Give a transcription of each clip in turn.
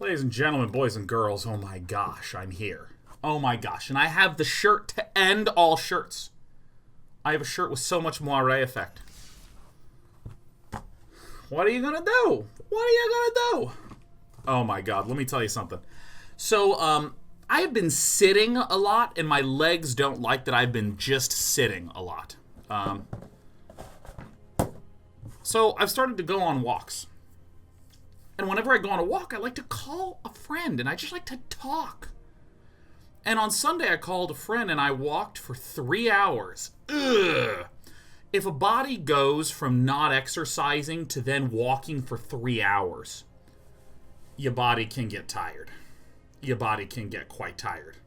Ladies and gentlemen, boys and girls, oh my gosh, I'm here. Oh my gosh, and I have the shirt to end all shirts. I have a shirt with so much moire effect. What are you gonna do? What are you gonna do? Oh my god, let me tell you something. So, I have been sitting a lot, and my legs don't like that I've been just sitting a lot. So, I've started to go on walks. And whenever I go on a walk, I like to call a friend, and I just like to talk. And on Sunday, I called a friend, and I walked for 3 hours. Ugh. If a body goes from not exercising to then walking for 3 hours, your body can get tired. Your body can get quite tired.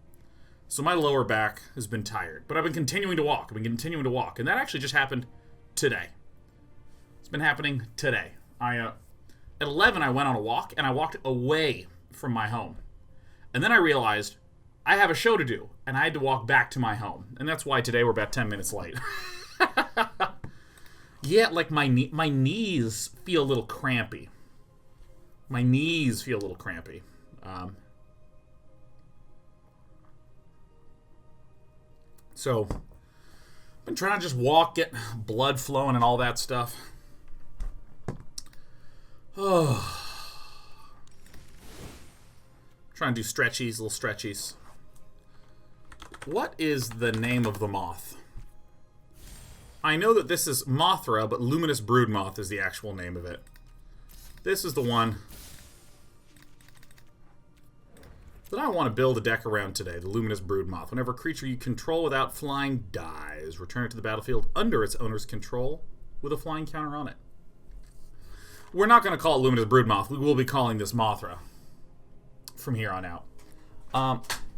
So my lower back has been tired. But I've been continuing to walk. And that actually just happened today. It's been happening today. At 11, I went on a walk, and I walked away from my home. And then I realized I have a show to do, and I had to walk back to my home. And that's why today we're about 10 minutes late. Yeah, like my knees feel a little crampy. So, I've been trying to just walk, get blood flowing and all that stuff. Oh. Trying to do stretchies, little stretchies. What is the name of the moth? I know that this is Mothra, but Luminous Broodmoth is the actual name of it. This is the one that I want to build a deck around today, the Luminous Broodmoth. Whenever a creature you control without flying dies, return it to the battlefield under its owner's control with a flying counter on it. We're not going to call it Luminous Broodmoth. We will be calling this Mothra from here on out.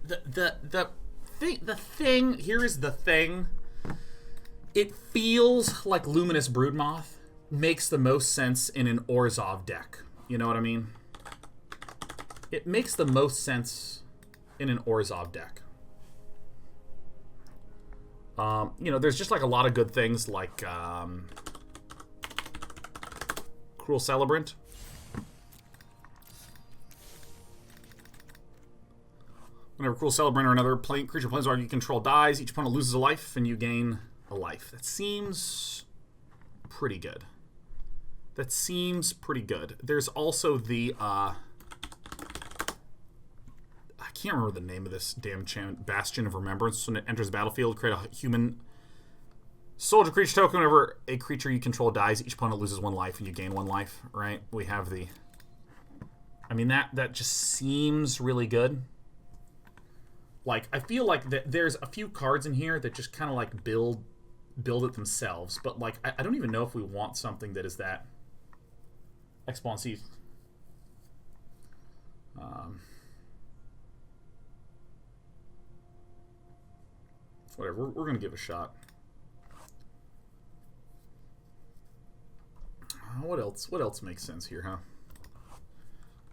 The thing, here is the thing. It feels like Luminous Broodmoth makes the most sense in an Orzhov deck. You know what I mean? It makes the most sense in an Orzhov deck. You know, there's just like a lot of good things like Cruel Celebrant. Whenever Cruel Celebrant or another creature planeswalker you control dies, each opponent loses a life and you gain a life. That seems pretty good. There's also the I can't remember the name of this damn enchantment. Bastion of Remembrance. When it enters the battlefield, create a human soldier creature token. Whenever a creature you control dies, each opponent loses 1 life and you gain 1 life, right? We have the... I mean, that just seems really good. Like, I feel like there's a few cards in here that just kind of like build it themselves. But like, I don't even know if we want something that is that expansive. Whatever, we're gonna give it a shot. What else makes sense here, huh?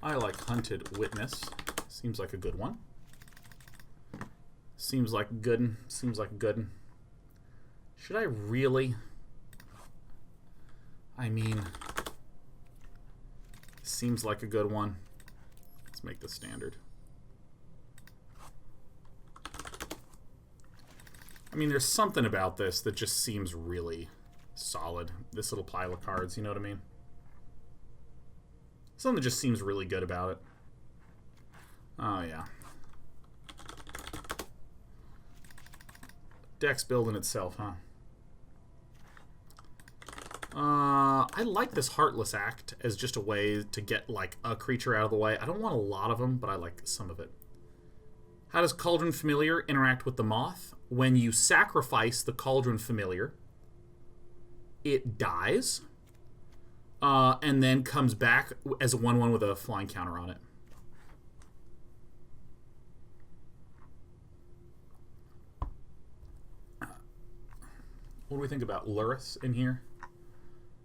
I like Hunted Witness. Seems like a good one. Seems like good. Should I really? I mean, seems like a good one. Let's make this standard. I mean, there's something about this that just seems really solid. This little pile of cards, you know what I mean? Something that just seems really good about it. Oh, yeah. Deck's building itself, huh? I like this Heartless Act as just a way to get, like, a creature out of the way. I don't want a lot of them, but I like some of it. How does Cauldron Familiar interact with the Moth? When you sacrifice the Cauldron Familiar, it dies, and then comes back as a 1/1 with a flying counter on it. What do we think about Lurrus in here?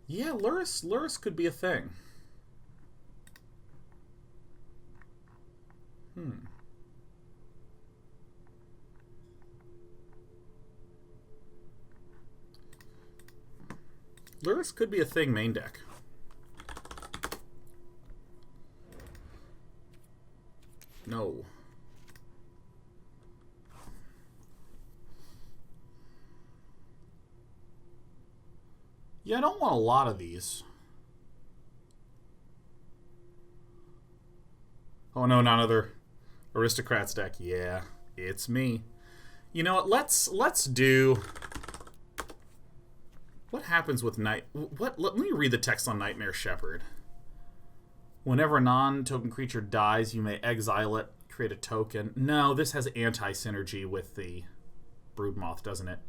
Yeah, Lurrus could be a thing. Lurrus could be a thing main deck. No. Yeah, I don't want a lot of these. Oh no, not another Aristocrats deck. Yeah, it's me. You know what? Let's do. What happens with Night? What? Let me read the text on Nightmare Shepherd. Whenever a non-token creature dies, you may exile it, create a token. No, this has anti-synergy with the Broodmoth, doesn't it?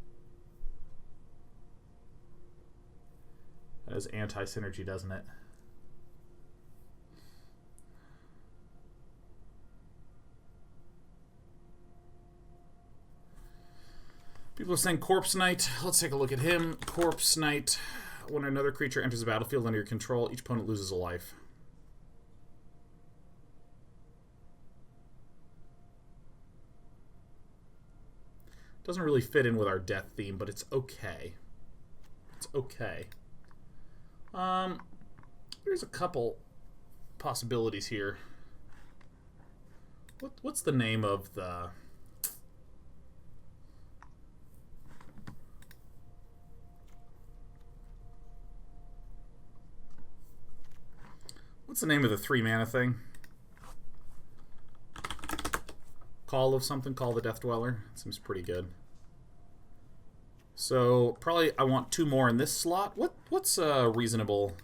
That has anti-synergy, doesn't it? People are saying Corpse Knight. Let's take a look at him. Corpse Knight. When another creature enters the battlefield under your control, each opponent loses a life. Doesn't really fit in with our death theme, but it's okay. It's okay. There's a couple possibilities here. What's the name of the... What's the name of the 3-mana thing? Call of something? Call the Death Dweller? Seems pretty good. So, probably I want 2 more in this slot. What's reasonable?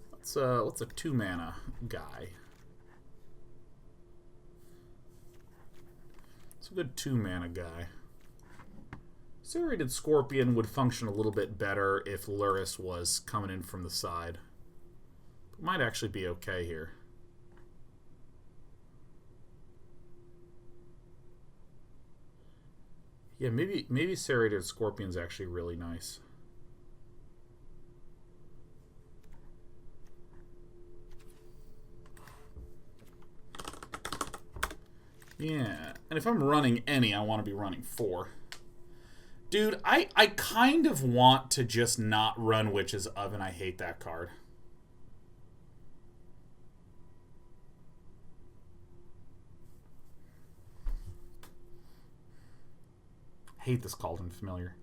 What's a 2-mana guy? It's a good 2-mana guy. Serrated Scorpion would function a little bit better if Lurrus was coming in from the side. It might actually be okay here. Yeah, maybe Serrated Scorpion's actually really nice. Yeah, and if I'm running any, I want to be running 4. Dude, I kind of want to just not run Witch's Oven. I hate that card. I hate this Cauldron Familiar.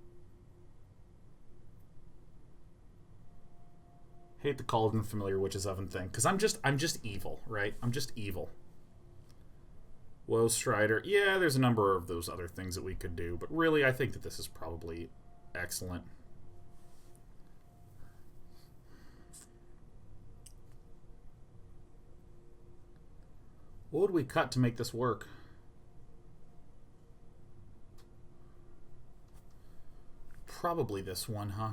Hate the Cauldron Familiar Witch's Oven thing. Because I'm just evil, right? I'm just evil. Woe Strider. Yeah, there's a number of those other things that we could do, but really I think that this is probably excellent. What would we cut to make this work? Probably this one, huh?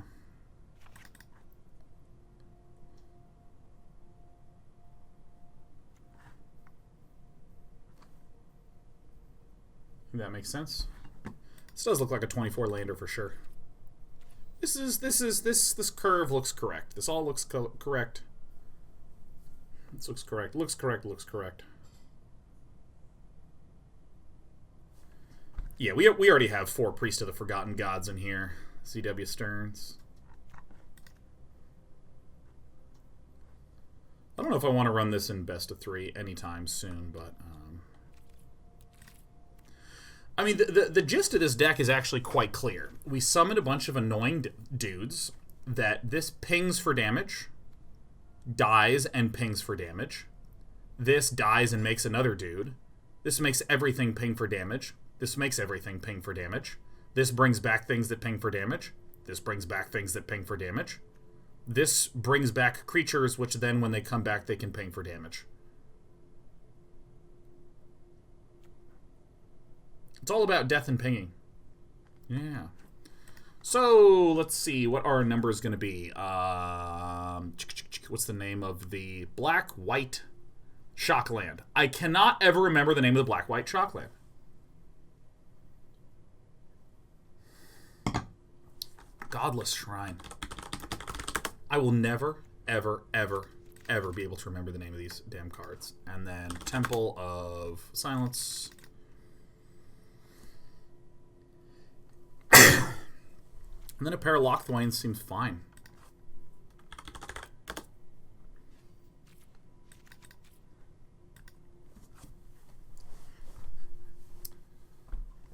That makes sense. This does look like a 24 lander for sure. This curve looks correct. This all looks correct. This looks correct. Looks correct. Looks correct. Yeah, we already have 4 Priest of the Forgotten Gods in here. C.W. Stearns. I don't know if I want to run this in best of 3 anytime soon, but I mean, the gist of this deck is actually quite clear. We summon a bunch of annoying dudes that this pings for damage, dies and pings for damage. This dies and makes another dude. This makes everything ping for damage. This makes everything ping for damage. This brings back things that ping for damage. This brings back things that ping for damage. This brings back creatures, which then when they come back, they can ping for damage. It's all about death and pinging. Yeah. So, let's see. What are our numbers going to be? What's the name of the black-white Shockland? I cannot ever remember the name of the black-white Shockland. Godless Shrine. I will never, ever, ever, ever be able to remember the name of these damn cards. And then Temple of Silence. And then a pair of Lochthwains seems fine.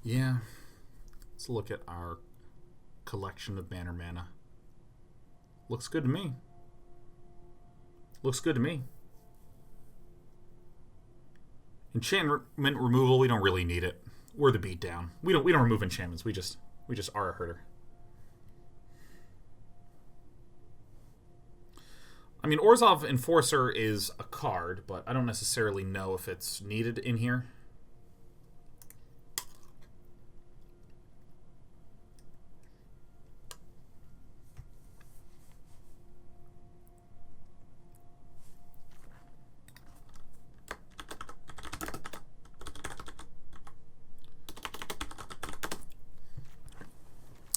Yeah. Let's look at our collection of banner mana. Looks good to me. Looks good to me. Enchantment removal, we don't really need it. We're the beatdown. We don't remove enchantments. We just are a herder. I mean, Orzhov Enforcer is a card, but I don't necessarily know if it's needed in here.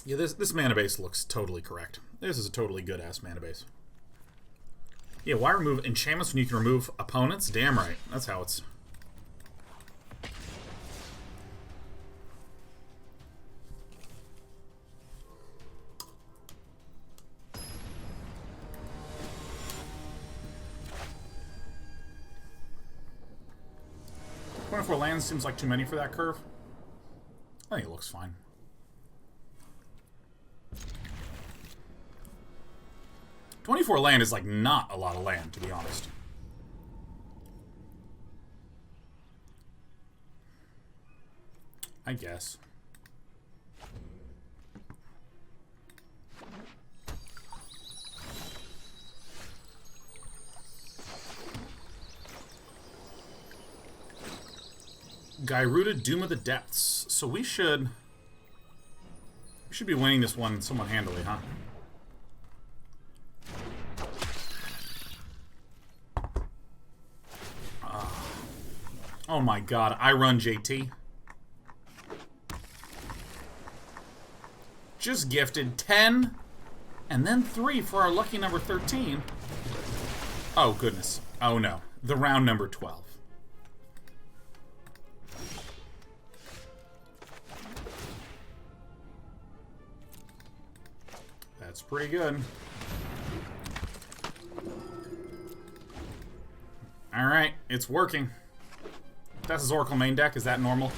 Yeah, this mana base looks totally correct. This is a totally good-ass mana base. Yeah, why remove enchantments when you can remove opponents? Damn right. That's how it's... "24 lands seems like too many for that curve. I think it looks fine. "24 land is like not a lot of land, to be honest. I guess. Gyruda, Doom of the Depths. So we should be winning this one somewhat handily, huh? Oh my god, I run JT. Just gifted 10 and then 3 for our lucky number 13. Oh goodness. Oh no. The round number 12. That's pretty good. Alright, it's working. That's his Oracle main deck. Is that normal?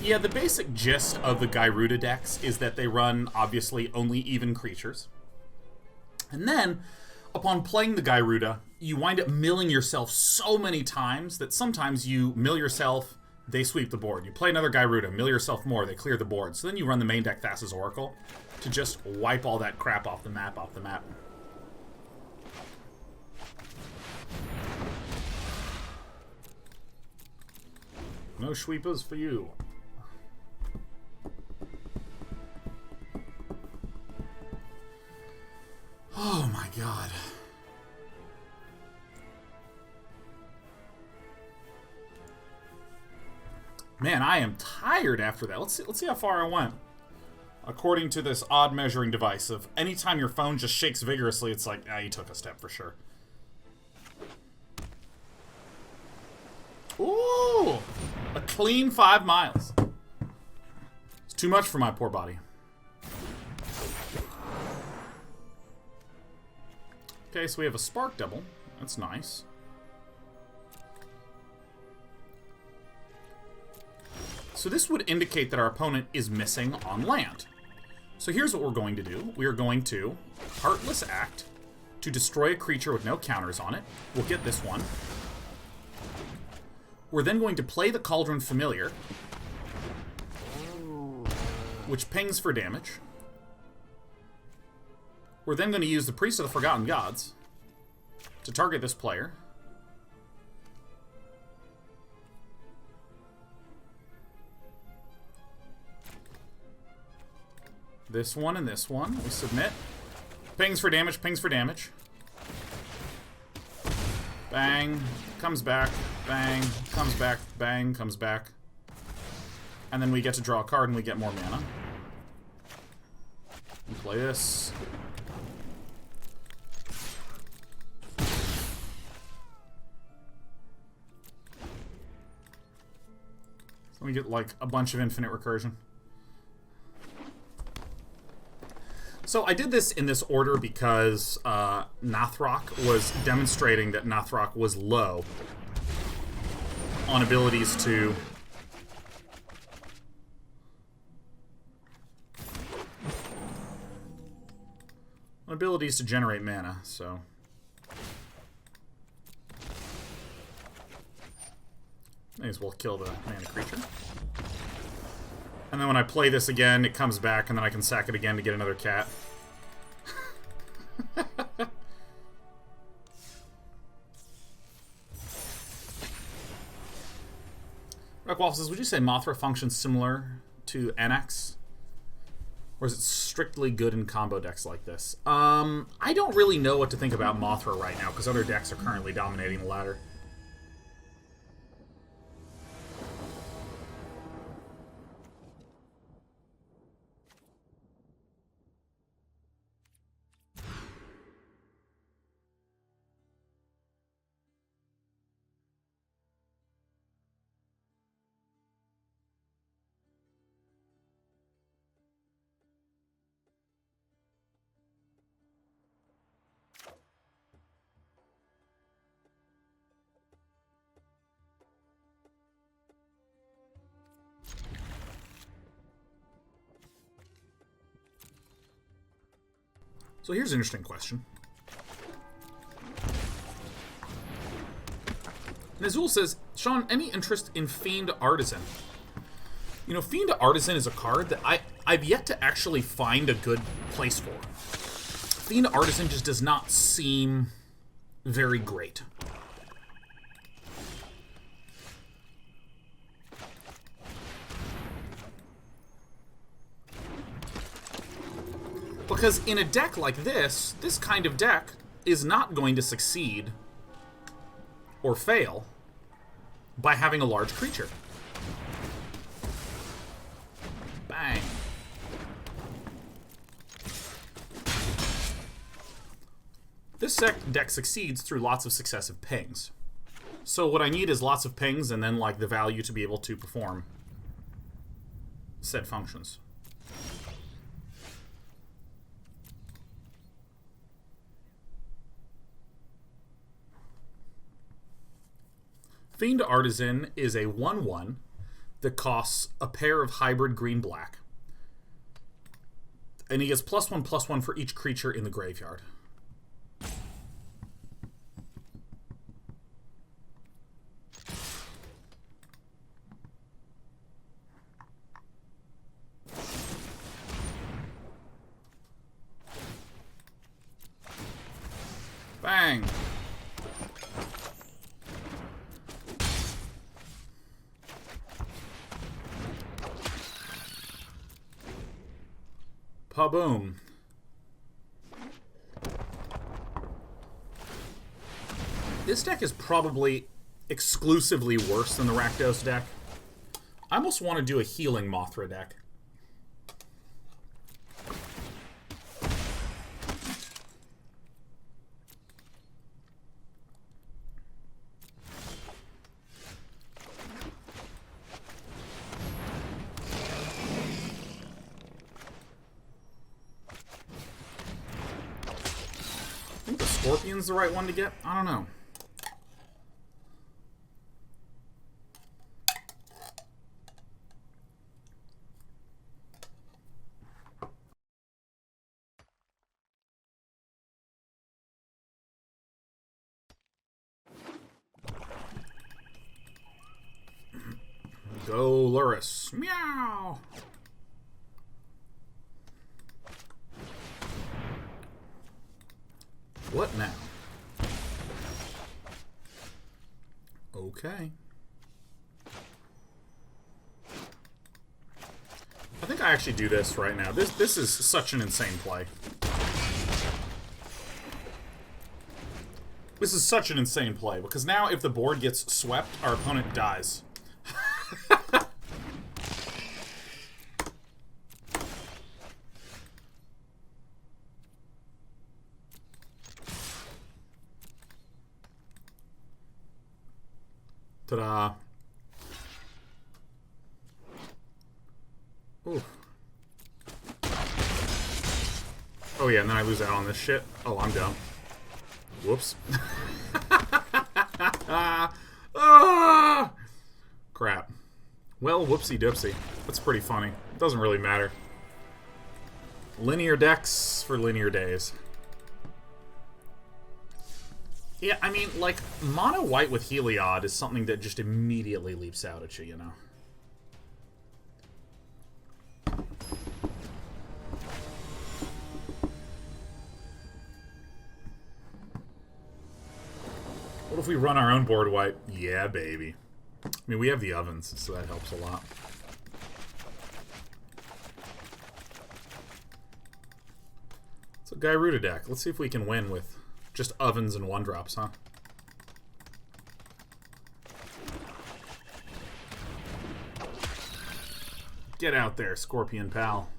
Yeah, the basic gist of the Gyruda decks is that they run, obviously, only even creatures. And then, upon playing the Gyruda, you wind up milling yourself so many times that sometimes you mill yourself, they sweep the board. You play another Gyruda, mill yourself more, they clear the board. So then you run the main deck Thassa's Oracle to just wipe all that crap off the map, No sweepers for you. Oh my god. Man, I am tired after that. Let's see how far I went. According to this odd measuring device of anytime your phone just shakes vigorously, it's like, ah, you took a step for sure. Ooh! A clean 5 miles. It's too much for my poor body. Okay, so we have a Spark Double. That's nice. So this would indicate that our opponent is missing on land. So here's what we're going to do. We are going to Heartless Act to destroy a creature with no counters on it. We'll get this one. We're then going to play the Cauldron Familiar, which pings for damage. We're then going to use the Priest of the Forgotten Gods to target this player. This one and this one. We submit. Pings for damage, pings for damage. Bang. Comes back. Bang. Comes back. Bang. Comes back. And then we get to draw a card and we get more mana. We play this. So we get like a bunch of infinite recursion. So I did this in this order because Nathrok was demonstrating that Nathrok was low on abilities to My ability is to generate mana, so... May as well kill the mana creature. And then when I play this again, it comes back, and then I can sack it again to get another cat. Rockwaffle says, would you say Mothra functions similar to Anax? Or is it strictly good in combo decks like this? I don't really know what to think about Mothra right now, because other decks are currently dominating the ladder. So here's an interesting question. Nazul says, Sean, any interest in Fiend Artisan? You know, Fiend Artisan is a card that I've yet to actually find a good place for. Fiend Artisan just does not seem very great. Because in a deck like this kind of deck is not going to succeed or fail by having a large creature. Bang. This deck succeeds through lots of successive pings. So what I need is lots of pings and then like the value to be able to perform said functions. Fiend Artisan is a 1/1 that costs a pair of hybrid green-black. And he gets +1/+1 for each creature in the graveyard. Bang! Pa-boom. This deck is probably exclusively worse than the Rakdos deck. I almost want to do a healing Mothra deck. Scorpion's the right one to get? I don't know. Go Lurrus. Meow! What now? Okay. I think I actually do this right now. This is such an insane play. This is such an insane play, because now if the board gets swept, our opponent dies. Ta-da. Ooh. Oh yeah, and then I lose out on this shit. Oh, I'm down. Whoops. Ah! Crap. Well, whoopsie-doopsie. That's pretty funny. It doesn't really matter. Linear decks for linear days. Yeah, I mean, like, mono white with Heliod is something that just immediately leaps out at you, you know? What if we run our own board wipe? Yeah, baby. I mean, we have the ovens, so that helps a lot. So, Gyruda deck. Let's see if we can win with just ovens and 1-drops, huh? Get out there, Scorpion pal.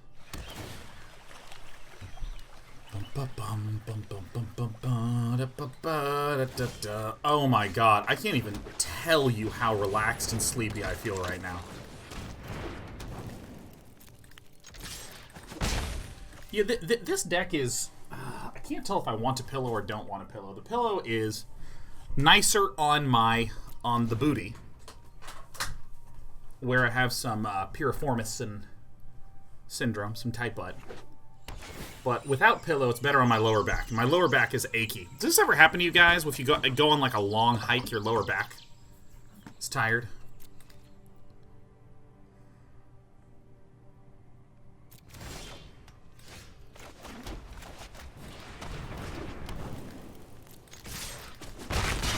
Oh my god, I can't even tell you how relaxed and sleepy I feel right now. Yeah, this deck is... I can't tell if I want a pillow or don't want a pillow. The pillow is nicer on the booty, where I have some piriformis and syndrome, some tight butt. But without pillow, it's better on my lower back. My lower back is achy. Does this ever happen to you guys? If you go on like a long hike, your lower back is tired?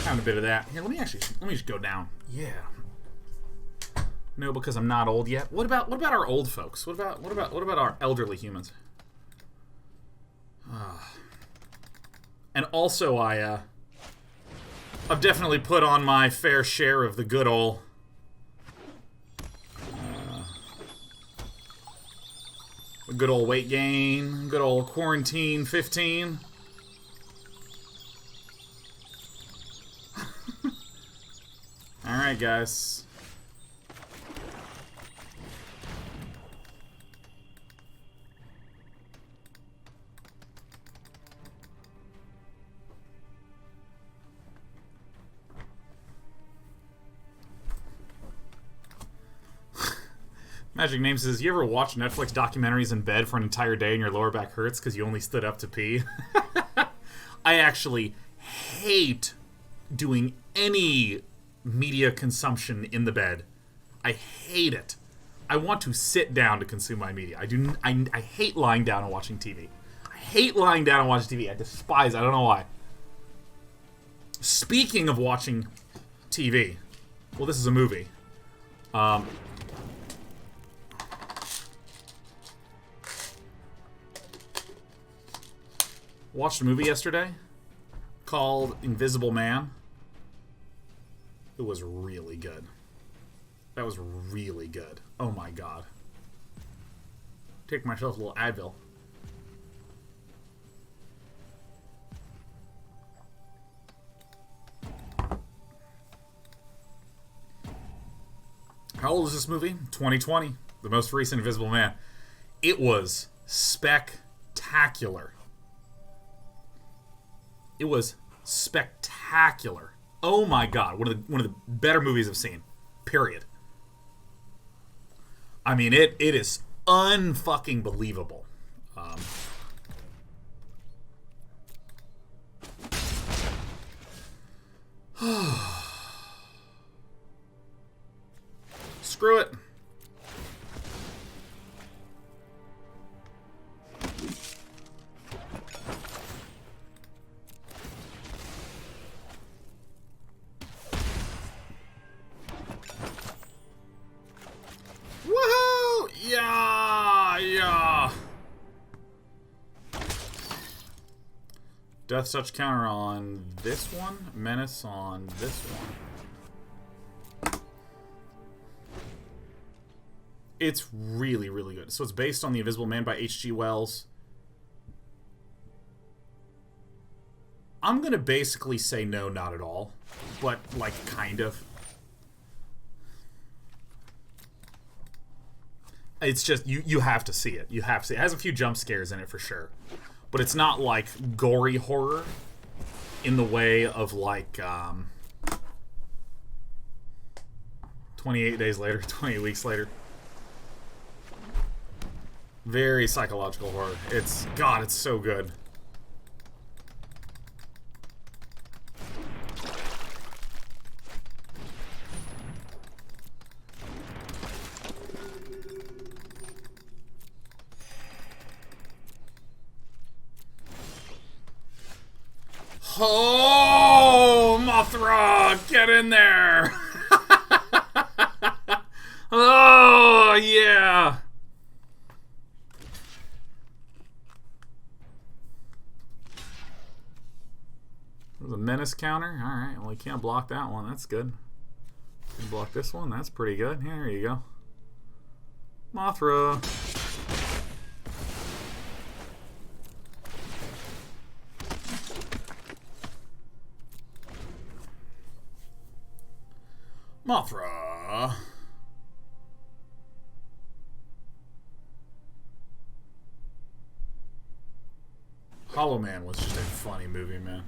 Found a bit of that. Here, let me just go down. Yeah. No, because I'm not old yet. What about our old folks? What about our elderly humans? And also, I've definitely put on my fair share of the good old weight gain, good old quarantine 15. All right, guys. Magic Name says, you ever watch Netflix documentaries in bed for an entire day and your lower back hurts because you only stood up to pee? I actually hate doing any media consumption in the bed. I hate it. I want to sit down to consume my media. I hate lying down and watching TV. I hate lying down and watching TV. I despise it. I don't know why. Speaking of watching TV, well, this is a movie. Watched a movie yesterday called Invisible Man. It was really good. That was really good. Oh my god. Take myself a little Advil. How old is this movie? 2020. The most recent Invisible Man. It was spectacular. It was spectacular. Oh my god, one of the better movies I've seen. Period. I mean, it is unfucking believable. Screw it. Death Touch counter on this one. Menace on this one. It's really, really good. So it's based on The Invisible Man by H.G. Wells. I'm going to basically say no, not at all. But, like, kind of. It's just, you have to see it. You have to see it. It has a few jump scares in it for sure. But it's not like gory horror in the way of like 28 days later, 28 weeks later. Very psychological horror. It's, God, it's so good. Oh, Mothra, get in there. Oh, yeah. There's a menace counter. All right, well, you can't block that one. That's good. You can block this one. That's pretty good. Yeah, there you go. Mothra. Mothra. Hollow Man was just a funny movie, man.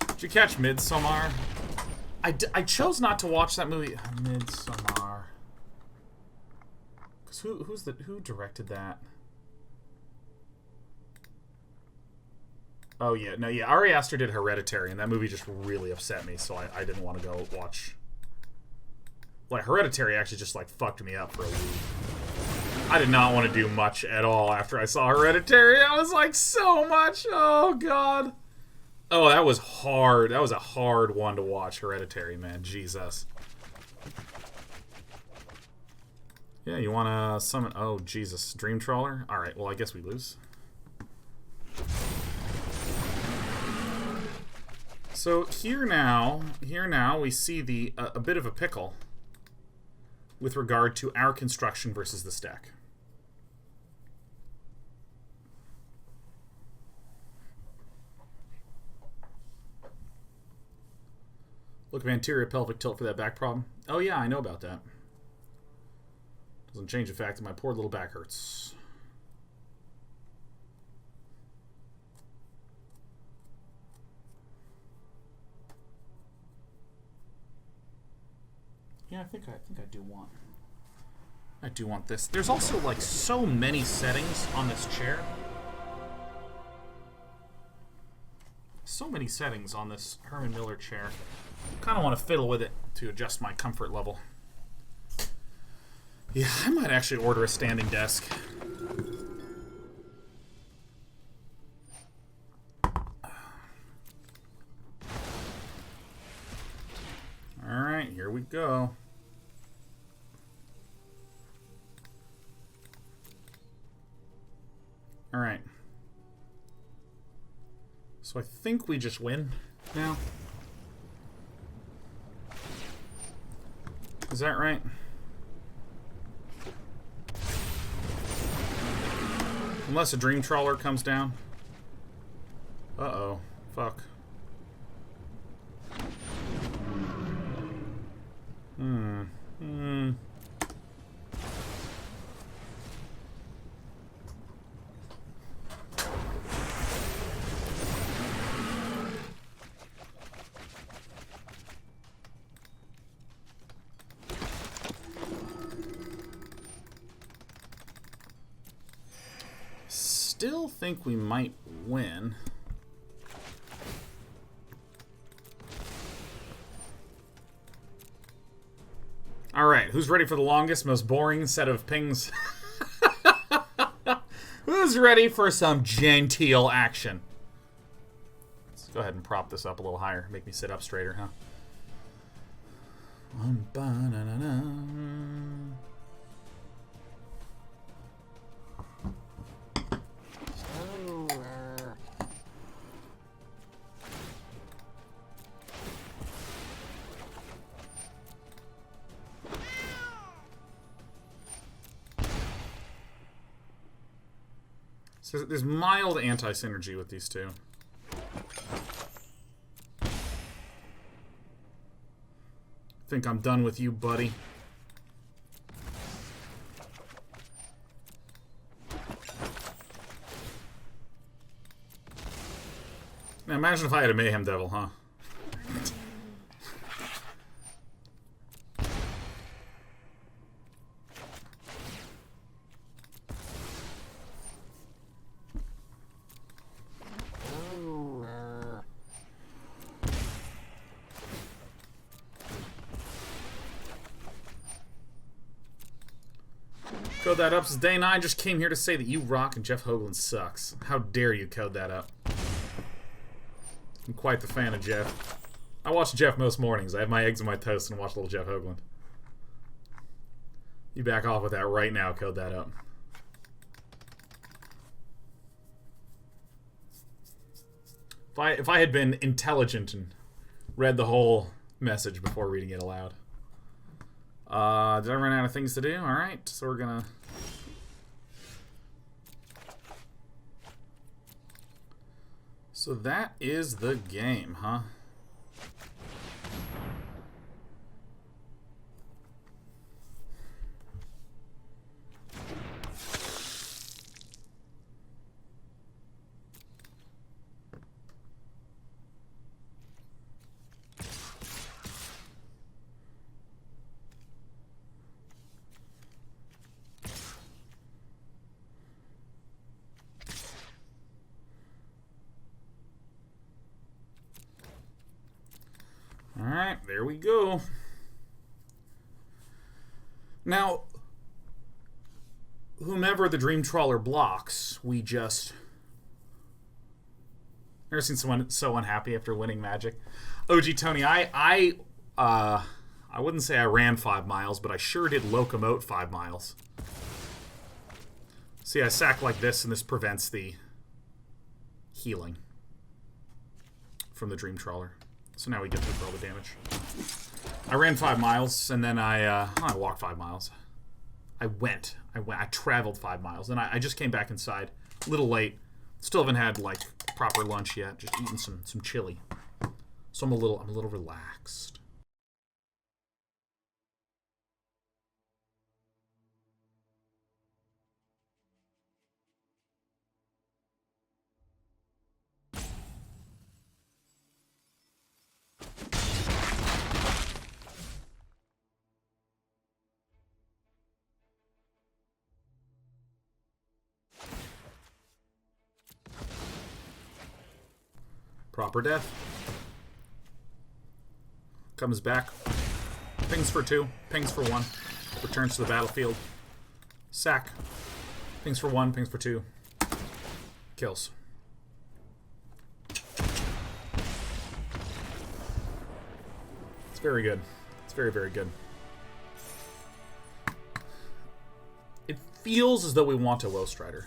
Did you catch Midsommar? I chose not to watch that movie. Midsommar. Cause who directed that? Oh yeah, no, yeah. Ari Aster did Hereditary, and that movie just really upset me, so I didn't want to go watch. Like Hereditary actually just like fucked me up for a week. I did not want to do much at all after I saw Hereditary. I was like, so much. Oh god. Oh, that was hard. That was a hard one to watch, Hereditary, man. Jesus. Yeah, you want to summon... Oh, Jesus. Dream Trawler? Alright, well, I guess we lose. So, here now, we see a bit of a pickle with regard to our construction versus this deck. Look at anterior pelvic tilt for that back problem. Oh yeah, I know about that. Doesn't change the fact that my poor little back hurts. Yeah, I think I do want this. There's also like so many settings on this chair. So many settings on this Herman Miller chair. Kind of want to fiddle with it to adjust my comfort level. Yeah, I might actually order a standing desk. Alright, here we go. Alright. So I think we just win now. Is that right? Unless a Dream Trawler comes down. Uh-oh. Fuck. Still think we might win. Alright, who's ready for the longest, most boring set of pings? Who's ready for some genteel action? Let's go ahead and prop this up a little higher. Make me sit up straighter, huh? So there's mild anti-synergy with these two. Think I'm done with you, buddy. Now imagine if I had a Mayhem Devil, huh? Code that up. Says Day 9 just came here to say that you rock and Jeff Hoagland sucks. How dare you code that up? I'm quite the fan of Jeff. I watch Jeff most mornings. I have my eggs on my toast and watch little Jeff Hoagland. You back off with that right now. Code that up. If I had been intelligent and read the whole message before reading it aloud. Did I run out of things to do? Alright, so we're gonna... So that is the game, huh? Alright, there we go. Now, whomever the Dream Trawler blocks, we just... Never seen someone so unhappy after winning Magic. OG Tony, I wouldn't say I ran 5 miles, but I sure did locomote 5 miles. See, I sack like this, and this prevents the healing from the Dream Trawler. So now we get through all the damage. I ran 5 miles, and then I walked 5 miles. I traveled 5 miles, and I just came back inside. A little late. Still haven't had, like, proper lunch yet. Just eating some chili. So I'm a little relaxed. Proper death. Comes back. Pings for 2. Pings for 1. Returns to the battlefield. Sack. Pings for 1. Pings for 2. Kills. It's very good. It's very, very good. It feels as though we want a Low Strider.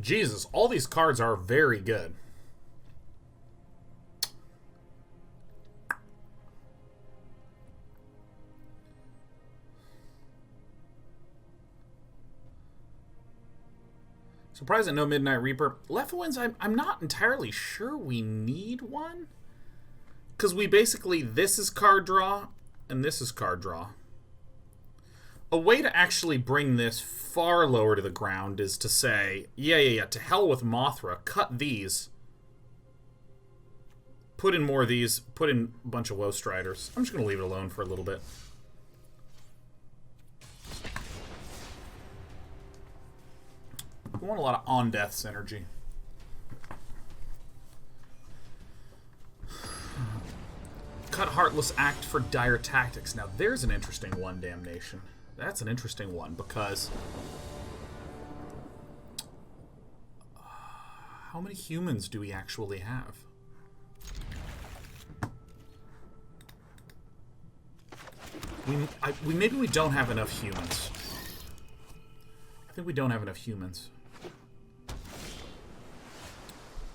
Jesus, all these cards are very good. Surprised at no Midnight Reaper. Lefwins, I'm not entirely sure we need one. Because we basically, this is card draw, and this is card draw. A way to actually bring this far lower to the ground is to say, yeah, to hell with Mothra, cut these. Put in more of these, put in a bunch of Low Striders. I'm just going to leave it alone for a little bit. We want a lot of on-death synergy. Cut Heartless Act for Dire Tactics. Now there's an interesting one, Damnation. That's an interesting one, because... how many humans do we actually have? Maybe we don't have enough humans. I think we don't have enough humans.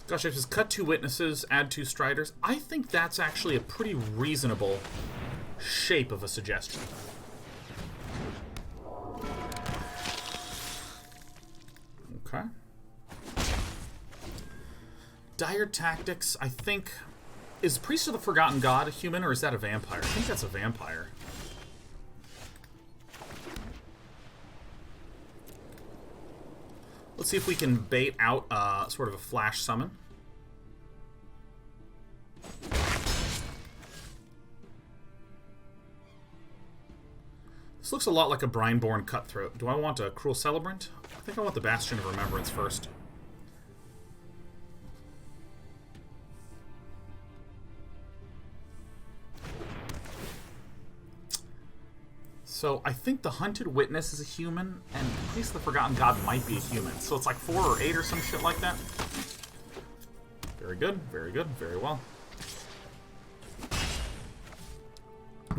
Gosh, I just cut 2 witnesses, add 2 striders. I think that's actually a pretty reasonable shape of a suggestion. Okay. Dire Tactics, I think... Is Priest of the Forgotten God a human, or is that a vampire? I think that's a vampire. Let's see if we can bait out sort of a flash summon. This looks a lot like a Brineborn Cutthroat. Do I want a Cruel Celebrant? I think I want the Bastion of Remembrance first. So I think the Hunted Witness is a human, and Priest of the Forgotten God might be a human. So it's like 4 or 8 or some shit like that. Very good, very good, very well.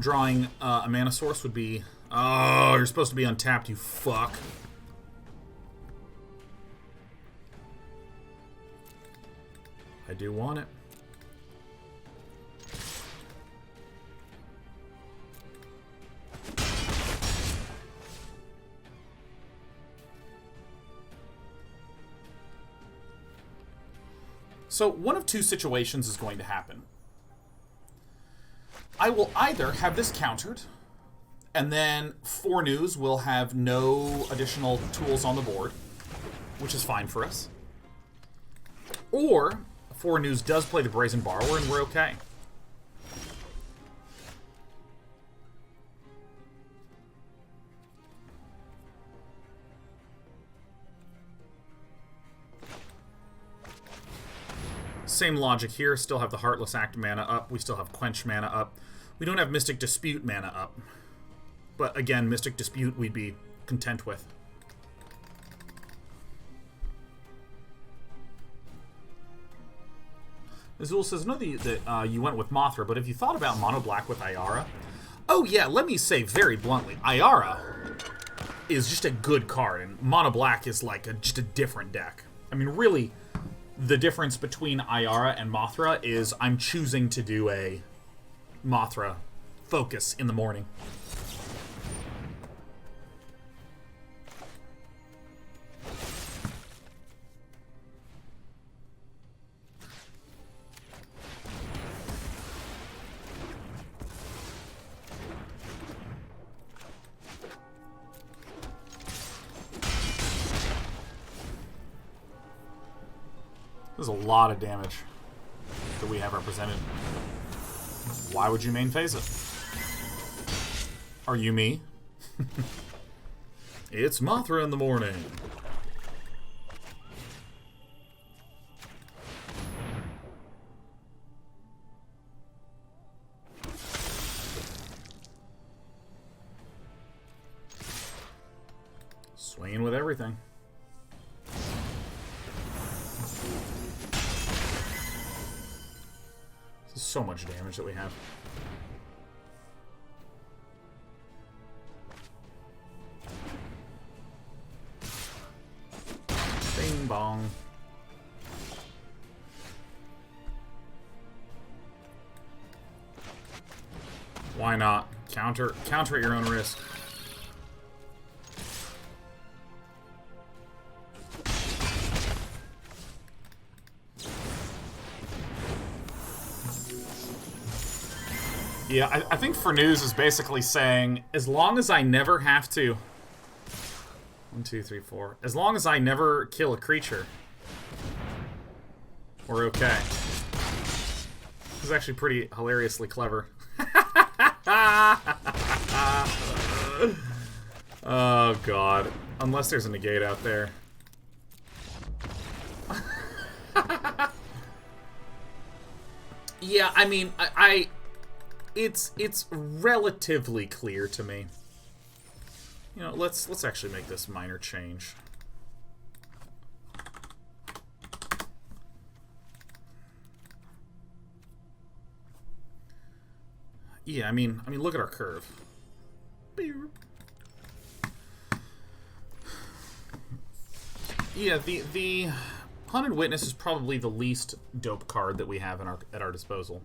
Drawing a mana source would be... Oh, you're supposed to be untapped, you fuck. I do want it. So, one of two situations is going to happen. I will either have this countered, and then 4 News will have no additional tools on the board, which is fine for us. Or, 4 News does play the Brazen Borrower, and we're okay. Same logic here. Still have the Heartless Act mana up. We still have Quench mana up. We don't have Mystic Dispute mana up. But again, Mystic Dispute we'd be content with. Azul says, I know that you went with Mothra, but have you thought about Mono Black with Ayara? Oh yeah, let me say very bluntly, Ayara is just a good card, and Mono Black is like just a different deck. I mean, really... The difference between Ayara and Mothra is I'm choosing to do a Mothra focus in the morning. There's a lot of damage that we have represented. Why would you main phase it? Are you me? It's Mothra in the morning. Swinging with everything. So much damage that we have. Bing bong. Why not? Counter at your own risk. Yeah, I think For News is basically saying, as long as I never have to... 1, 2, 3, 4. As long as I never kill a creature, we're okay. This is actually pretty hilariously clever. Oh, God. Unless there's a negate out there. Yeah, I mean, It's relatively clear to me. You know, let's actually make this minor change. Yeah, I mean, look at our curve. Yeah, the Hunted Witness is probably the least dope card that we have at our disposal.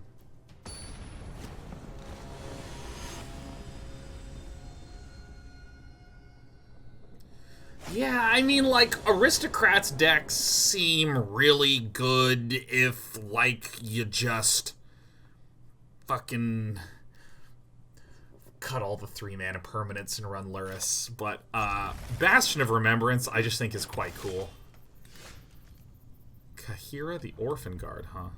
Yeah, I mean, like, Aristocrats decks seem really good if, like, you just fucking cut all the 3-mana permanents and run Lurrus. But, Bastion of Remembrance, I just think is quite cool. Kahira the Orphan Guard, huh?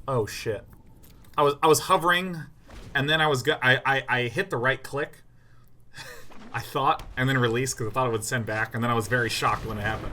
Oh shit. I was hovering, and then I hit the right click. I thought, and then released because I thought it would send back, and then I was very shocked when it happened.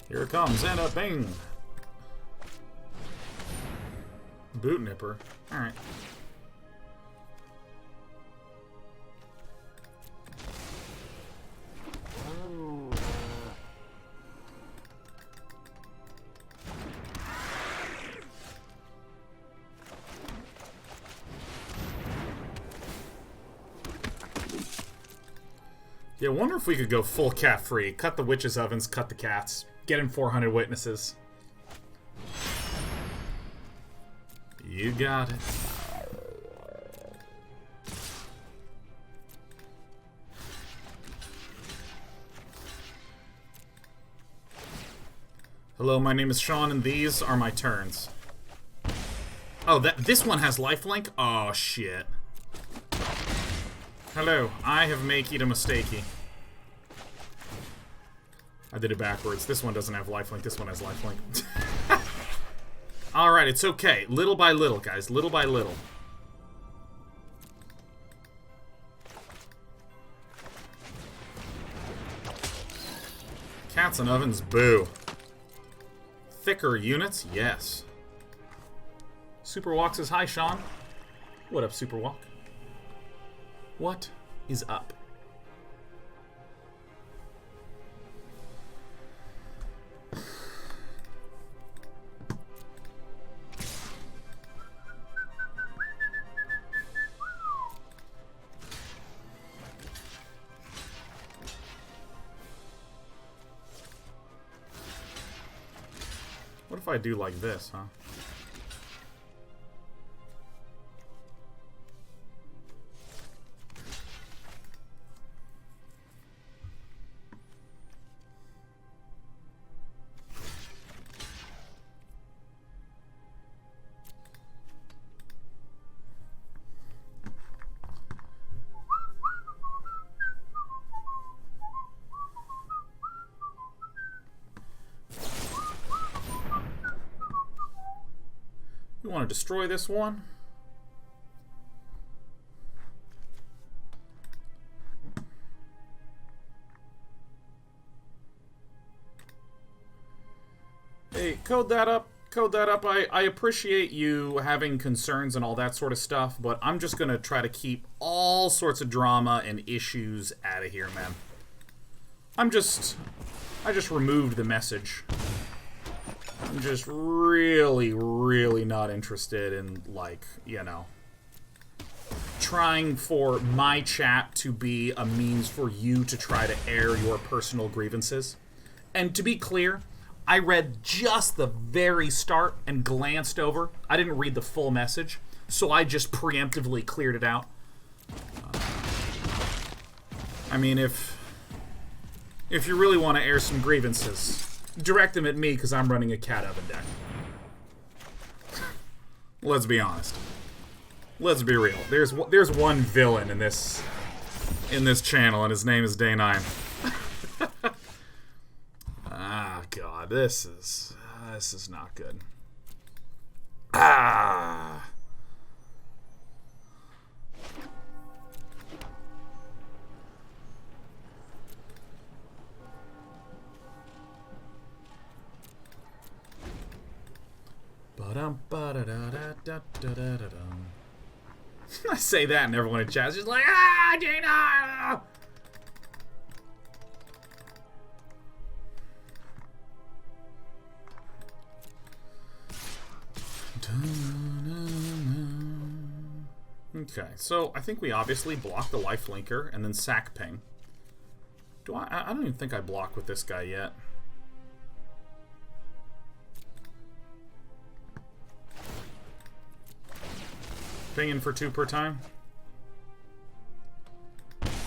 Here it comes, and a bang! Boot nipper. Alright. Yeah, I wonder if we could go full cat free. Cut the witches' ovens, cut the cats. Get him 400 witnesses. You got it. Hello, my name is Sean, and these are my turns. Oh, this one has lifelink? Oh, shit. Hello, I have made a mistakey. I did it backwards. This one doesn't have lifelink. This one has lifelink. Alright, it's okay. Little by little, guys. Little by little. Cats and ovens, boo. Thicker units, yes. Superwalk says, hi, Sean. What up, Superwalk? What is up? What if I do like this, huh? We want to destroy this one. Hey, code that up. Code that up. I appreciate you having concerns and all that sort of stuff, but I'm just going to try to keep all sorts of drama and issues out of here, man. I just removed the message. I'm just really, really not interested in, like, you know, trying for my chat to be a means for you to try to air your personal grievances. And to be clear, I read just the very start and glanced over. I didn't read the full message, so I just preemptively cleared it out. I mean, if you really want to air some grievances, direct them at me, because I'm running a cat oven deck. Let's be honest. Let's be real. There's one villain in this channel, and his name is Day9. Ah, God, this is not good. Ah. I say that and everyone in chat is just like, ah, Dana! Okay, so I think we obviously block the lifelinker and then sack ping. Do I don't even think I block with this guy yet. Pinging for 2 per time.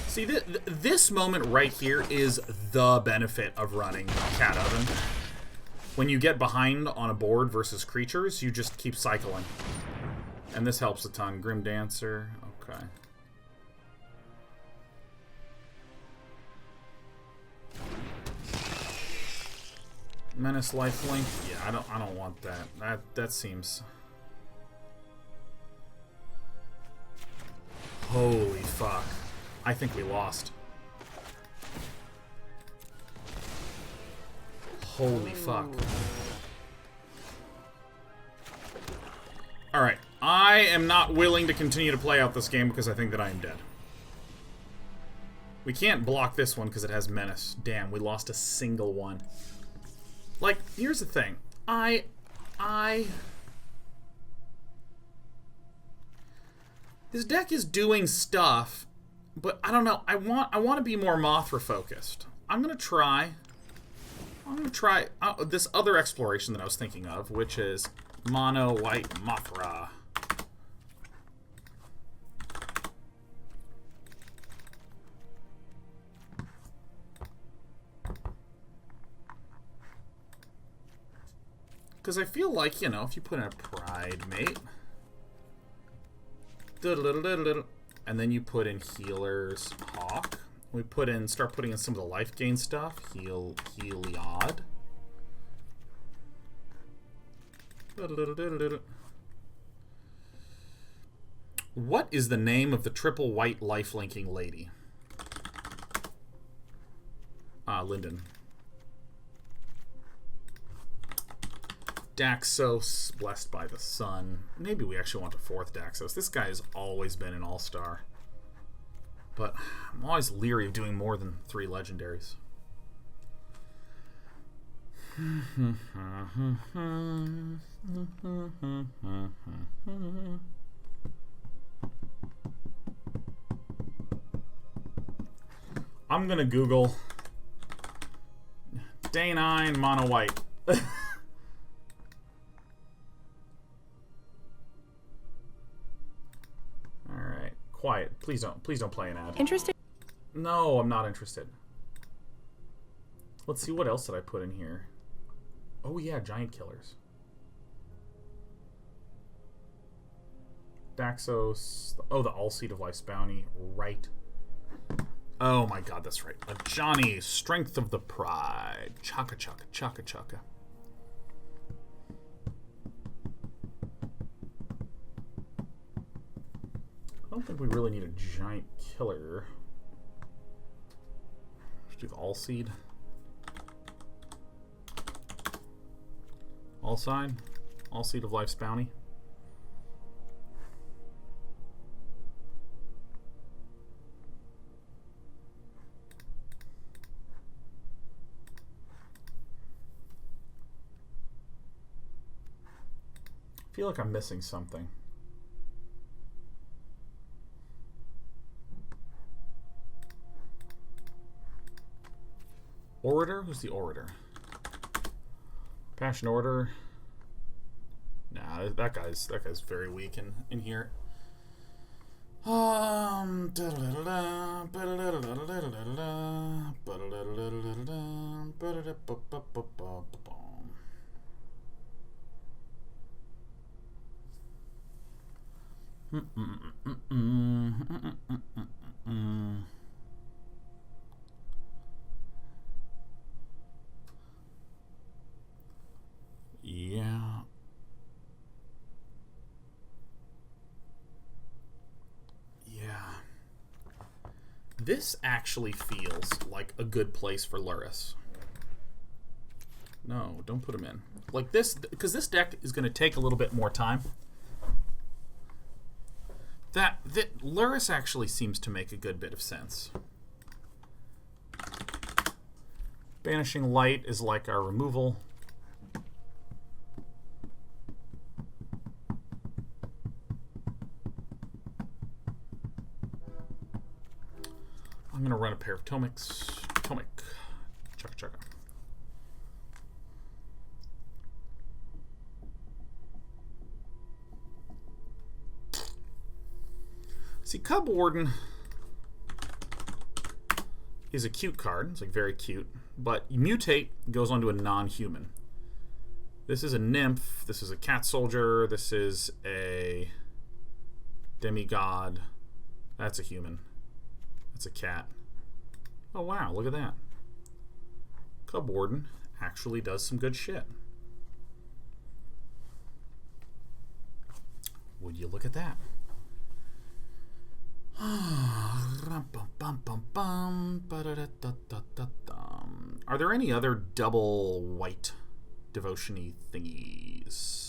See, this moment right here is the benefit of running Cat Oven. When you get behind on a board versus creatures, you just keep cycling. And this helps a ton. Grim Dancer, okay. Menace Lifelink, yeah, I don't want that. That seems... Holy fuck. I think we lost. Holy fuck. Alright. I am not willing to continue to play out this game because I think that I am dead. We can't block this one because it has Menace. Damn, we lost a single one. Like, here's the thing. This deck is doing stuff, but I don't know. I want to be more Mothra focused. I'm gonna try this other exploration that I was thinking of, which is mono white Mothra. Because I feel like, you know, if you put in a Pridemate, and then you put in Healer's Hawk, we start putting in some of the life gain stuff. Heliod. What is the name of the triple white life-linking lady? Linden. Daxos, Blessed by the Sun. Maybe we actually want a 4th Daxos. This guy has always been an all-star. But I'm always leery of doing more than 3 legendaries. I'm gonna Google Day 9 Mono White. Alright, quiet. Please don't play an ad. Interested? No, I'm not interested. Let's see, what else did I put in here? Oh yeah, giant killers. Daxos. Oh, the Alseid of Life's Bounty. Right. Oh my god, that's right. Ajani, Strength of the Pride. Chaka chaka, chaka chaka. I don't think we really need a giant killer. Let's do the Alseid. Alseid. Alseid of Life's Bounty. I feel like I'm missing something. Orator? Who's the Orator? Passion Orator. Nah, that guy's very weak in here. Yeah. Yeah. This actually feels like a good place for Lurrus. No, don't put him in. Like this, because this deck is going to take a little bit more time. That Lurrus actually seems to make a good bit of sense. Banishing Light is like our removal. going to run a pair of Tomiks. Tomik. Chugga chugga. See, Cub Warden is a cute card. It's like very cute. But you mutate, goes onto a non-human. This is a nymph. This is a cat soldier. This is a demigod. That's a human. That's a cat. Oh wow, look at that. Cub Warden actually does some good shit. Would you look at that? Are there any other double white devotion-y thingies?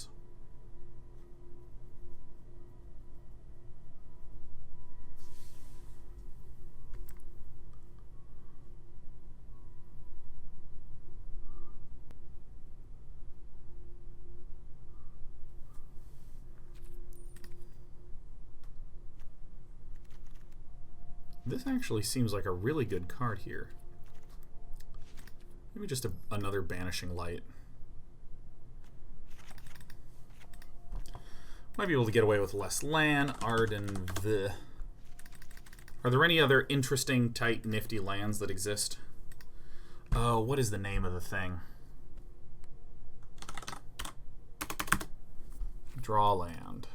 This actually seems like a really good card here. Maybe just another Banishing Light. Might be able to get away with less land. Ardenvale. Are there any other interesting, tight, nifty lands that exist? Oh, what is the name of the thing? Draw land.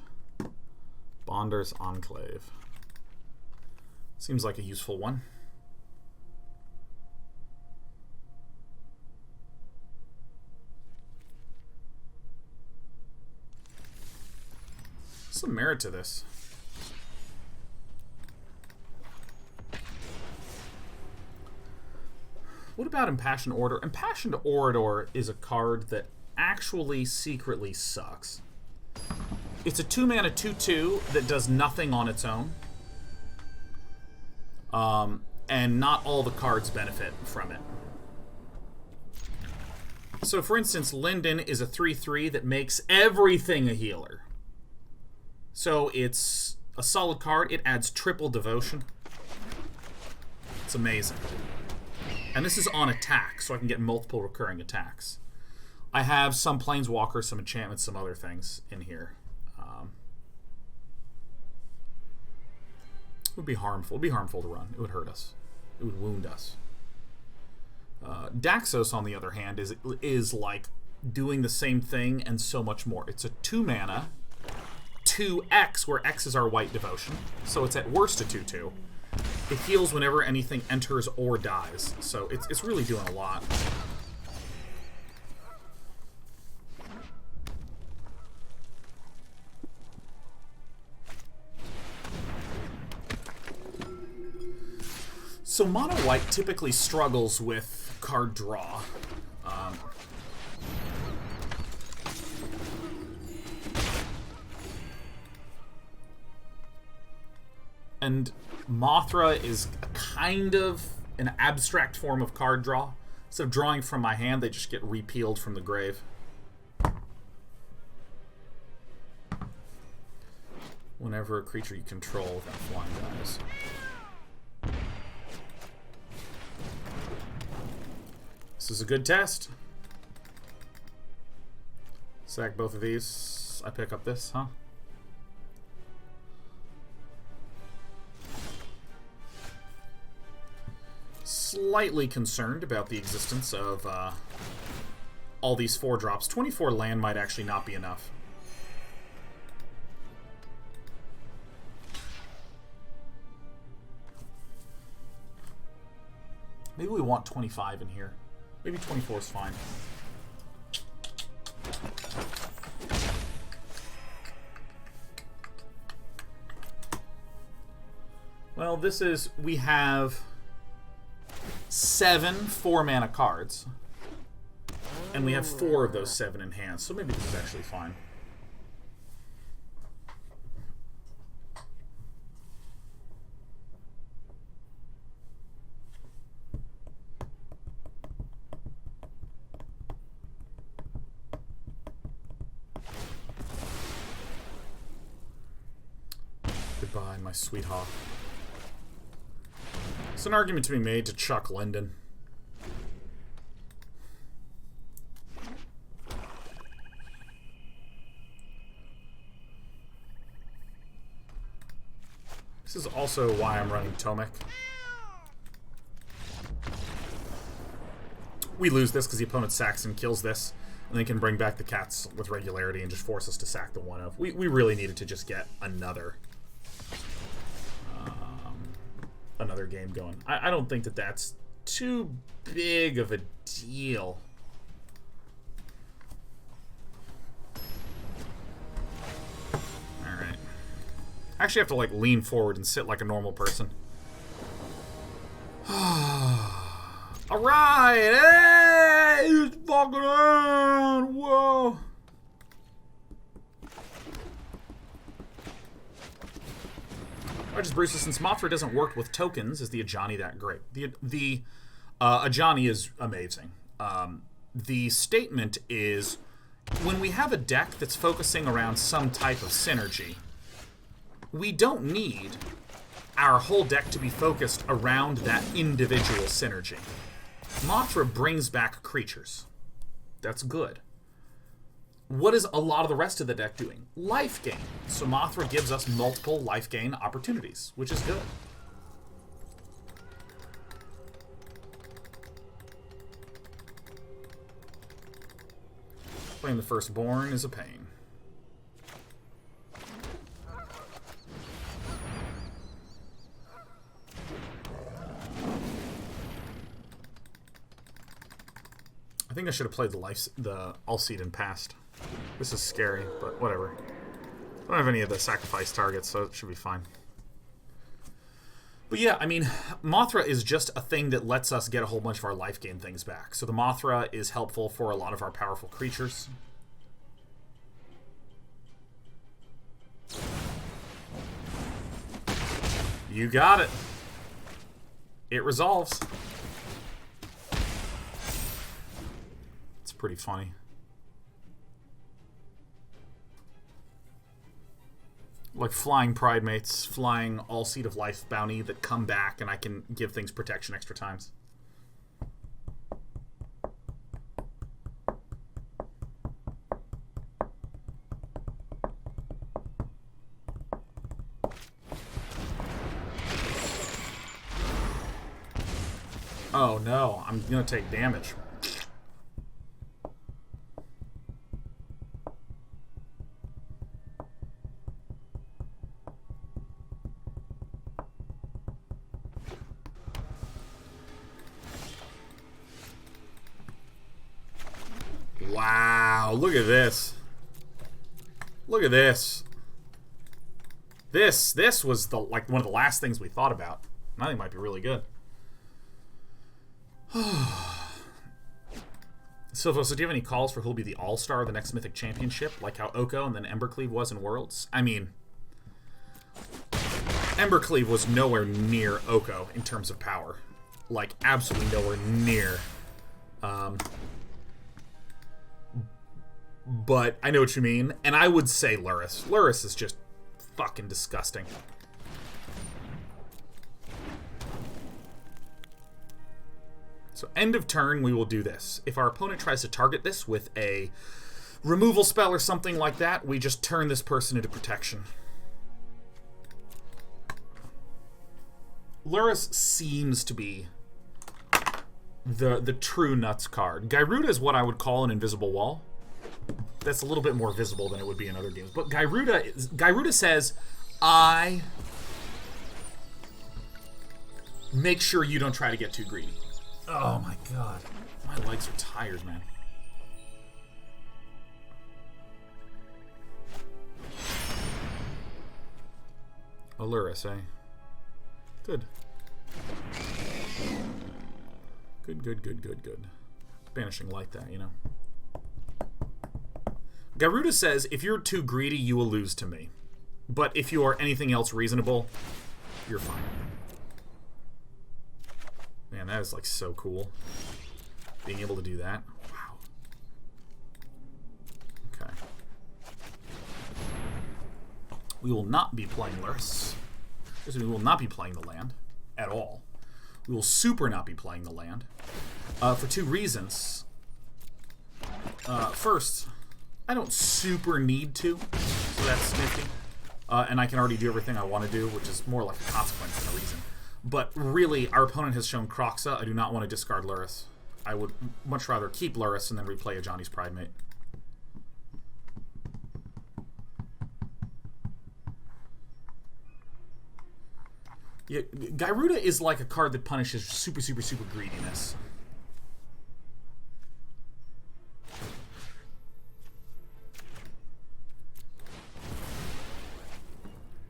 Bonders Enclave. Seems like a useful one. Some merit to this. What about Impassioned Orator? Impassioned Orator is a card that actually secretly sucks. It's a 2-mana 2/2 that does nothing on its own. And not all the cards benefit from it. So, for instance, Linden is a 3/3 that makes everything a healer. So, it's a solid card. It adds triple devotion. It's amazing. And this is on attack, so I can get multiple recurring attacks. I have some Planeswalkers, some enchantments, some other things in here. It would be harmful. It would be harmful to run. It would hurt us. It would wound us. Daxos, on the other hand, is like doing the same thing and so much more. It's a 2-mana 2x, where X is our white devotion. So it's at worst a 2/2. It heals whenever anything enters or dies. So it's really doing a lot. So mono white typically struggles with card draw. And Mothra is kind of an abstract form of card draw. Instead of drawing from my hand, they just get repealed from the grave. Whenever a creature you control that flying dies. This is a good test. Sack both of these. I pick up this, huh? Slightly concerned about the existence of all these 4-drops. 24 land might actually not be enough. Maybe we want 25 in here. Maybe 24 is fine. Well, this is... We have 7 4-mana cards. And we have 4 of those 7 in hand, so maybe this is actually fine. Goodbye, my sweetheart. It's an argument to be made to chuck Linden. This is also why I'm running Tomik. We lose this because the opponent sacks and kills this, and they can bring back the cats with regularity and just force us to sack the one of. We really needed to just get another game going. I don't think that that's too big of a deal. Alright. I actually have to, like, lean forward and sit like a normal person. Alright! Hey! He's fucking on! Whoa! Just Bruce, since Mothra doesn't work with tokens, is the Ajani that great? The Ajani is amazing. The statement is, when we have a deck that's focusing around some type of synergy, we don't need our whole deck to be focused around that individual synergy. Mothra brings back creatures. That's good. What is a lot of the rest of the deck doing? Life gain. So Mothra gives us multiple life gain opportunities, which is good. Playing the Firstborn is a pain. I think I should have played the Alseid in past. This is scary, but whatever. I don't have any of the sacrifice targets, so it should be fine. But yeah, I mean, Mothra is just a thing that lets us get a whole bunch of our life gain things back. So the Mothra is helpful for a lot of our powerful creatures. You got it. It resolves. It's pretty funny. Like flying Pridemates, flying Alseid of Life bounty that come back, and I can give things protection extra times. Oh no, I'm gonna take damage. Wow, look at this. Look at this. This was the one of the last things we thought about. I think it might be really good. So do you have any calls for who'll be the all-star of the next Mythic Championship? Like how Oko and then Embercleave was in Worlds? I mean, Embercleave was nowhere near Oko in terms of power. Like, absolutely nowhere near. But I know what you mean, and I would say Lurrus. Lurrus is just fucking disgusting. So end of turn, we will do this. If our opponent tries to target this with a removal spell or something like that, we just turn this person into protection. Lurrus seems to be the true nuts card. Gyruda is what I would call an invisible wall. That's a little bit more visible than it would be in other games. But Gyruda says, I make sure you don't try to get too greedy. Oh my god. My legs are tired, man. Lurrus, eh? Good. Good. Banishing like that, you know. Gyruda says, if you're too greedy, you will lose to me. But if you are anything else reasonable, you're fine. Man, that is like so cool. Being able to do that. Wow. Okay. We will not be playing Lurrus. We will not be playing the land at all. We will super not be playing the land. For 2 reasons. First, I don't super need to, so that's nifty. And I can already do everything I want to do, which is more like a consequence than a reason. But really, our opponent has shown Kroxa. I do not want to discard Lurrus. I would much rather keep Lurrus and then replay Ajani's Pridemate. Yeah, Gyruda is like a card that punishes super, super, super greediness.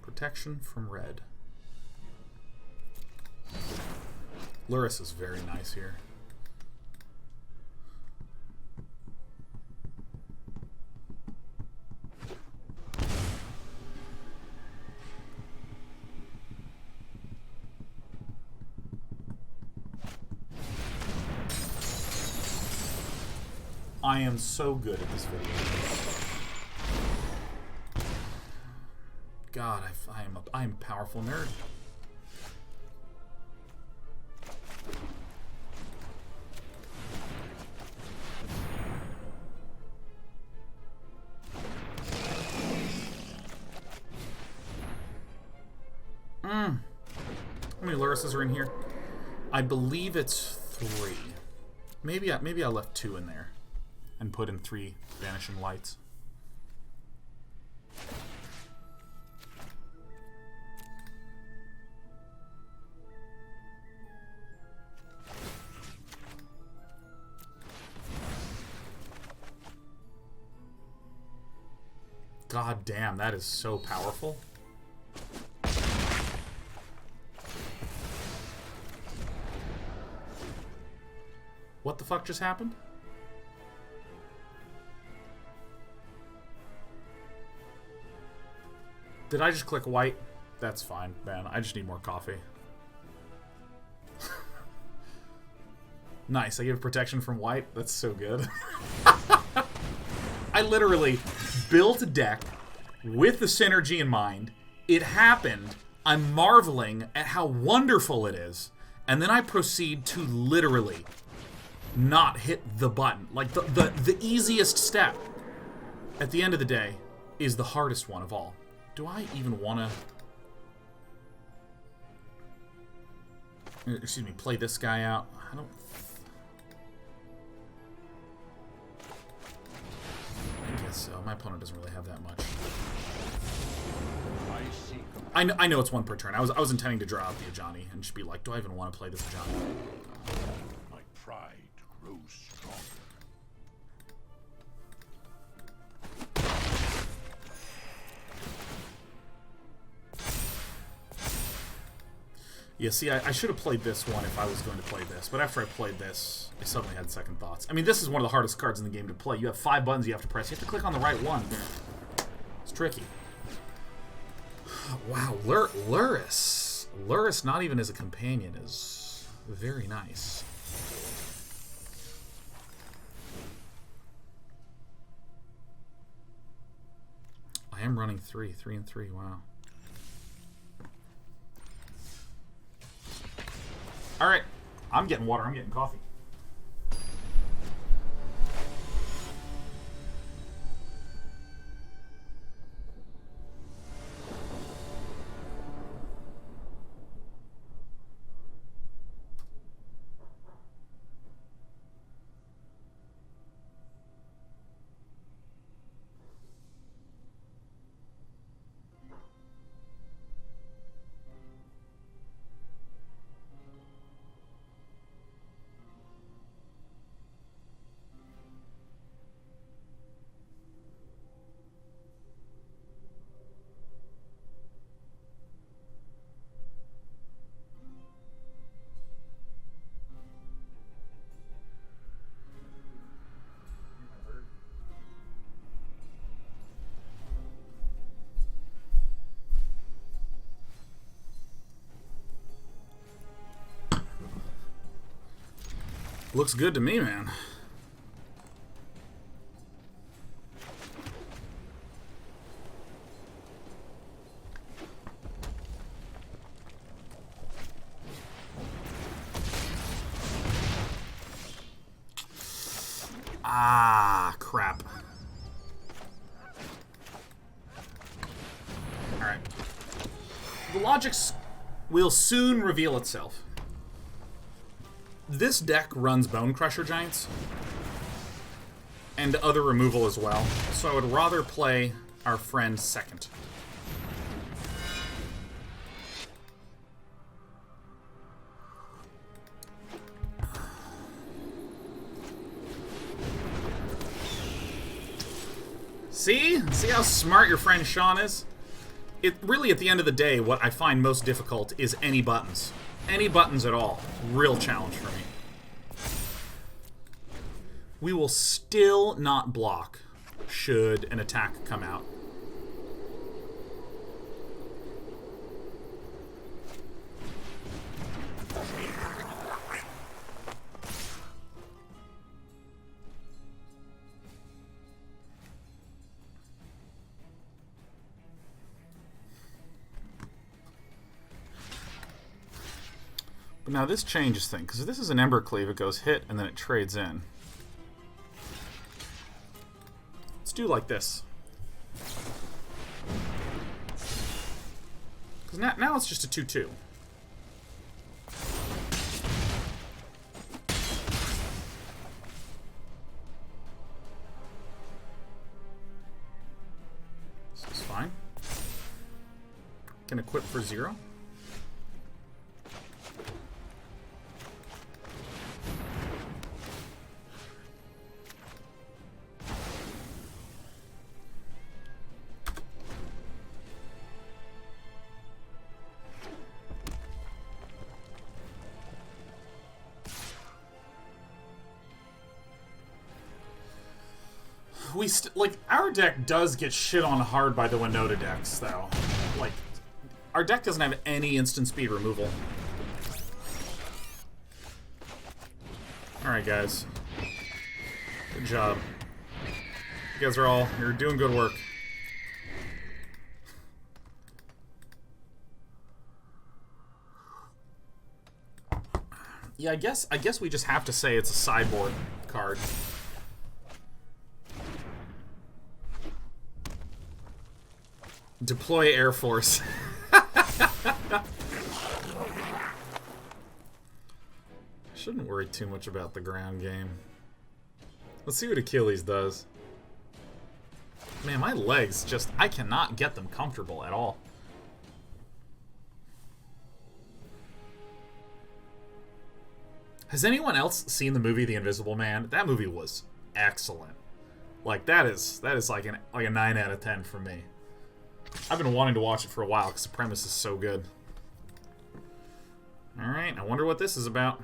Protection from red. Lurrus is very nice here. I am so good at this video. God, I am a powerful nerd. How many Lurruses are in here? I believe it's 3. Maybe I left 2 in there and put in 3 Vanishing Lights. God damn, that is so powerful. What the fuck just happened? Did I just click white? That's fine, man. I just need more coffee. Nice, I give protection from white. That's so good. I literally built a deck with the synergy in mind. It happened. I'm marveling at how wonderful it is. And then I proceed to literally not hit the button. Like, the easiest step at the end of the day is the hardest one of all. Do I even want to... Excuse me, play this guy out? I don't... I guess so. My opponent doesn't really have that much. I know it's 1 per turn. I was intending to draw out the Ajani and just be like, do I even want to play this Ajani? My pride grows strong. Yeah, see, I should have played this one if I was going to play this, but after I played this, I suddenly had second thoughts. I mean, this is one of the hardest cards in the game to play. You have 5 buttons you have to press. You have to click on the right one. It's tricky. Wow, Lurrus. Lurrus, not even as a companion, is very nice. I am running 3 and 3, wow. Alright, I'm getting water, I'm getting coffee. Looks good to me, man. Ah, crap. Alright. The logic will soon reveal itself. This deck runs Bone Crusher Giants. And other removal as well. So I would rather play our friend second. See? See how smart your friend Sean is? It really, at the end of the day, what I find most difficult is any buttons. Any buttons at all. Real challenge for me. We will still not block should an attack come out. But now this changes things, because this is an Embercleave, it goes hit and then it trades in. Let's do like this. Because now it's just a 2-2. This is fine. Can equip for 0. Like, our deck does get shit on hard by the Winota decks, though. Like, our deck doesn't have any instant speed removal. Alright, guys. Good job. You guys you're doing good work. Yeah, I guess we just have to say it's a sideboard card. Deploy Air Force. Shouldn't worry too much about the ground game. Let's see what Achilles does. Man, my legs just... I cannot get them comfortable at all. Has anyone else seen the movie The Invisible Man? That movie was excellent. Like, that is like a 9 out of 10 for me. I've been wanting to watch it for a while because the premise is so good. Alright, I wonder what this is about.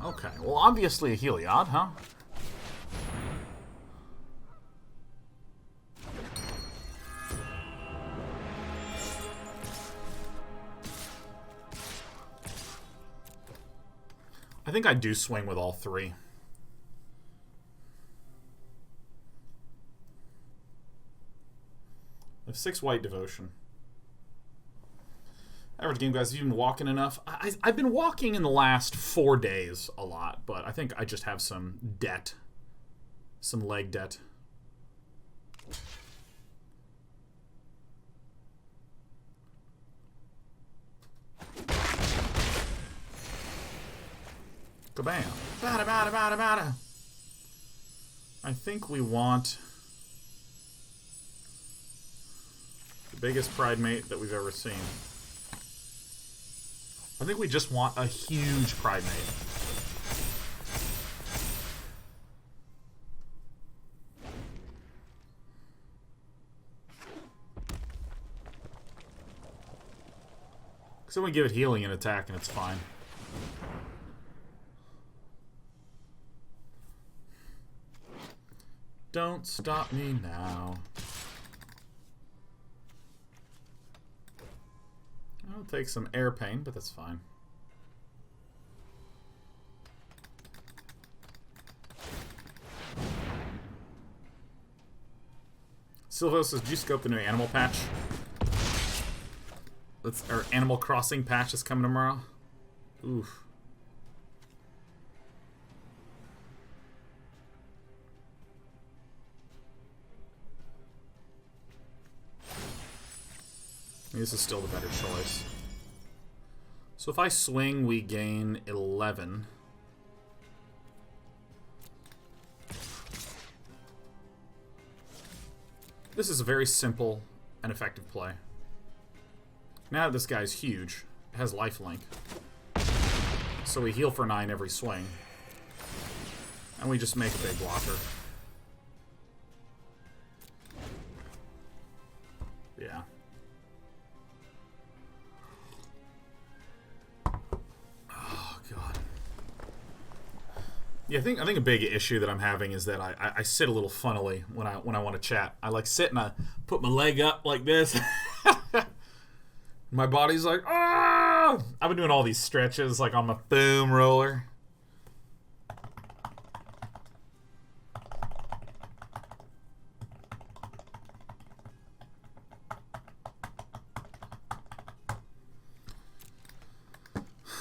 Okay, well, obviously a Heliod, huh? I think I do swing with all three. I have 6 white devotion. Average game, guys, have you been walking enough? I've been walking in the last 4 days a lot, but I think I just have some debt. Some leg debt. Kabam. Bada, bada, bada, bada. I think we want the biggest Pridemate that we've ever seen. I think we just want a huge Pridemate. So we give it healing and attack and it's fine. Don't stop me now. I'll take some air pain, but that's fine. Silvo says, did you scope the new animal patch? Or Animal Crossing patch is coming tomorrow. Oof. This is still the better choice. So if I swing, we gain 11. This is a very simple and effective play. Now this guy's huge, has lifelink. So we heal for 9 every swing. And we just make a big blocker. Yeah. Oh, God. Yeah, I think a big issue that I'm having is that I sit a little funnily when I want to chat. I like sit and I put my leg up like this. My body's like, ah! I've been doing all these stretches like on my foam roller.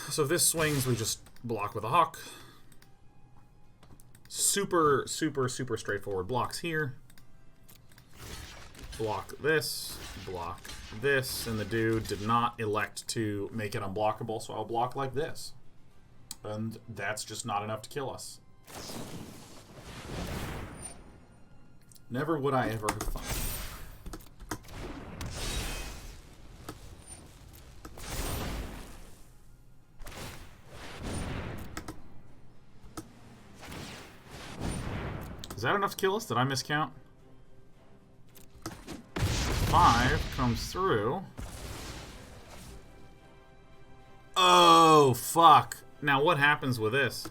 So if this swings, we just block with a hawk. Super, super, super straightforward blocks here. Block this, and the dude did not elect to make it unblockable, so I'll block like this. And that's just not enough to kill us. Never would I ever have thought. Is that enough to kill us? Did I miscount? 5 comes through. Oh, fuck. Now what happens with this?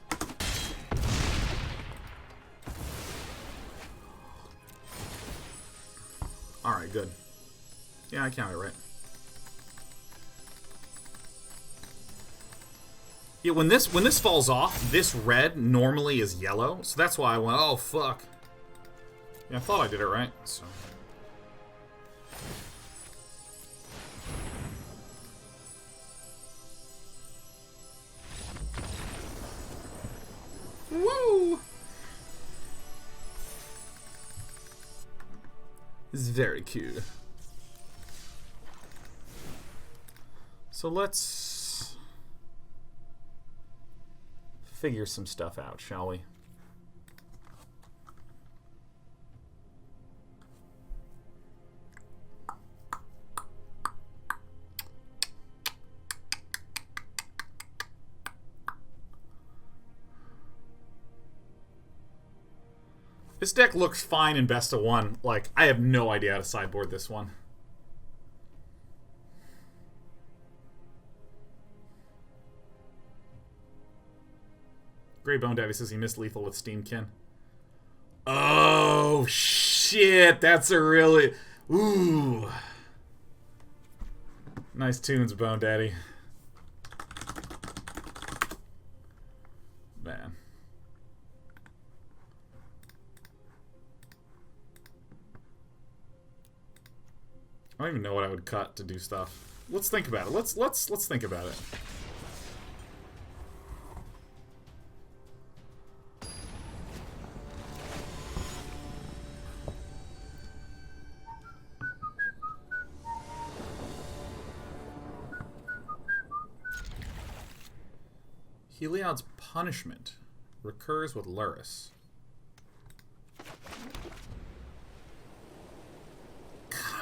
Alright, good. Yeah, I counted right. Yeah, when this falls off, this red normally is yellow, so that's why I went, oh, fuck. Yeah, I thought I did it right, so... Woo! This is very cute. So let's figure some stuff out, shall we? This deck looks fine in best of 1. Like, I have no idea how to sideboard this one. Grey Bone Daddy says he missed lethal with Steamkin. Oh, shit. That's a really... Ooh. Nice tunes, Bone Daddy. Man. I don't even know what I would cut to do stuff. Let's think about it. Let's think about it. Heliod's punishment recurs with Lurrus.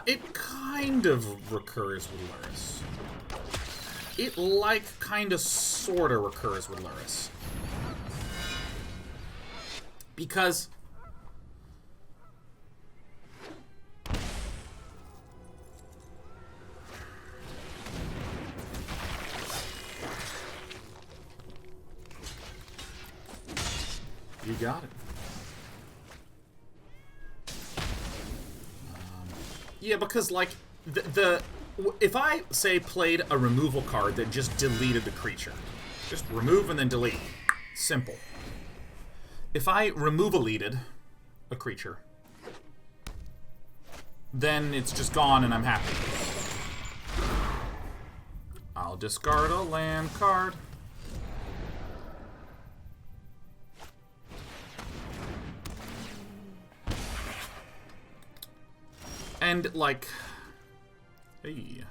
It kind of recurs with Lurrus. It, like, kind of, sort of recurs with Lurrus. Because... You got it. Yeah, because, like, if I, say, played a removal card that just deleted the creature, just remove and then delete, simple. If I removaleted a creature, then it's just gone and I'm happy. I'll discard a land card. And, like... Hey...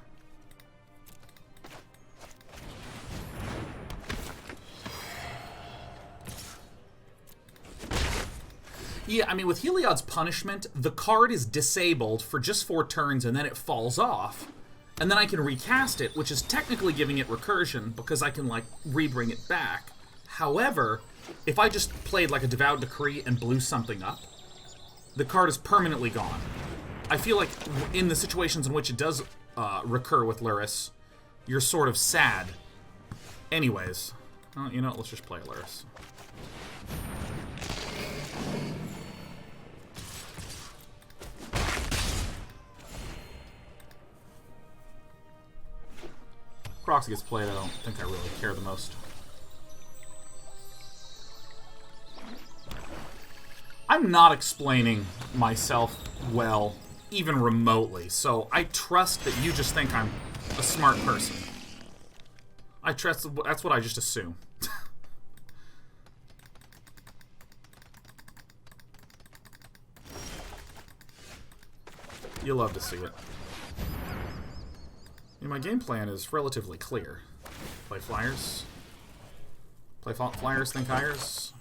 Yeah, I mean, with Heliod's punishment, the card is disabled for just 4 turns, and then it falls off. And then I can recast it, which is technically giving it recursion, because I can, like, re-bring it back. However, if I just played, like, a Devout Decree and blew something up, the card is permanently gone. I feel like in the situations in which it does recur with Lurrus, you're sort of sad. Anyways, well, you know what, let's just play Lurrus. Proxy gets played, I don't think I really care the most. I'm not explaining myself well, even remotely, so I trust that you just think I'm a smart person. I trust, that's what I just assume. You love to see it. You know, my game plan is relatively clear. Play flyers. Play flyers, think hires.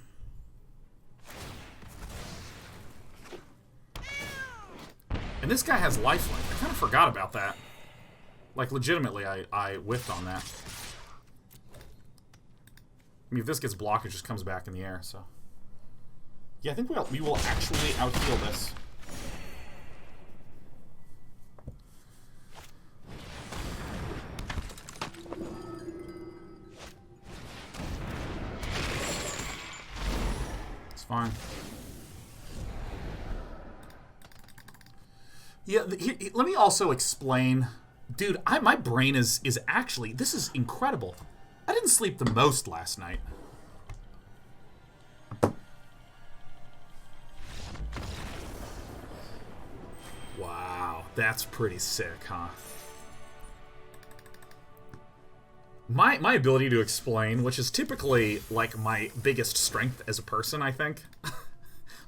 And this guy has lifelink. I kind of forgot about that. Like, legitimately, I whiffed on that. I mean, if this gets blocked, it just comes back in the air, so... Yeah, I think we will actually outheal this. Fine. Yeah, let me also explain. Dude, my brain is actually... This is incredible. I didn't sleep the most last night. Wow, that's pretty sick, huh? My ability to explain, which is typically, like, my biggest strength as a person, I think.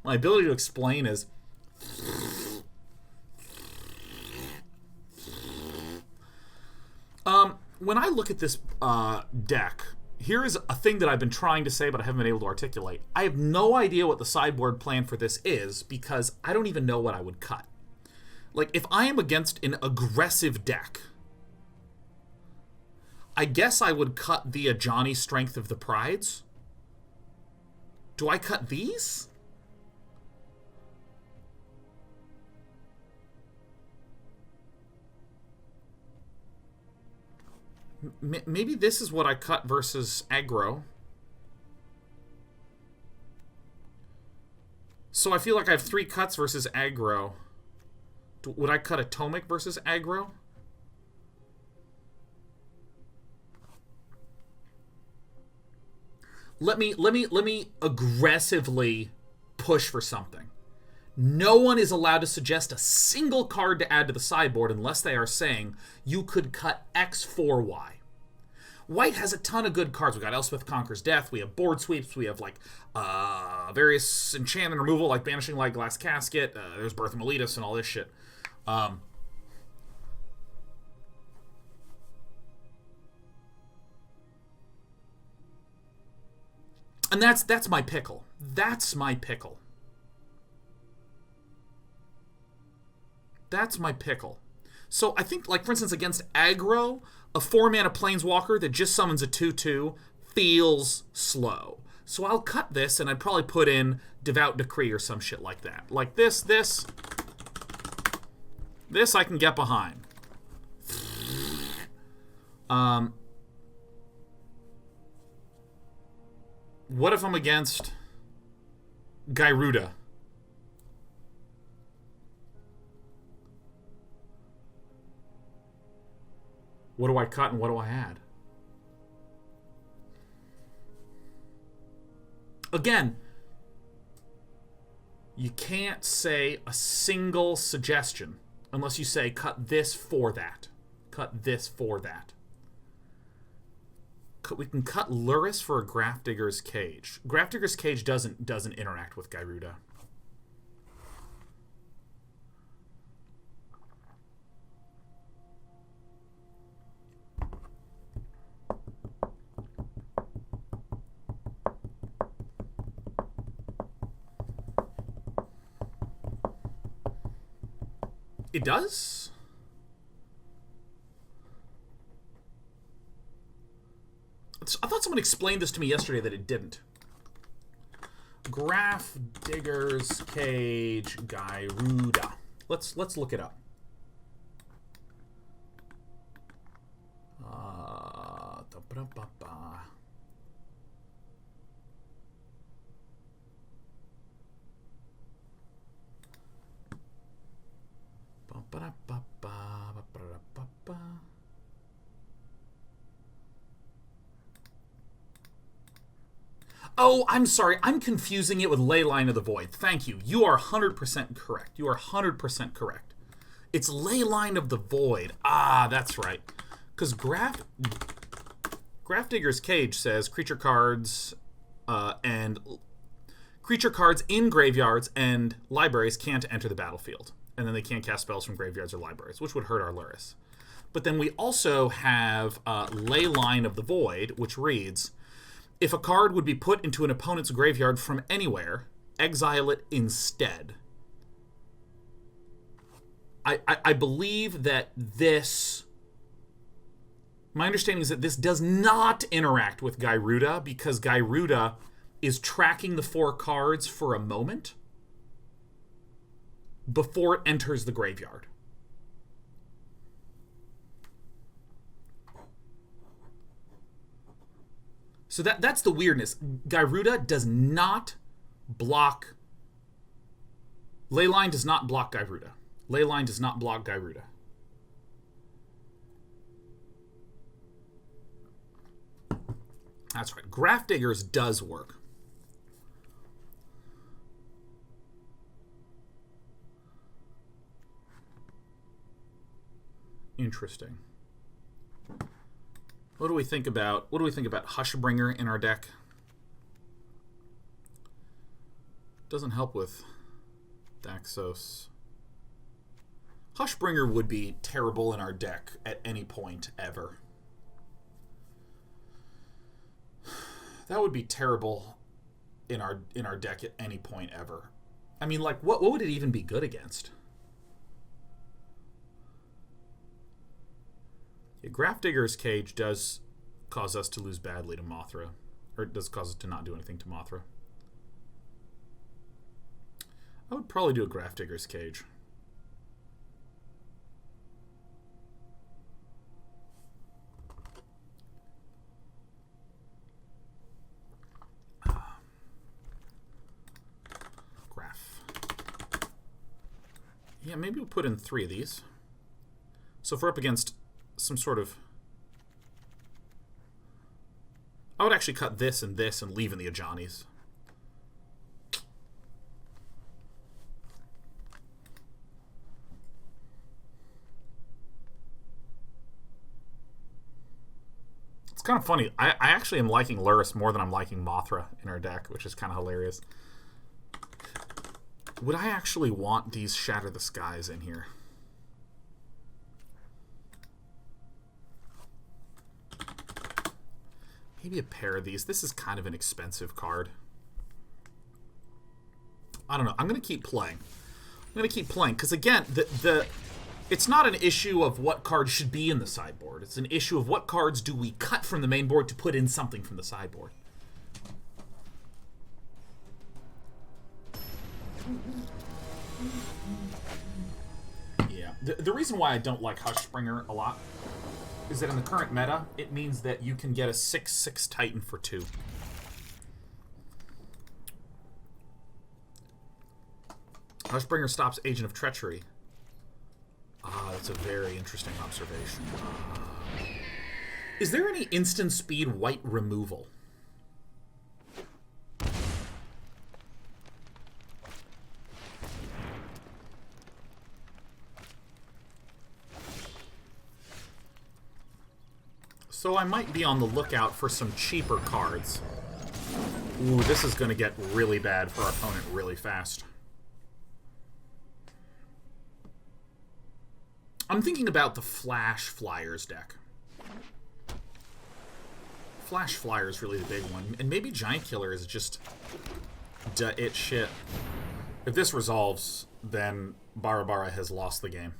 My ability to explain is... when I look at this deck, here is a thing that I've been trying to say, but I haven't been able to articulate. I have no idea what the sideboard plan for this is, because I don't even know what I would cut. Like, if I am against an aggressive deck... I guess I would cut the Ajani Strength of the Prides. Do I cut these? Maybe this is what I cut versus aggro. So I feel like I have 3 cuts versus aggro. Would I cut a Tomik versus aggro? Let me aggressively push for something. No one is allowed to suggest a single card to add to the sideboard unless they are saying you could cut X for Y. White has a ton of good cards. We got Elspeth Conquers Death. We have board sweeps. We have, like, various enchantment removal, like Banishing Light, Glass Casket. There's Birth of Meletus and all this shit. And that's my pickle. That's my pickle. That's my pickle. So I think, like, for instance, against aggro, a 4-mana Planeswalker that just summons a 2/2 feels slow. So I'll cut this, and I'd probably put in Devout Decree or some shit like that. Like this I can get behind. What if I'm against Gyruda? What do I cut and what do I add? Again, you can't say a single suggestion. Unless you say, cut this for that. Cut this for that. We can cut Lurrus for a Grafdigger's Cage. Grafdigger's Cage doesn't interact with Gyruda. It does? I thought someone explained this to me yesterday that it didn't. Grafdigger's Cage Gyruda. Let's look it up. Oh, I'm sorry. I'm confusing it with Leyline of the Void. Thank you. You are 100% correct. You are 100% correct. It's Leyline of the Void. Ah, that's right. Because Grafdigger's Cage says creature cards in graveyards and libraries can't enter the battlefield. And then they can't cast spells from graveyards or libraries, which would hurt our Lurrus. But then we also have Leyline of the Void, which reads, if a card would be put into an opponent's graveyard from anywhere, exile it instead. I believe that this... My understanding is that this does not interact with Gyruda, because Gyruda is tracking the 4 cards for a moment before it enters the graveyard. So that's the weirdness. Gyruda does not block... Leyline does not block Gyruda. Leyline does not block Gyruda. That's right. Grafdiggers does work. Interesting. What do we think about Hushbringer in our deck? Doesn't help with Daxos. Hushbringer would be terrible in our deck at any point ever. That would be terrible in our deck at any point ever. I mean, like, what would it even be good against? Yeah, Grafdigger's Cage does cause us to lose badly to Mothra. Or it does cause us to not do anything to Mothra. I would probably do a Grafdigger's Cage. Yeah, maybe we'll put in 3 of these. So if we're up against some sort of... I would actually cut this and leave in the Ajanis. It's kind of funny. I actually am liking Lurrus more than I'm liking Mothra in our deck, which is kind of hilarious. Would I actually want these Shatter the Skies in here? Maybe a pair of these. This is kind of an expensive card. I don't know. I'm going to keep playing. Because, again, it's not an issue of what cards should be in the sideboard. It's an issue of what cards do we cut from the main board to put in something from the sideboard. Yeah. The reason why I don't like Hushbringer a lot is that in the current meta, it means that you can get a 6/6 Titan for 2. Hushbringer stops Agent of Treachery. Ah, that's a very interesting observation. Is there any instant speed white removal? So I might be on the lookout for some cheaper cards. Ooh, this is going to get really bad for our opponent really fast. I'm thinking about the Flash Flyers deck. Flash Flyer is really the big one. And maybe Giant Killer is just it shit. If this resolves, then Barabara has lost the game.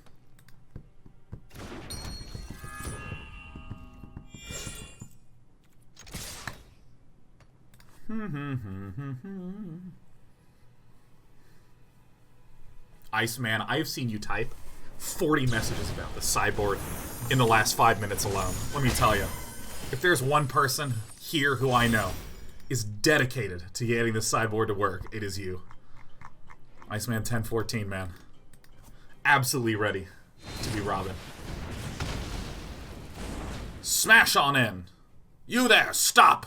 Iceman, I have seen you type 40 messages about the sideboard in the last 5 minutes alone. Let me tell you, if there's one person here who I know is dedicated to getting the sideboard to work, it is you. Iceman 1014, man. Absolutely ready to be Robin. Smash on in. You there, stop!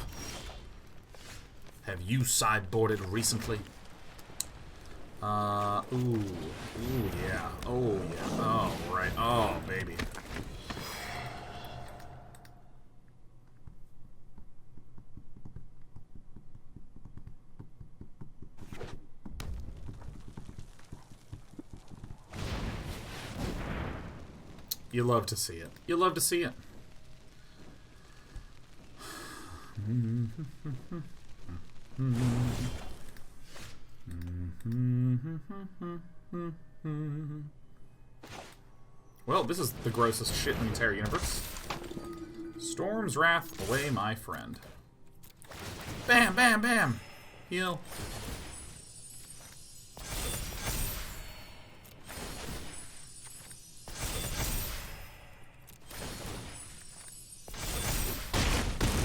Have you sideboarded recently? Ooh, yeah. Oh, yeah. Oh, right. Oh, baby. You love to see it. You love to see it. Well, this is the grossest shit in the entire universe. Storm's Wrath away, my friend. Bam, bam, bam. Heal.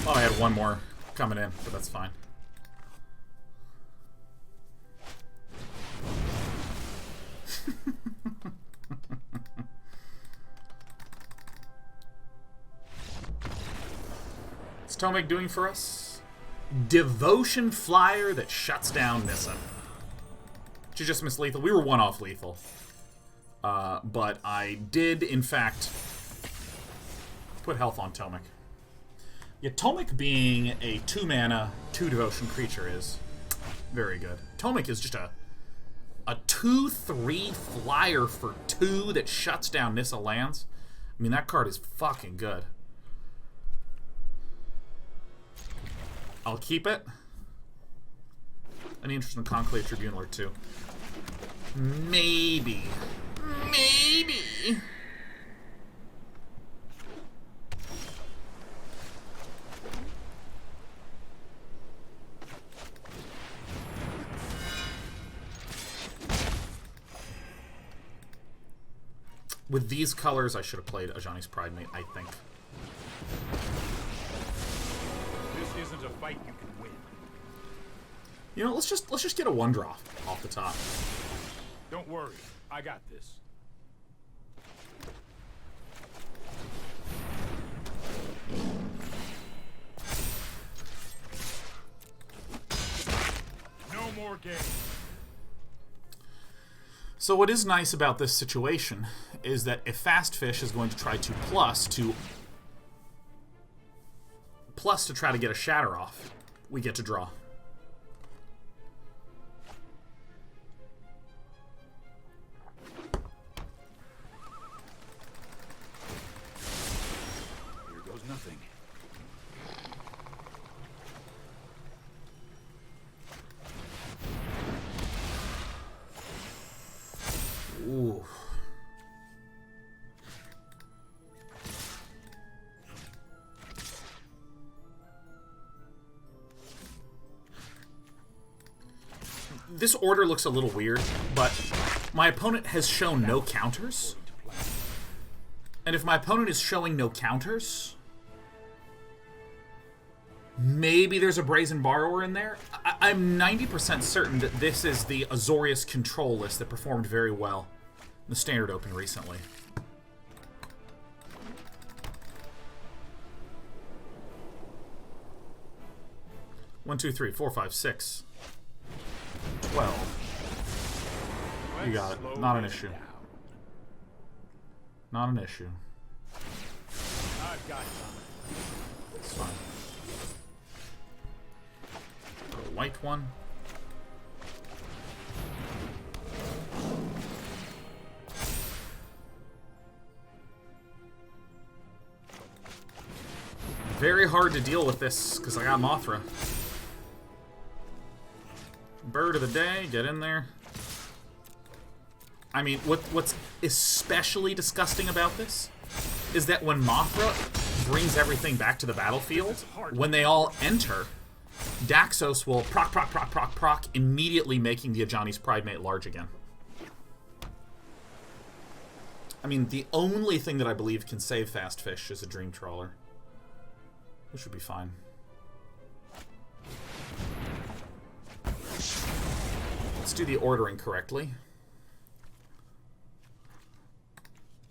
Thought I had one more coming in, but that's fine. What's Tomik doing for us? Devotion Flyer that shuts down Nissa. She just missed lethal. We were one off lethal. But I did, in fact, put health on Tomik. Yeah, Tomik being a 2-mana, 2-devotion creature is very good. Tomik is just a 2/3 flyer for 2 that shuts down Nissa lands. I mean, that card is fucking good. I'll keep it. Any interest in Conclave Tribunal or 2? Maybe. Maybe. With these colors, I should have played Ajani's Pridemate, I think. This isn't a fight you can win. You know, let's just get a 1-draw off the top. Don't worry, I got this. No more games. So what is nice about this situation is that if Fast Fish is going to try to plus to try to get a Shatter off, we get to draw. Here goes nothing. Ooh. This order looks a little weird, but my opponent has shown no counters. And if my opponent is showing no counters, maybe there's a Brazen Borrower in there. I'm 90% certain that this is the Azorius control list that performed very well in the Standard Open recently. One, two, three, four, five, 6, 12. You got it. Not an issue. Not an issue. I've got It's fine. A white one. Very hard to deal with this, because I got Mothra. Bird of the day, get in there. I mean, what's especially disgusting about this is that when Mothra brings everything back to the battlefield, when they all enter, Daxos will proc, proc, proc, proc, proc, immediately making the Ajani's Pridemate large again. I mean, the only thing that I believe can save Fast Fish is a Dream Trawler. Which should be fine. Let's do the ordering correctly.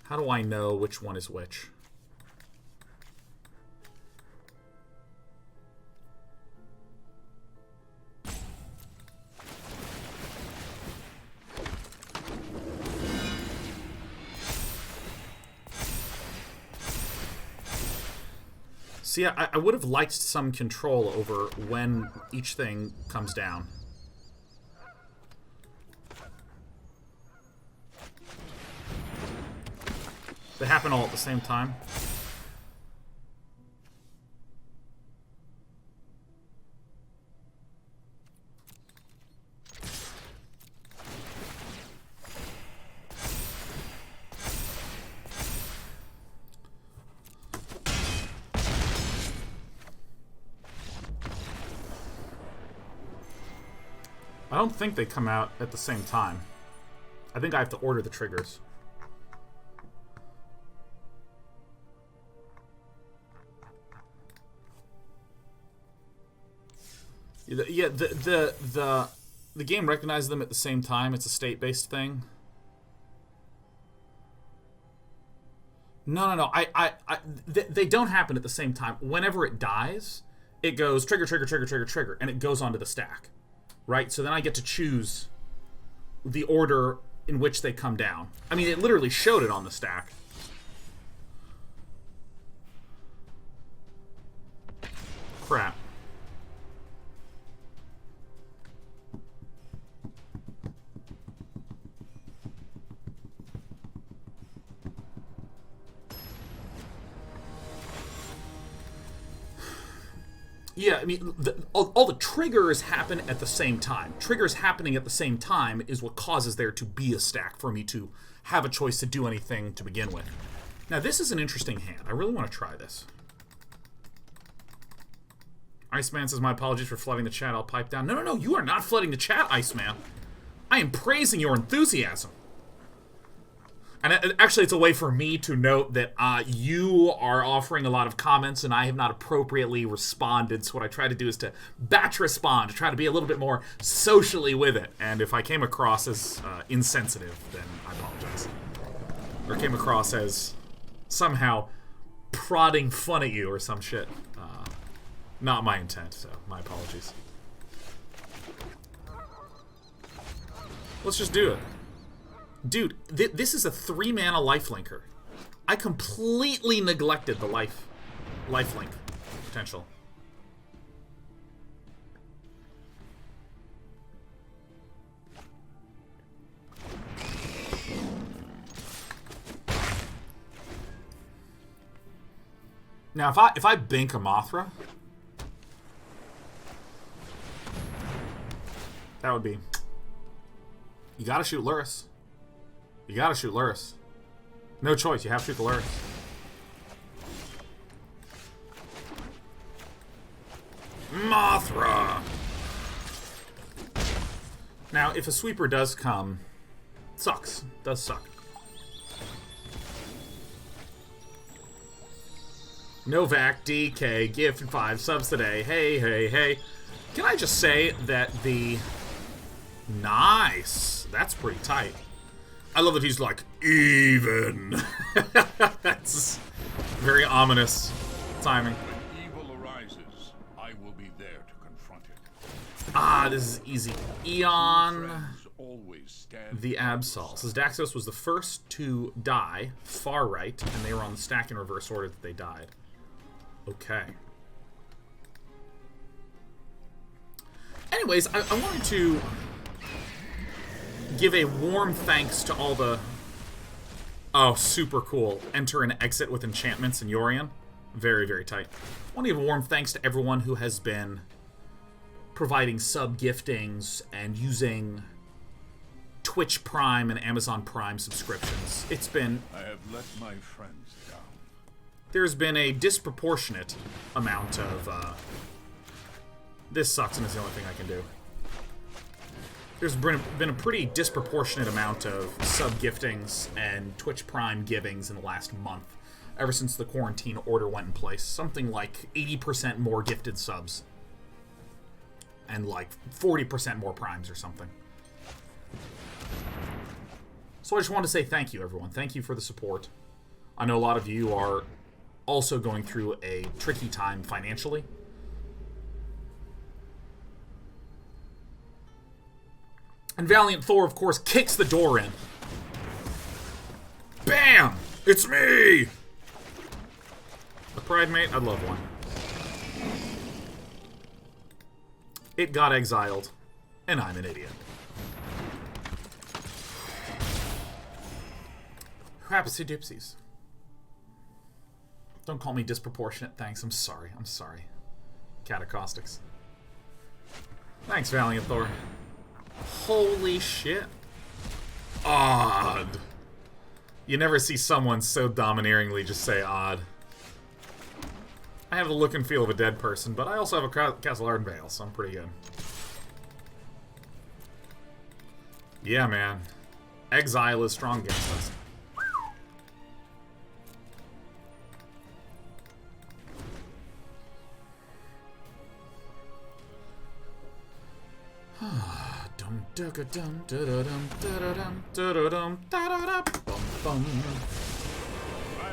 How do I know which one is which? See, I would have liked some control over when each thing comes down. They happen all at the same time. I don't think they come out at the same time. I think I have to order the triggers. Yeah, the game recognizes them at the same time. It's a state-based thing. No. They don't happen at the same time. Whenever it dies, it goes trigger, trigger, trigger, trigger, trigger, and it goes onto the stack. Right? So then I get to choose the order in which they come down. I mean, it literally showed it on the stack. Crap. Yeah, I mean, all the triggers happen at the same time. Triggers happening at the same time is what causes there to be a stack for me to have a choice to do anything to begin with. Now, this is an interesting hand. I really want to try this. Iceman says, my apologies for flooding the chat. I'll pipe down. No, you are not flooding the chat, Iceman. I am praising your enthusiasm. And actually, it's a way for me to note that you are offering a lot of comments and I have not appropriately responded. So what I try to do is to batch respond, to try to be a little bit more socially with it. And if I came across as insensitive, then I apologize. Or came across as somehow prodding fun at you or some shit. Not my intent, so my apologies. Let's just do it. Dude, this is a 3-mana lifelinker. I completely neglected the lifelink potential. Now, if I bink a Mothra, that would be... You gotta shoot Lurrus. You gotta shoot Lurrus. No choice, you have to shoot the Lurrus. Mothra! Now, if a sweeper does come, sucks. Does suck. Novak, DK, gifted 5 subs today. Hey. Can I just say that the... Nice! That's pretty tight. I love that he's like, even. That's very ominous timing. When evil arises, I will be there to confront it. Ah, this is easy. Eon Always stand the Absol. Says Daxos was the first to die, far right, and they were on the stack in reverse order that they died. Okay. Anyways, I wanted to give a warm thanks to all the... Oh, super cool. Enter and exit with enchantments in Yorion. Very, very tight. I want to give a warm thanks to everyone who has been providing sub-giftings and using Twitch Prime and Amazon Prime subscriptions. It's been... I have let my friends down. There's been a disproportionate amount of... This sucks and it's the only thing I can do. There's been a pretty disproportionate amount of sub-giftings and Twitch Prime givings in the last month, ever since the quarantine order went in place. Something like 80% more gifted subs. And like 40% more primes or something. So I just wanted to say thank you, everyone. Thank you for the support. I know a lot of you are also going through a tricky time financially. And Valiant Thor, of course, kicks the door in. Bam! It's me! The Pridemate, I'd love one. It got exiled, and I'm an idiot. Crapsy dipsies. Don't call me disproportionate, thanks. I'm sorry. I'm sorry. Catacaustics. Thanks, Valiant Thor. Holy shit. Odd. You never see someone so domineeringly just say odd. I have the look and feel of a dead person, but I also have a Castle Ardenvale, so I'm pretty good. Yeah, man. Exile is strong against us. Right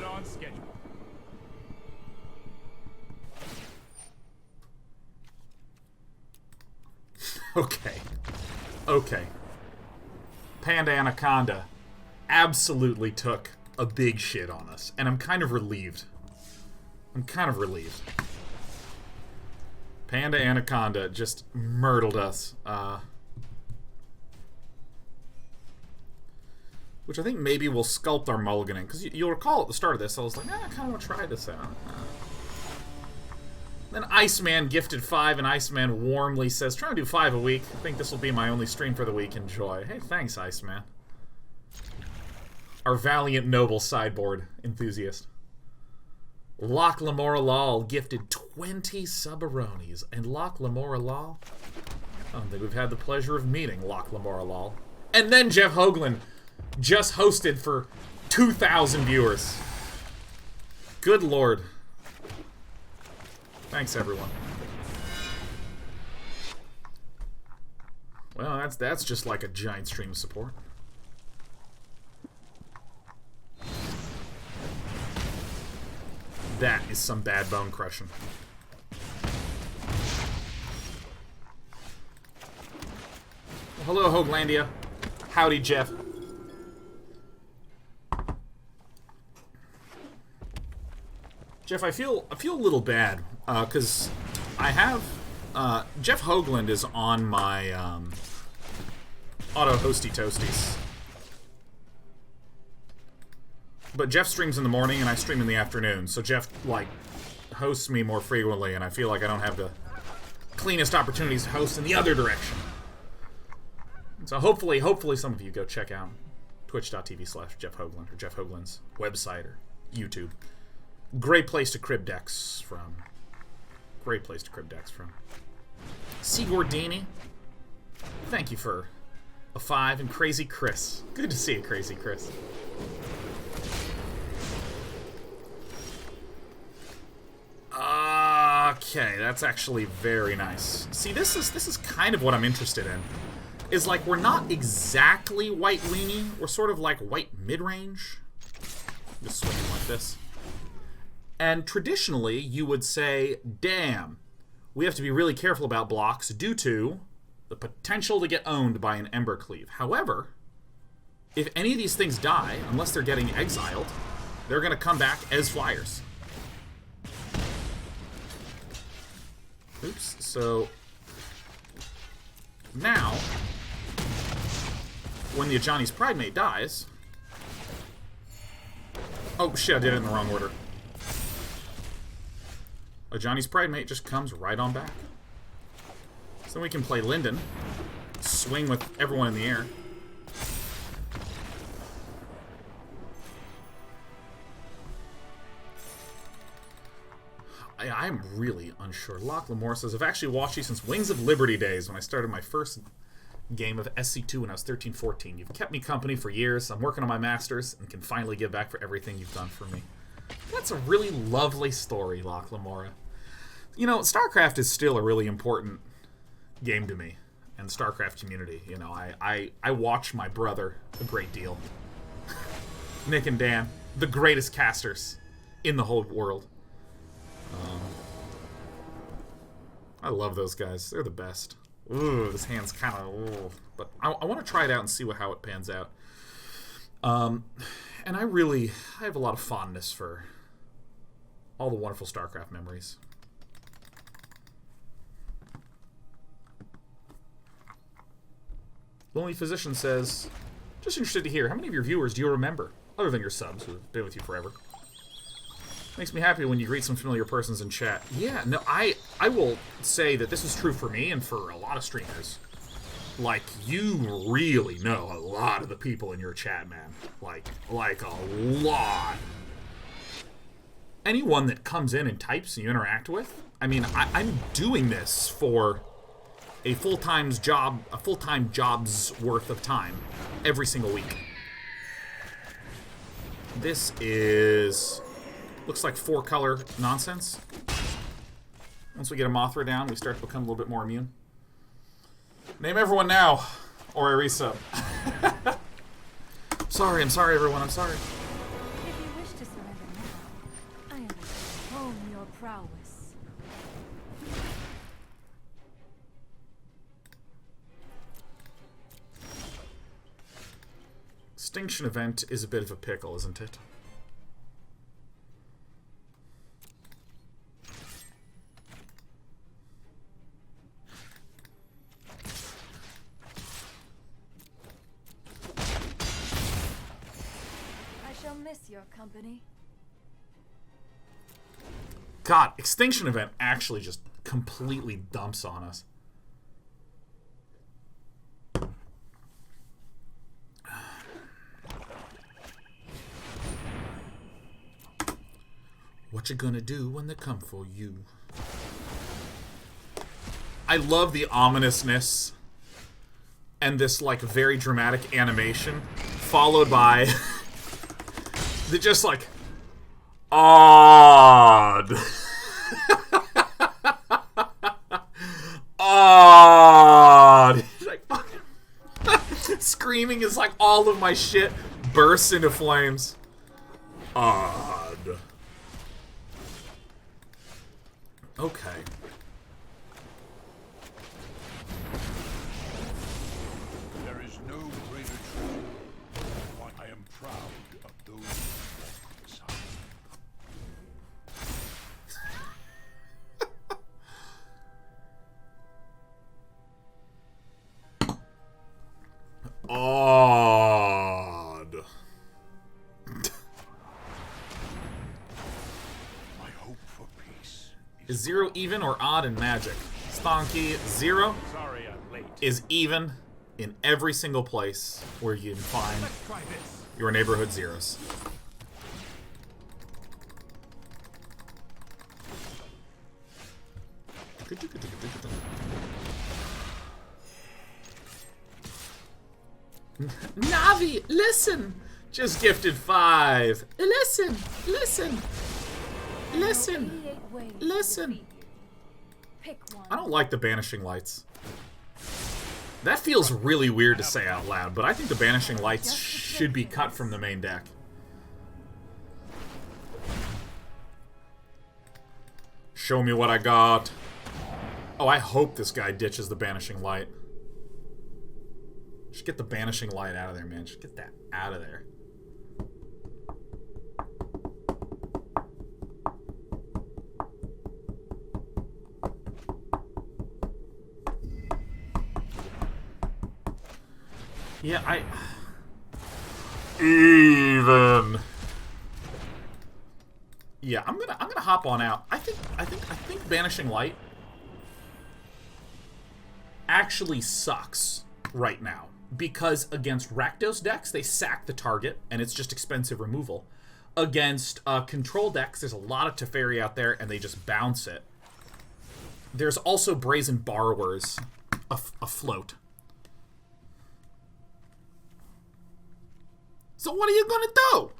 on schedule. Okay. Okay. Panda Anaconda absolutely took a big shit on us, and I'm kind of relieved. I'm kind of relieved. Panda Anaconda just murdered us. Which I think maybe we'll sculpt our mulliganing. Because you'll recall at the start of this, I was like, I kind of want to try this out. Then Iceman gifted 5, and Iceman warmly says, try to do 5 a week. I think this will be my only stream for the week. Enjoy. Hey, thanks, Iceman. Our valiant noble sideboard enthusiast. Loch Lamora Lal gifted 20 Subaronis. And Loch Lamora Lal? I don't think we've had the pleasure of meeting Loch Lamora Lal. And then Jeff Hoagland just hosted for 2,000 viewers. Good lord. Thanks, everyone. Well, that's just like a giant stream of support. That is some bad bone crushing. Well, hello, Hoaglandia. Howdy, Jeff. Jeff, I feel a little bad because I have Jeff Hoagland is on my auto hosty toasties, but Jeff streams in the morning and I stream in the afternoon. So Jeff like hosts me more frequently, and I feel like I don't have the cleanest opportunities to host in the other direction. So hopefully some of you go check out twitch.tv/Jeff Hoagland or Jeff Hoagland's website or YouTube. Great place to crib decks from. Great place to crib decks from. Sigordini, thank you for a 5. And Crazy Chris. Good to see you, Crazy Chris. Okay, that's actually very nice. See, this is kind of what I'm interested in. Is like, we're not exactly white weenie. We're sort of like white mid-range. Just swinging like this. And traditionally, you would say, damn, we have to be really careful about blocks due to the potential to get owned by an Embercleave. However, if any of these things die, unless they're getting exiled, they're going to come back as flyers. Oops. So now, when the Ajani's Pridemate dies... Oh shit, I did it in the wrong order. Ajani's Pridemate just comes right on back. So then we can play Linden. Swing with everyone in the air. I'm really unsure. Locke Lamore says, I've actually watched you since Wings of Liberty days when I started my first game of SC2 when I was 13-14. You've kept me company for years. I'm working on my masters and can finally give back for everything you've done for me. That's a really lovely story, Locke Lamora. You know, StarCraft is still a really important game to me and the StarCraft community. You know, I watch my brother a great deal. Nick and Dan, the greatest casters in the whole world. I love those guys. They're the best. Ooh, this hand's kind of... But I want to try it out and see how it pans out. And I have a lot of fondness for all the wonderful StarCraft memories. Lonely Physician says, just interested to hear, how many of your viewers do you remember, other than your subs who have been with you forever? Makes me happy when you greet some familiar persons in chat. Yeah, no, I will say that this is true for me and for a lot of streamers. Like, you really know a lot of the people in your chat, man. Like a lot. Anyone that comes in and types and you interact with, I mean, I'm doing this for a full-time job's worth of time every single week. This is... looks like 4-color nonsense. Once we get a Mothra down, we start to become a little bit more immune. Name everyone now, or I resub. I'm sorry, everyone. I'm sorry. If you wish to surrender now, I am at home your prowess. Extinction Event is a bit of a pickle, isn't it? Your company. God, Extinction Event actually just completely dumps on us. What you gonna do when they come for you? I love the ominousness and this like very dramatic animation followed by they're just like odd. Odd. Like fucking screaming is like all of my shit bursts into flames. Odd. Okay. There is no greater truth than what I am proud of those beside me. Odd. My hope for peace Is 0 even or odd in Magic? Stonky, 0 Sorry I'm late. is even in every single place where you can find Let's try this. your neighborhood zeros. Navi, listen! Just gifted 5. Listen, listen, listen, 88 ways to listen. defeat you. Pick one. I don't like the Banishing Lights. That feels really weird to say out loud, but I think the Banishing Lights should be cut from the main deck. Show me what I got. Oh, I hope this guy ditches the Banishing Light. Just get the Banishing Light out of there, man. Just get that out of there. Yeah, even. Yeah, I'm gonna hop on out. I think Banishing Light actually sucks right now because against Rakdos decks they sack the target and it's just expensive removal. Against control decks, there's a lot of Teferi out there and they just bounce it. There's also Brazen Borrowers afloat. So what are you gonna do?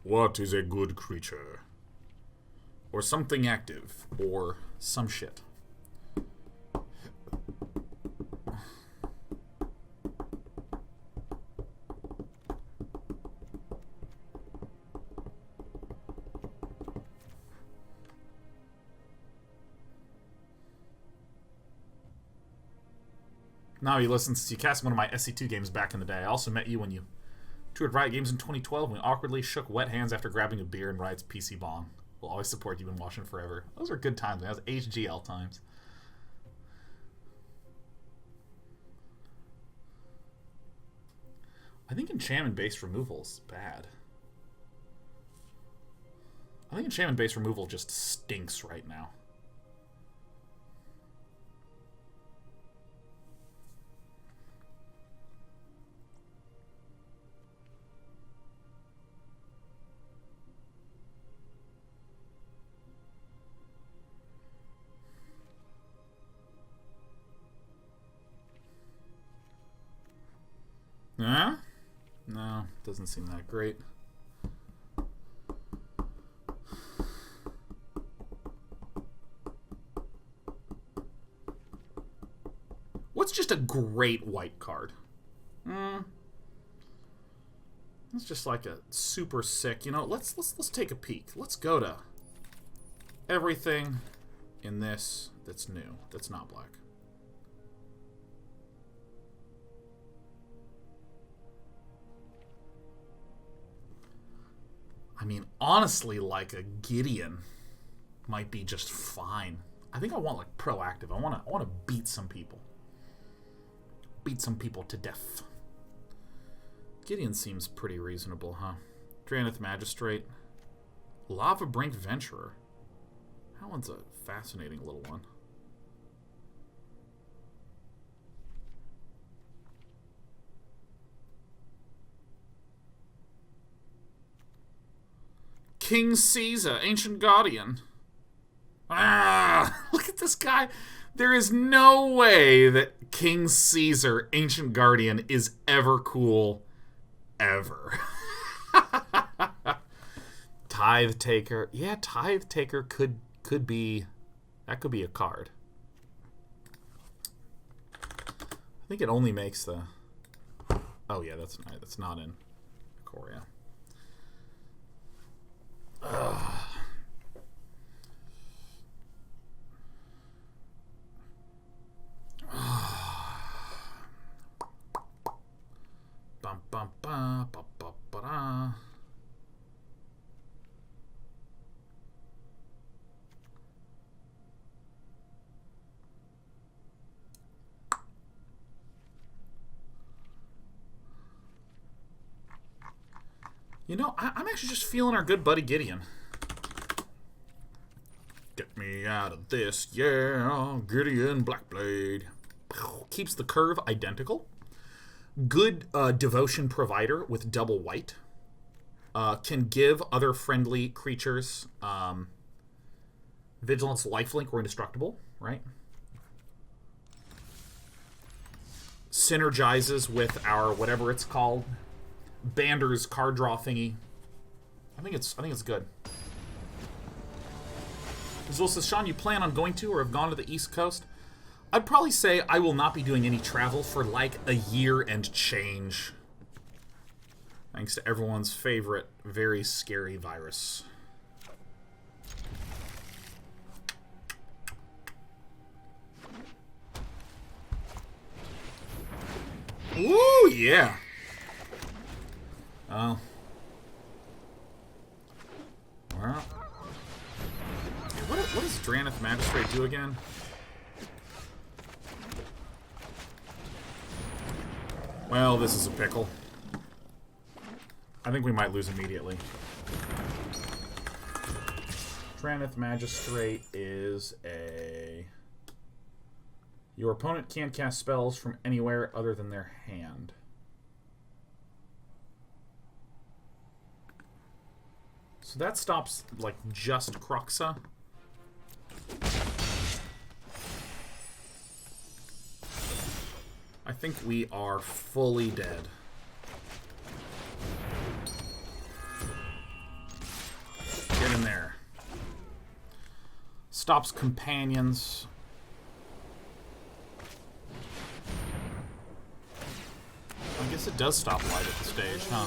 What is a good creature? Or something active, or some shit. Now he listens. You cast one of my SC2 games back in the day. I also met you when you toured Riot Games in 2012. We awkwardly shook wet hands after grabbing a beer in Riot's PC bong. We'll always support you in watching forever. Those are good times, man. That was HGL times. I think enchantment-based removal is bad. I think enchantment-based removal just stinks right now. Huh? No, doesn't seem that great. What's just a great white card? It's just like a super sick. You know, let's take a peek. Let's go to everything in this that's new, that's not black. I mean, honestly, like a Gideon might be just fine. I think I want like proactive. I want to beat some people. Beat some people to death. Gideon seems pretty reasonable, huh? Drannith Magistrate. Lava Brink Venturer. That one's a fascinating little one. King Caesar, Ancient Guardian. Ah, look at this guy. There is no way that King Caesar, Ancient Guardian, is ever cool. Ever. Tithe Taker. Yeah, Tithe Taker could be... That could be a card. I think it only makes the... Oh yeah, that's not in Korea. Bum, bum, ba, ba, ba, ba, da. You know, I'm actually just feeling our good buddy Gideon. Get me out of this, yeah. Gideon Blackblade. Keeps the curve identical. Good devotion provider with double white. Can give other friendly creatures vigilance, lifelink, or indestructible, right? Synergizes with our whatever it's called. Bander's card draw thingy. I think it's good. Zul says, Sean, you plan on going to or have gone to the East Coast? I'd probably say I will not be doing any travel for like a year and change. Thanks to everyone's favorite, very scary virus. Ooh, yeah. Oh. Well. What is Drannith Magistrate do again? Well, this is a pickle. I think we might lose immediately. Drannith Magistrate is a... Your opponent can't cast spells from anywhere other than their hand. So that stops, like, just Cruxa. I think we are fully dead. Get in there. Stops companions. I guess it does stop light at the stage, huh?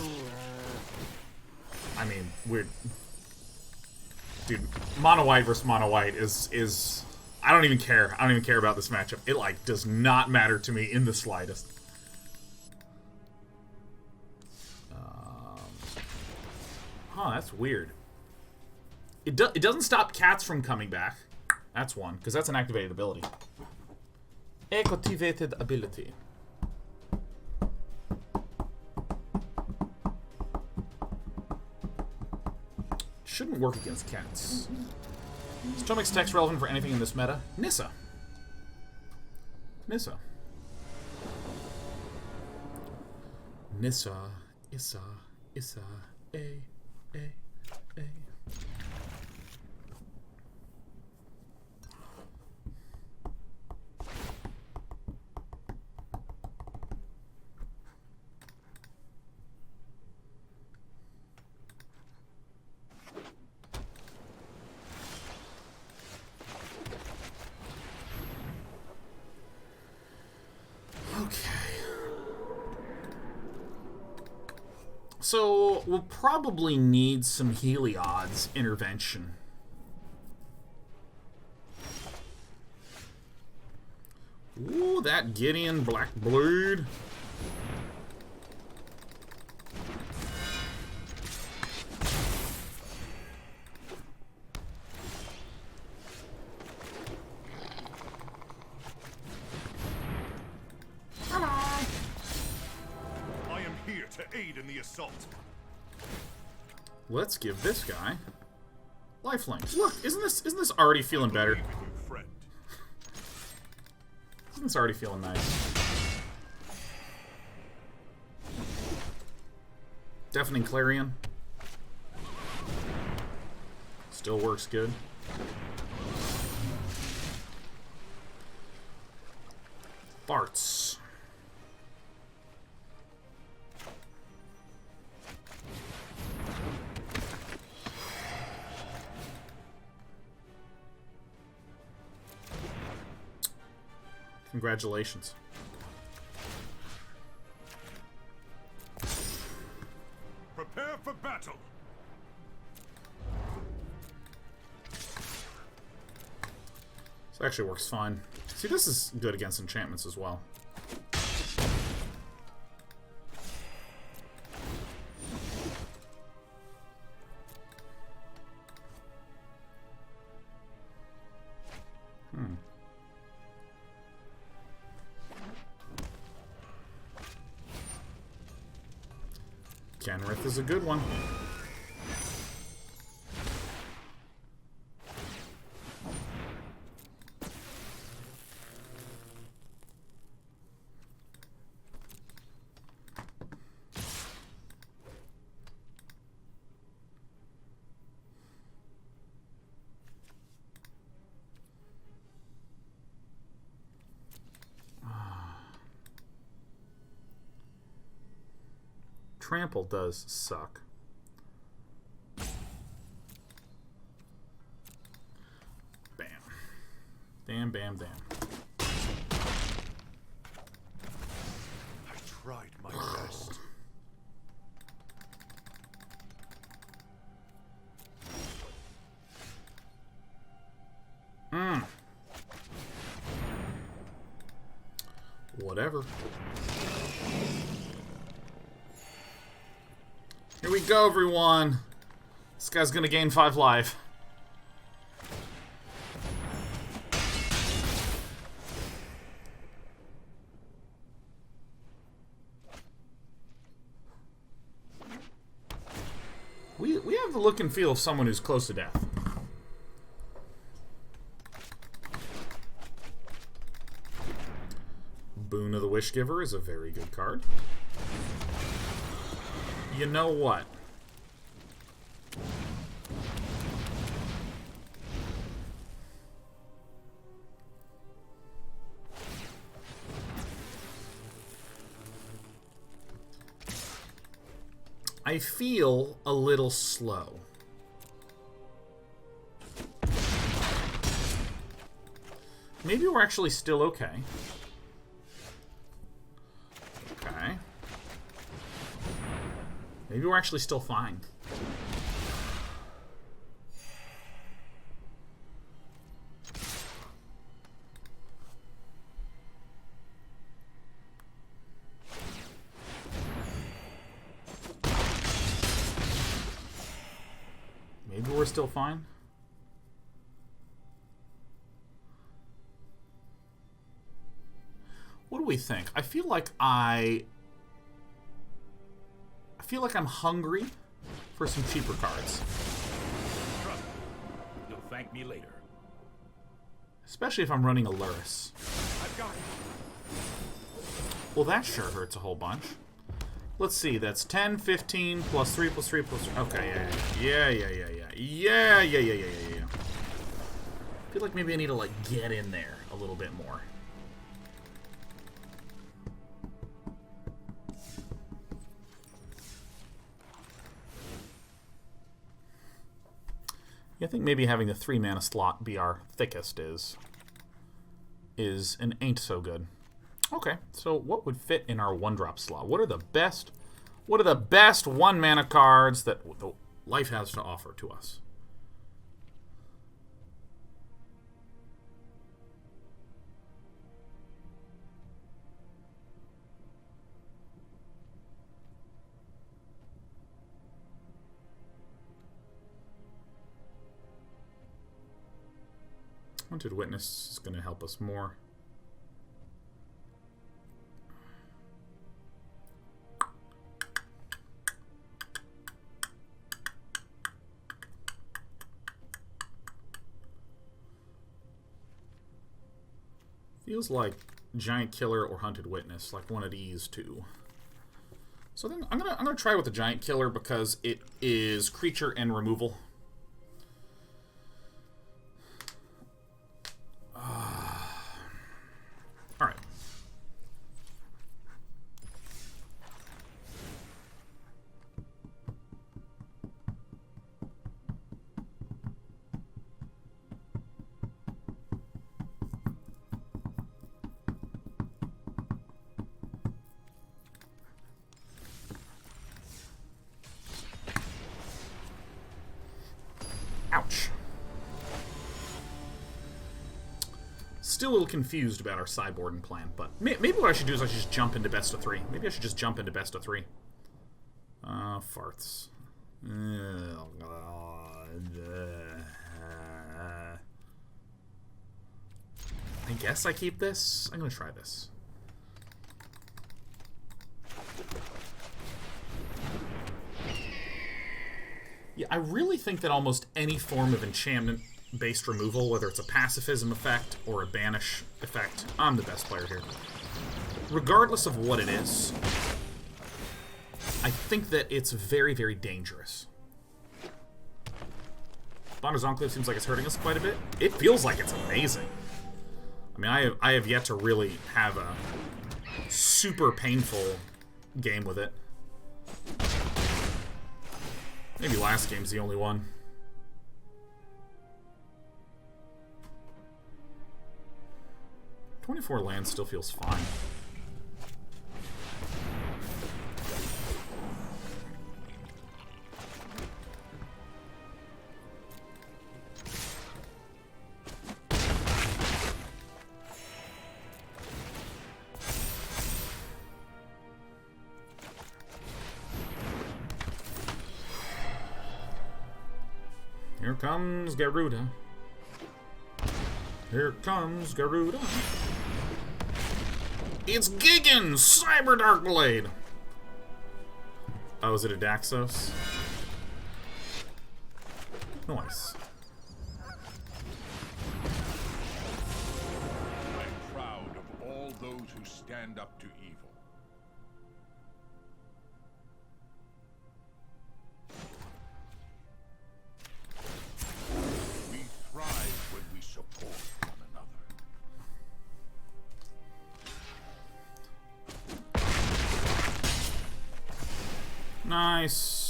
I mean, we're... Dude, mono white versus mono white is... I don't even care. I don't even care about this matchup. It, like, does not matter to me in the slightest. Huh, that's weird. It doesn't stop cats from coming back. That's one, because that's an activated ability. Activated ability. Shouldn't work against cats. Is Tomik's text relevant for anything in this meta? Nissa. Nissa. Nissa. Issa. Issa. A. So, we'll probably need some Heliod's intervention. Ooh, that Gideon Blackblade. Let's give this guy lifelink. Look, isn't this already feeling better? Isn't this already feeling nice? Deafening Clarion. Still works good. Farts. Congratulations. Prepare for battle. This actually works fine. See, this is good against enchantments as well. Kenrith is a good one. Trample does suck. Bam. Bam, bam, bam. I tried my best. Whatever. Here we go, everyone. This guy's gonna gain 5 life. We have the look and feel of someone who's close to death. Boon of the Wishgiver is a very good card. You know what? I feel a little slow. Maybe we're actually still okay. Okay. Maybe we're actually still fine. Maybe we're still fine. What do we think? I feel like I'm hungry for some cheaper cards. Trust me. You'll thank me later. Especially if I'm running a Lurrus. I've got it. Well, that sure hurts a whole bunch. Let's see, that's 10, 15, plus 3, plus 3, plus 3. Okay, yeah. I feel like maybe I need to, like, get in there a little bit more. Yeah, I think maybe having the 3 mana slot be our thickest is an ain't so good. Okay, so what would fit in our 1-drop slot? What are the best 1 mana cards that life has to offer to us? Haunted Witness is going to help us more. Feels like Giant Killer or Hunted Witness, like one of these two. So then I'm gonna try with the Giant Killer because it is creature and removal. All right. Ouch. Still a little confused about our sideboarding plan, but maybe what I should do is I should just jump into best of 3. Maybe I should just jump into best of 3. Farts. Oh, God. I guess I keep this. I'm gonna try this. Yeah, I really think that almost any form of enchantment-based removal, whether it's a pacifism effect or a banish effect, I'm the best player here. Regardless of what it is, I think that it's very, very dangerous. Bonders Enclave seems like it's hurting us quite a bit. It feels like it's amazing. I mean, I have yet to really have a super painful game with it. Maybe last game's the only one. "24 lands still feels fine. Here comes Garuda. Here comes Garuda. It's Gideon Blackblade. Oh, is it a Daxos? Nice. I'm proud of all those who stand up to evil. We thrive when we support one another. Nice.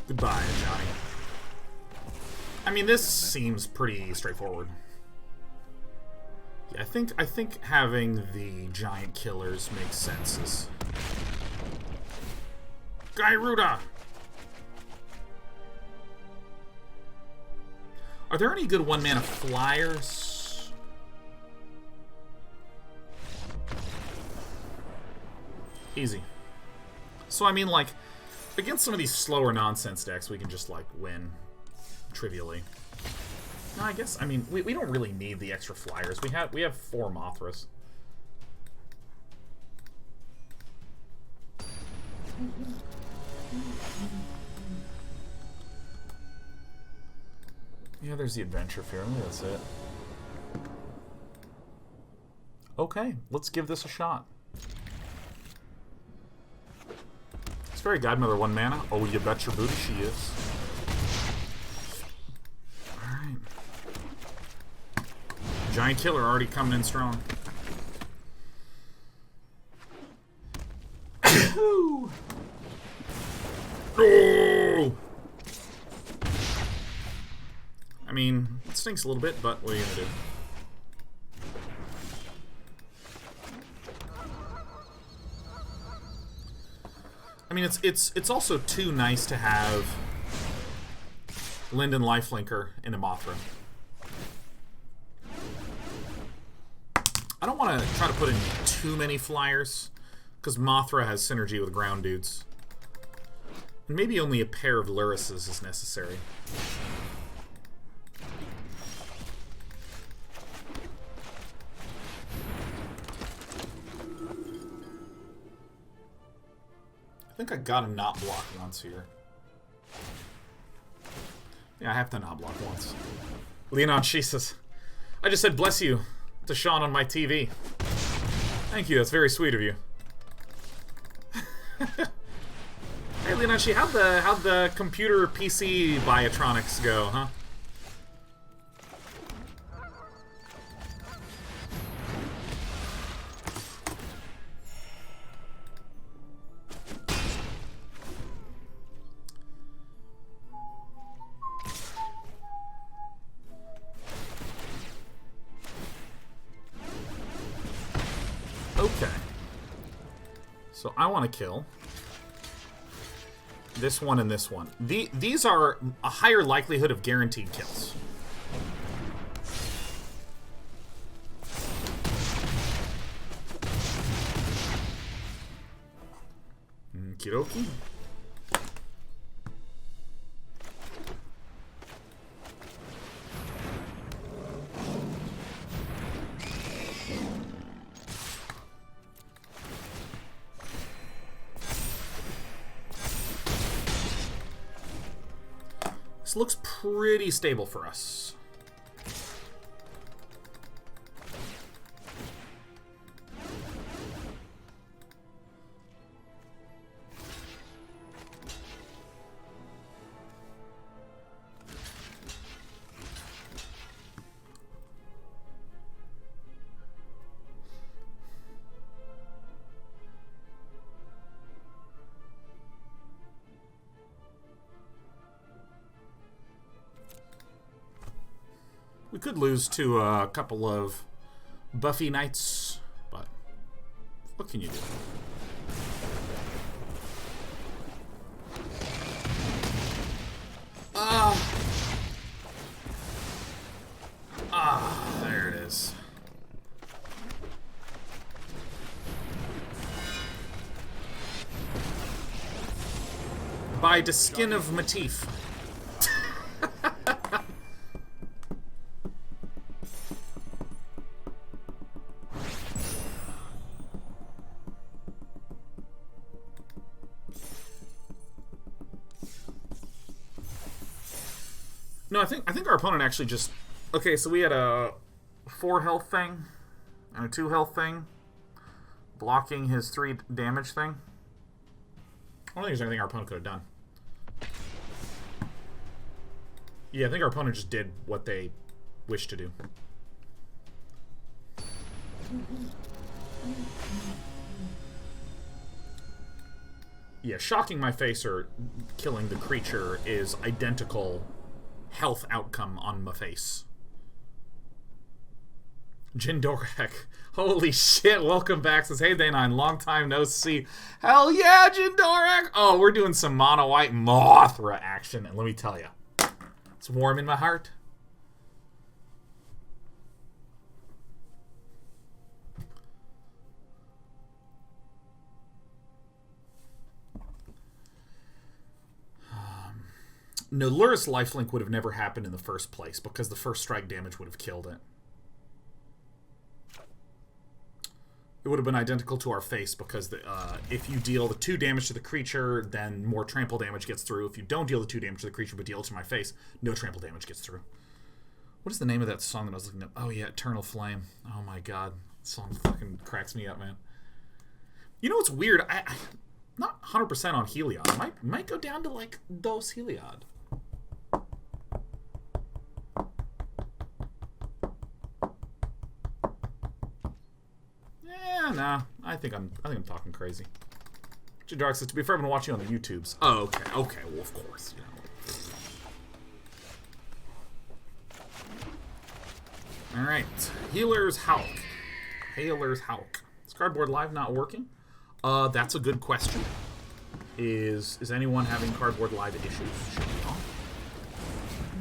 Goodbye, Ajani. I mean, this seems pretty straightforward. Yeah, I think having the giant killers makes sense. Gyruda! Are there any good one-mana flyers? Easy. So, I mean, like, against some of these slower nonsense decks, we can just, like, win trivially. No, I guess, I mean, we don't really need the extra flyers. We have 4 Mothras. Yeah, there's the Adventure Fair. That's it. Okay, let's give this a shot. It's Fairy Godmother 1 mana. Oh, you bet your booty she is. Alright. Giant Killer already coming in strong. Oh! I mean, it stinks a little bit, but what are you gonna do? I mean, it's also too nice to have Linden Lifelinker into Mothra. I don't want to try to put in too many flyers, because Mothra has synergy with ground dudes. And maybe only a pair of Lurruses is necessary. I think I gotta not block once here. Yeah, I have to not block once. Leonard, she says, I just said bless you to Sean on my TV. Thank you, that's very sweet of you. Hey, Leonard, how'd the computer PC Biotronics go, huh? Okay. So I want to kill this one and this one. These are a higher likelihood of guaranteed kills. Okie This looks pretty stable for us. We could lose to a couple of Buffy Knights, but what can you do? There it is. By the skin of Matif. No, I think our opponent actually just... Okay, so we had a 4 health thing and a 2 health thing blocking his 3 damage thing. I don't think there's anything our opponent could have done. Yeah, I think our opponent just did what they wished to do. Yeah, shocking my face or killing the creature is identical health outcome on my face. Jindorak. Holy shit, welcome back. Says, hey, Day9, long time no see. Hell yeah, Jindorak! Oh, we're doing some mono white Mothra action, and let me tell you, it's warm in my heart. No, Lurrus lifelink would have never happened in the first place because the first strike damage would have killed it. It would have been identical to our face because if you deal the 2 damage to the creature, then more trample damage gets through. If you don't deal the 2 damage to the creature but deal it to my face, no trample damage gets through. What is the name of that song that I was looking at? Oh yeah, Eternal Flame. Oh my god. That song fucking cracks me up, man. You know what's weird? I'm not 100% on Heliod. Might go down to like Dos Heliod. Nah, I think I'm talking crazy. Jindorak says, to be fair, I've been watching on the YouTubes. Oh, okay, well, of course, you know. Alright, Healer's Hulk. Is Cardboard Live not working? That's a good question. Is anyone having Cardboard Live issues? Should be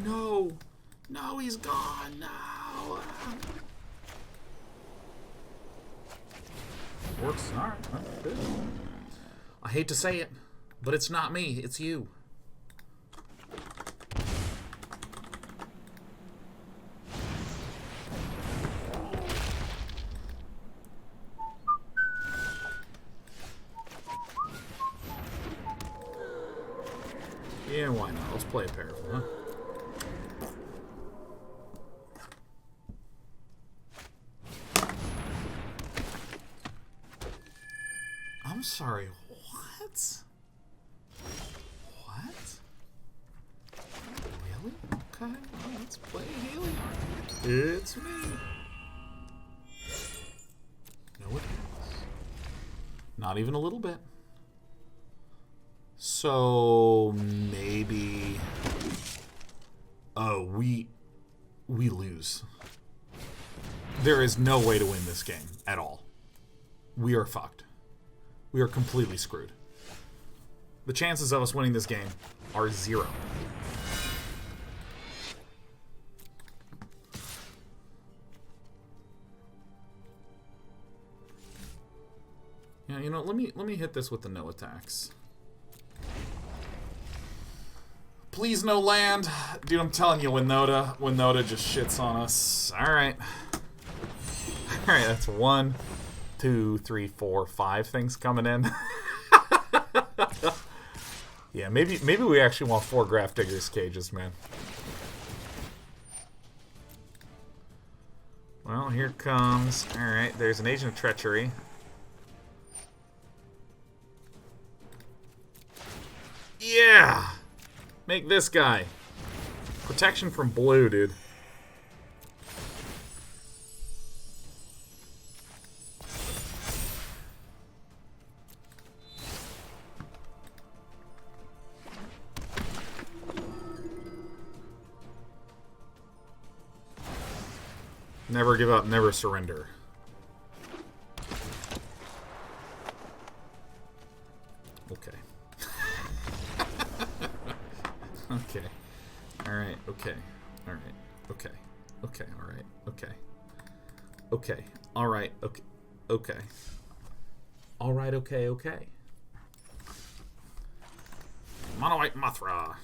on. No, he's gone, no. Works. Alright. Good. I hate to say it, but it's not me. It's you. Yeah, why not? Let's play a Parable, huh? I'm sorry, what? What? Really? Okay, well, let's play Heliod. It's me. No, it is. Not even a little bit. So, maybe... Oh, we lose. There is no way to win this game at all. We are fucked. We are completely screwed. The chances of us winning this game are 0. Yeah, you know, let me hit this with the no attacks. Please no land. Dude, I'm telling you, Winota just shits on us. Alright. Alright, that's 1, 2, 3, 4, 5 things coming in. Yeah, maybe we actually want 4 Graph Digger's cages, man. Well, here comes... Alright, there's an Agent of Treachery. Yeah! Make this guy. Protection from blue, dude. Never give up, never surrender. Okay. Okay. Alright, okay. Alright, okay. Okay, alright, okay. Okay, alright, okay. Okay. Alright, okay, okay. Mono White Mothra.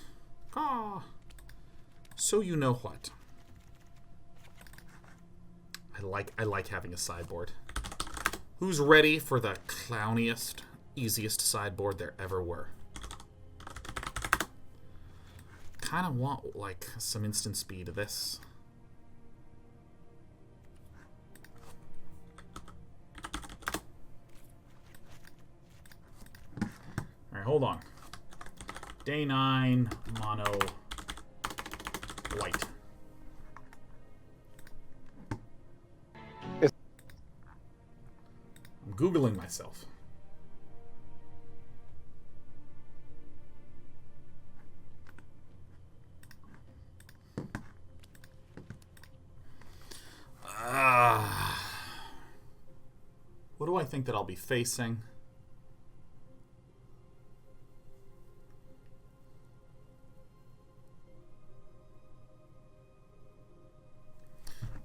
Ah. So you know what? I like having a sideboard. Who's ready for the clowniest, easiest sideboard there ever were? kind of want, like, some instant speed of this. Alright, hold on. Day 9, mono, white. I'm Googling myself. What do I think that I'll be facing?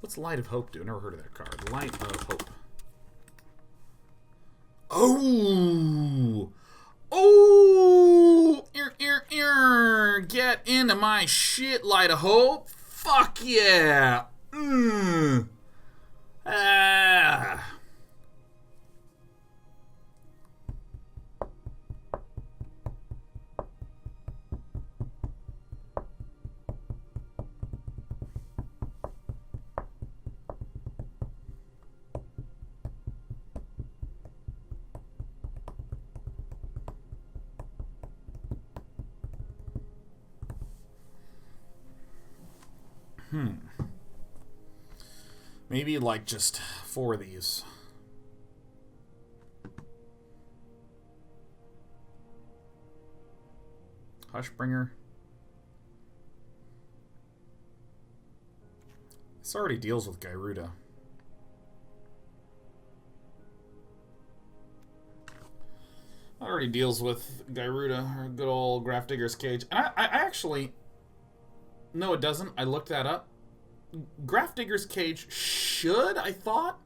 What's Light of Hope do? Never heard of that card. Light of Hope. Oh! Oh! Get into my shit, Light of Hope. Fuck yeah! Ah. Maybe like just 4 of these. Hushbringer. This already deals with Gyruda. Already deals with Gyruda, or good old Grafdigger's Cage. And I actually... No, it doesn't. I looked that up. Grafdigger's Cage should, I thought.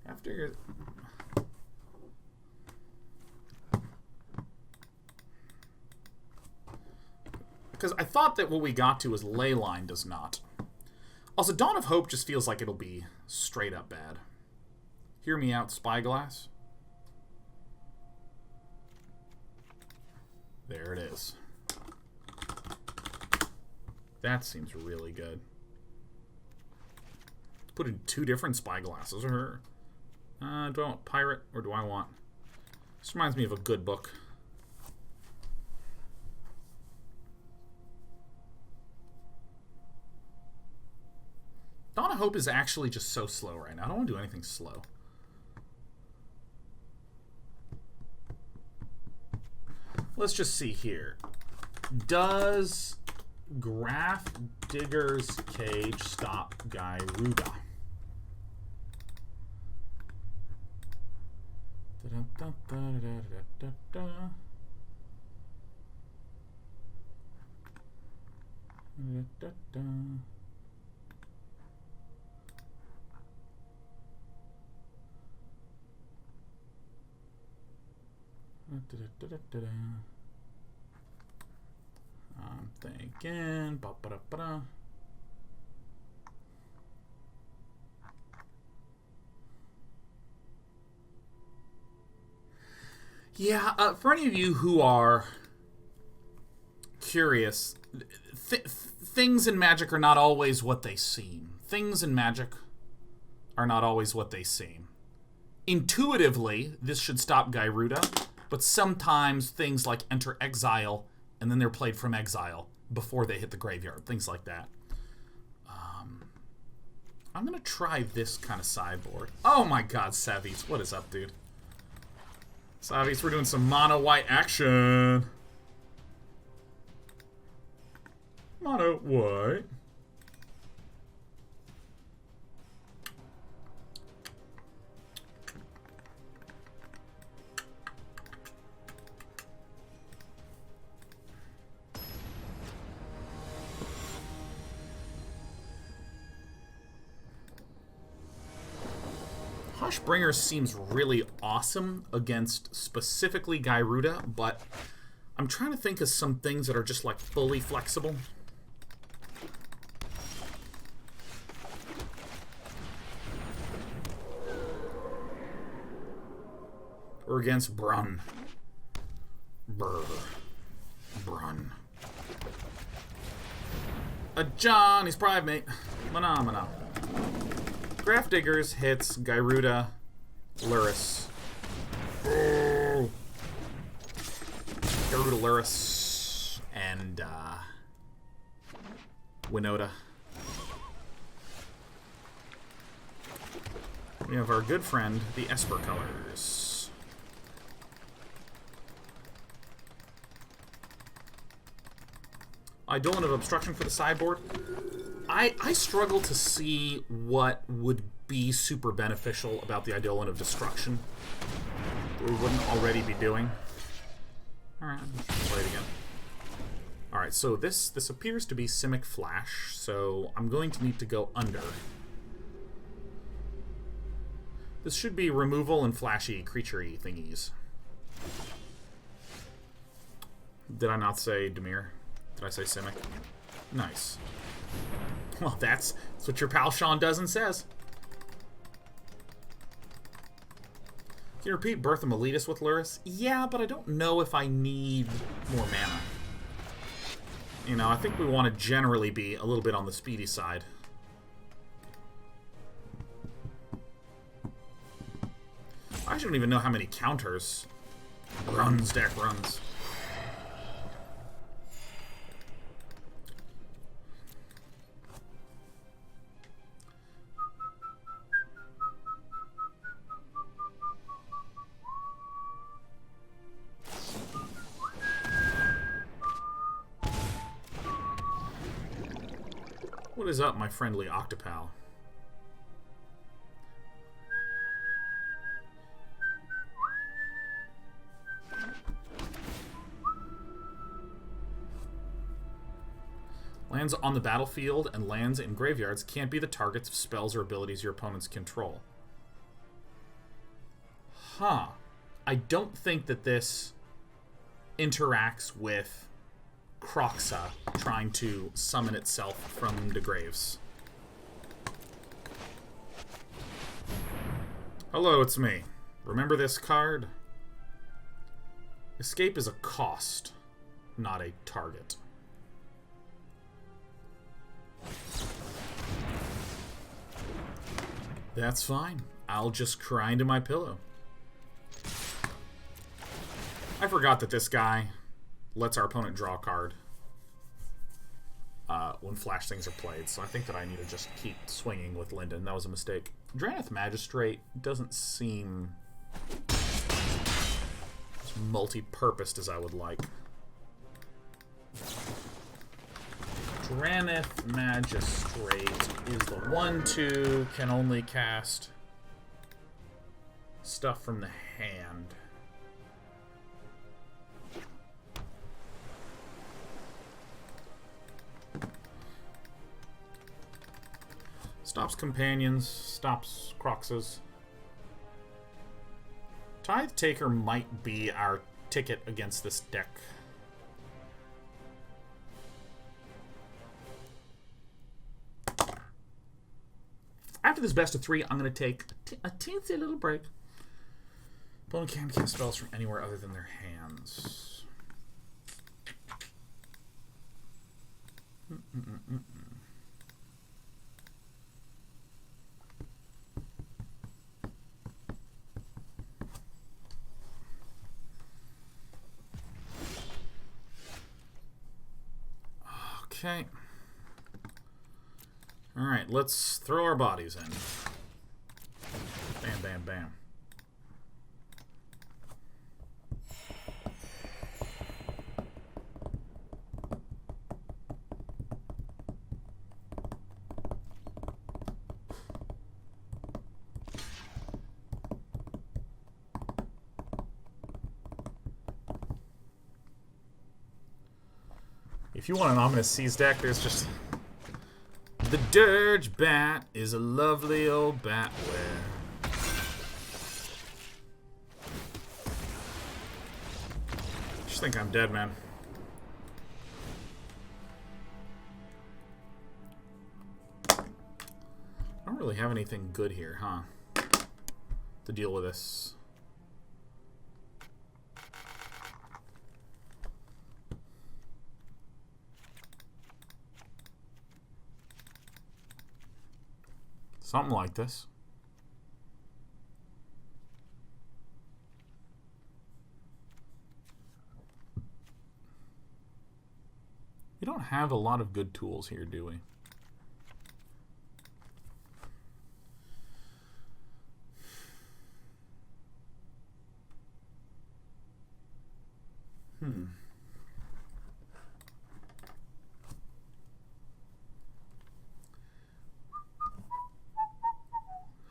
Grafdigger's... Because I thought that what we got to was Leyline does not. Also, Dawn of Hope just feels like it'll be straight up bad. Hear Me Out, Spyglass. There it is. That seems really good. Put in 2 different Spyglasses. Or, do I want Pirate or do I want... This reminds me of a good book. Dawn of Hope is actually just so slow right now. I don't want to do anything slow. Let's just see here. Does Grafdigger's Cage stop Gyruda? I'm thinking. Ba-ba-da-ba-da. Yeah, for any of you who are curious, things in Magic are not always what they seem. Things in Magic are not always what they seem. Intuitively, this should stop Gyruda, but sometimes things like enter exile, and then they're played from exile before they hit the graveyard. Things like that. I'm going to try this kind of sideboard. Oh my god, Savis. What is up, dude? Savis, we're doing some mono-white action. Mono-white. Hushbringer seems really awesome against specifically Gyruda, but I'm trying to think of some things that are just like fully flexible. Or against Brun. Brr. Brun. Ajani's Pridemate. Mana. Grafdiggers hits Gyruda, Lurrus. Oh. Gyruda, Lurrus, and Winota. We have our good friend, the Esper colors. Eidolon of Obstruction for the sideboard. I struggle to see what would be super beneficial about the Eidolon of Destruction that we wouldn't already be doing. Alright, let's play it again. Alright, so this appears to be Simic Flash, so I'm going to need to go under. This should be removal and flashy, creature-y thingies. Did I not say Dimir? Did I say Simic? Nice. Well, that's what your pal Sean does and says. Can you repeat Birth of Meletus with Lurrus? Yeah, but I don't know if I need more mana. You know, I think we want to generally be a little bit on the speedy side. I don't even know how many counters Brun's deck runs. What is up, my friendly Octopal? Lands on the battlefield and lands in graveyards can't be the targets of spells or abilities your opponents control. Huh. I don't think that this interacts with Kroxa trying to summon itself from the graves. Hello, it's me. Remember this card? Escape is a cost, not a target. That's fine. I'll just cry into my pillow. I forgot that this guy lets our opponent draw a card when flash things are played, so I think that I need to just keep swinging with Linden. That was a mistake. Drannith Magistrate doesn't seem as multi-purposed as I would like. Drannith Magistrate is the 1/2, can only cast stuff from the hand. Stops companions, stops Kroxas. Tithe Taker might be our ticket against this deck. After this best of 3, I'm going to take a teensy little break. Opponent can't cast spells from anywhere other than their hands. Okay. Alright, let's throw our bodies in. Bam, bam, bam. If you want an Ominous Seas deck, there's just... The Dirge Bat is a lovely old batware. Just think I'm dead, man. I don't really have anything good here, huh? To deal with this. Something like this. We don't have a lot of good tools here, do we?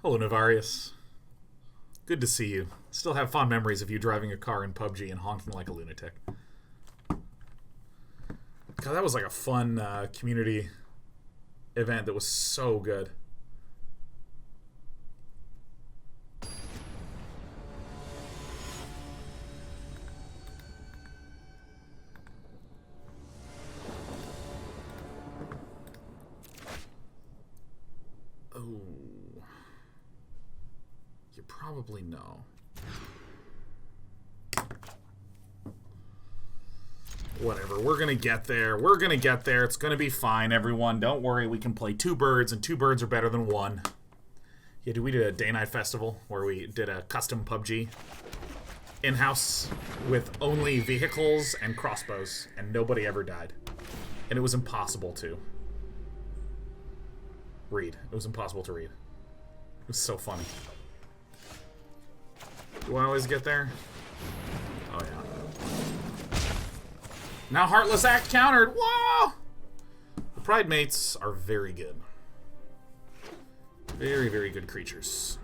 Hello, Navarius. Good to see you. Still have fond memories of you driving a car in PUBG and honking like a lunatic. God, that was like a fun community event that was so good. Oh. You probably know. Whatever, we're gonna get there. We're gonna get there. It's gonna be fine, everyone. Don't worry, we can play 2 birds, and 2 birds are better than 1. Yeah, we did a day-night festival where we did a custom PUBG in-house with only vehicles and crossbows, and nobody ever died. And it was impossible to read. It was impossible to read. It was so funny. Do I always get there? Oh, yeah. Now Heartless Act countered! Whoa! The Pridemates are very good. Very, very good creatures.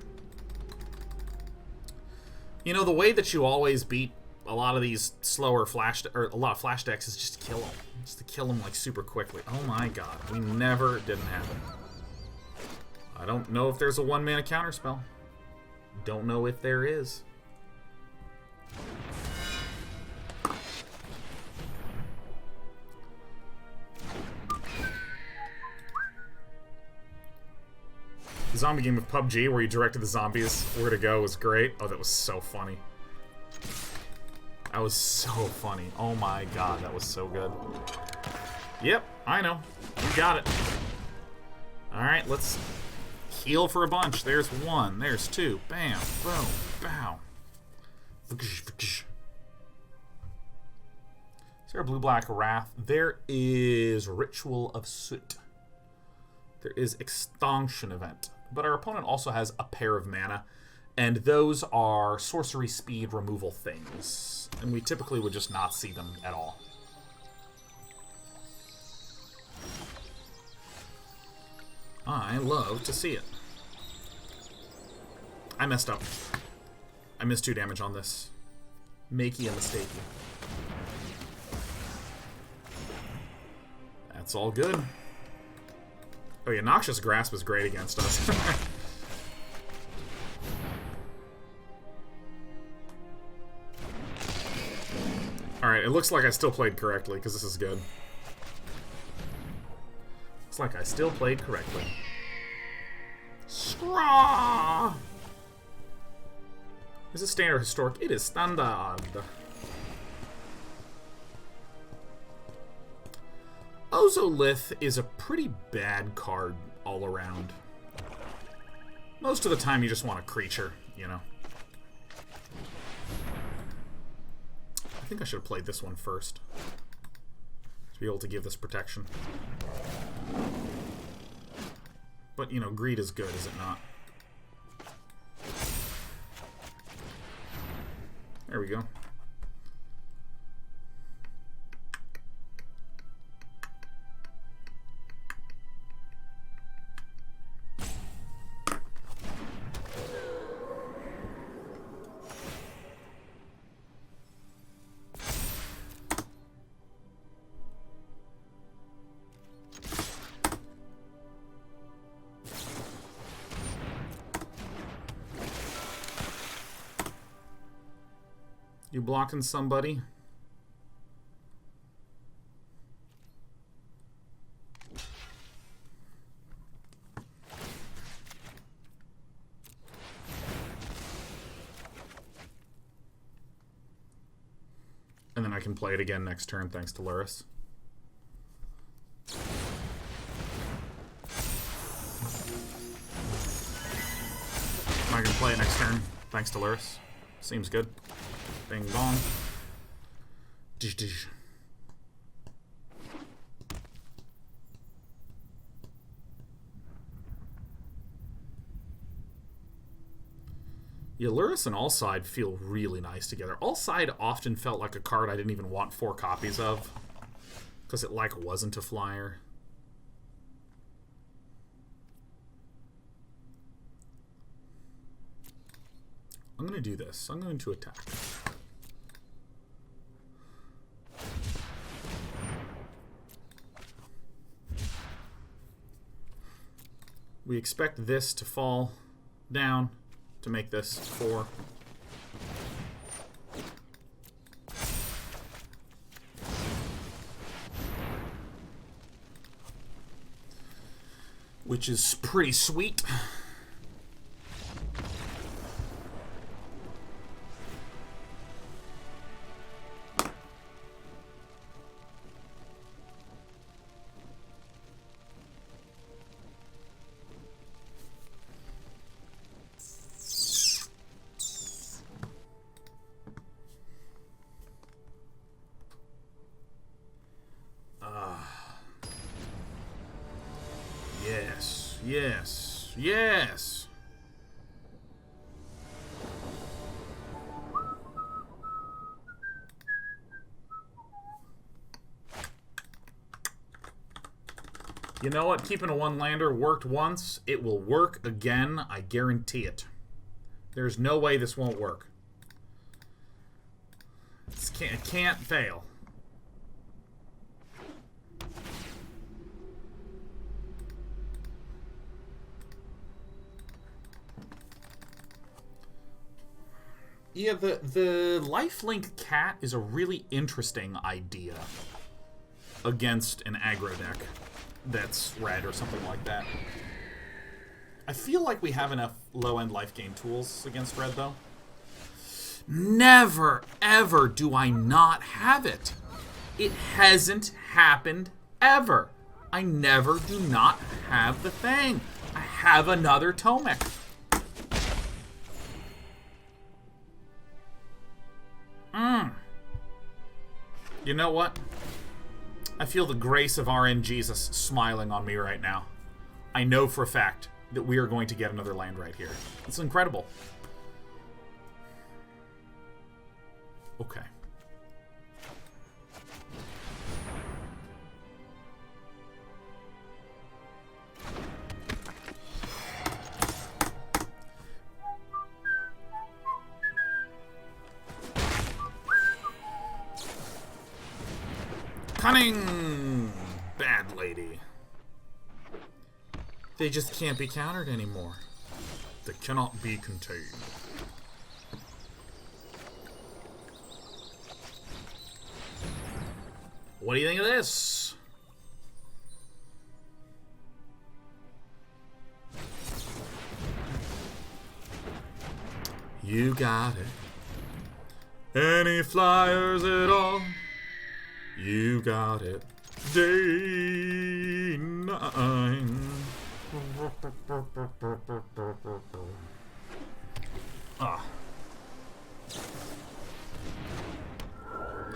You know, the way that you always beat a lot of these slower flash, or a lot of flash decks is just to kill them. Just to kill them, like, super quickly. Oh my god. We never didn't have it. I don't know if there's a 1-mana counterspell. Don't know if there is. The zombie game of PUBG where you directed the zombies where to go was great. Oh, that was so funny. That was so funny. Oh my god, that was so good. Yep, I know. You got it. Alright, let's heal for a bunch. There's 1. There's 2. Bam. Boom. Bow. Is there a blue-black wrath? There is Ritual of Soot. There is Extinction Event. But our opponent also has a pair of mana, and those are sorcery speed removal things. And we typically would just not see them at all. I love to see it. I messed up. I missed 2 damage on this. Makey a mistake. That's all good. Oh yeah, Noxious Grasp is great against us. Alright, it looks like I still played correctly, because this is good. Looks like I still played correctly. Scraw! Is it standard or historic? It is standard. Ozolith is a pretty bad card all around. Most of the time you just want a creature, you know. I think I should have played this one first to be able to give this protection. But, you know, greed is good, is it not? There we go. You blocking somebody? And then I can play it again next turn thanks to Lurrus. not going to play it next turn, thanks to Lurrus. Seems good. Bing bong. Dish dish. Yeah, Lurrus and Alseid feel really nice together. Alseid often felt like a card I didn't even want 4 copies of. Because it, like, wasn't a flyer. I'm going to do this. I'm going to attack. We expect this to fall down to make this 4. Which is pretty sweet. Yes, yes, yes. You know what? Keeping a 1-lander worked once. It will work again. I guarantee it. There's no way this won't work. It can't fail. Yeah, the lifelink cat is a really interesting idea against an aggro deck that's red or something like that. I feel like we have enough low-end life gain tools against red, though. Never, ever do I not have it. It hasn't happened ever. I never do not have the thing. I have another Tomik. You know what? I feel the grace of RN Jesus smiling on me right now. I know for a fact that we are going to get another land right here. It's incredible. Okay. Cunning bad lady. They just can't be countered anymore. They cannot be contained. What do you think of this? You got it. Any flyers at all? You got it. Day 9.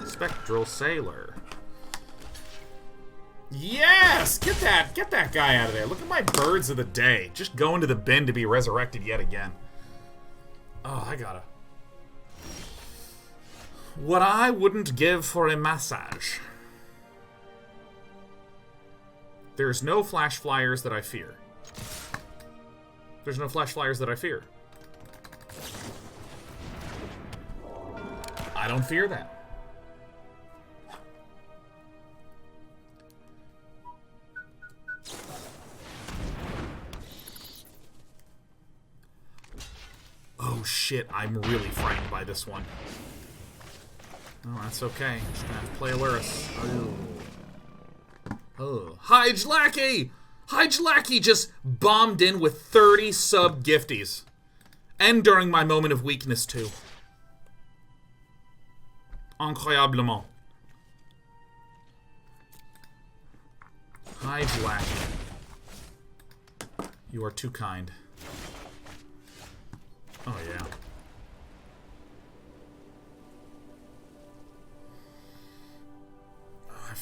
Spectral Sailor. Yes! Get that guy out of there. Look at my birds of the day. Just going to the bin to be resurrected yet again. Oh, I gotta. What I wouldn't give for a massage. There's no flash flyers that I fear. There's no flash flyers that I fear. I don't fear that. Oh shit, I'm really frightened by this one. Oh, that's okay. Just gonna have to play a Lurrus. Oh. Hige Lackey! Hige Lackey just bombed in with 30 sub gifties. And during my moment of weakness, too. Incroyablement. Hige Lackey. You are too kind.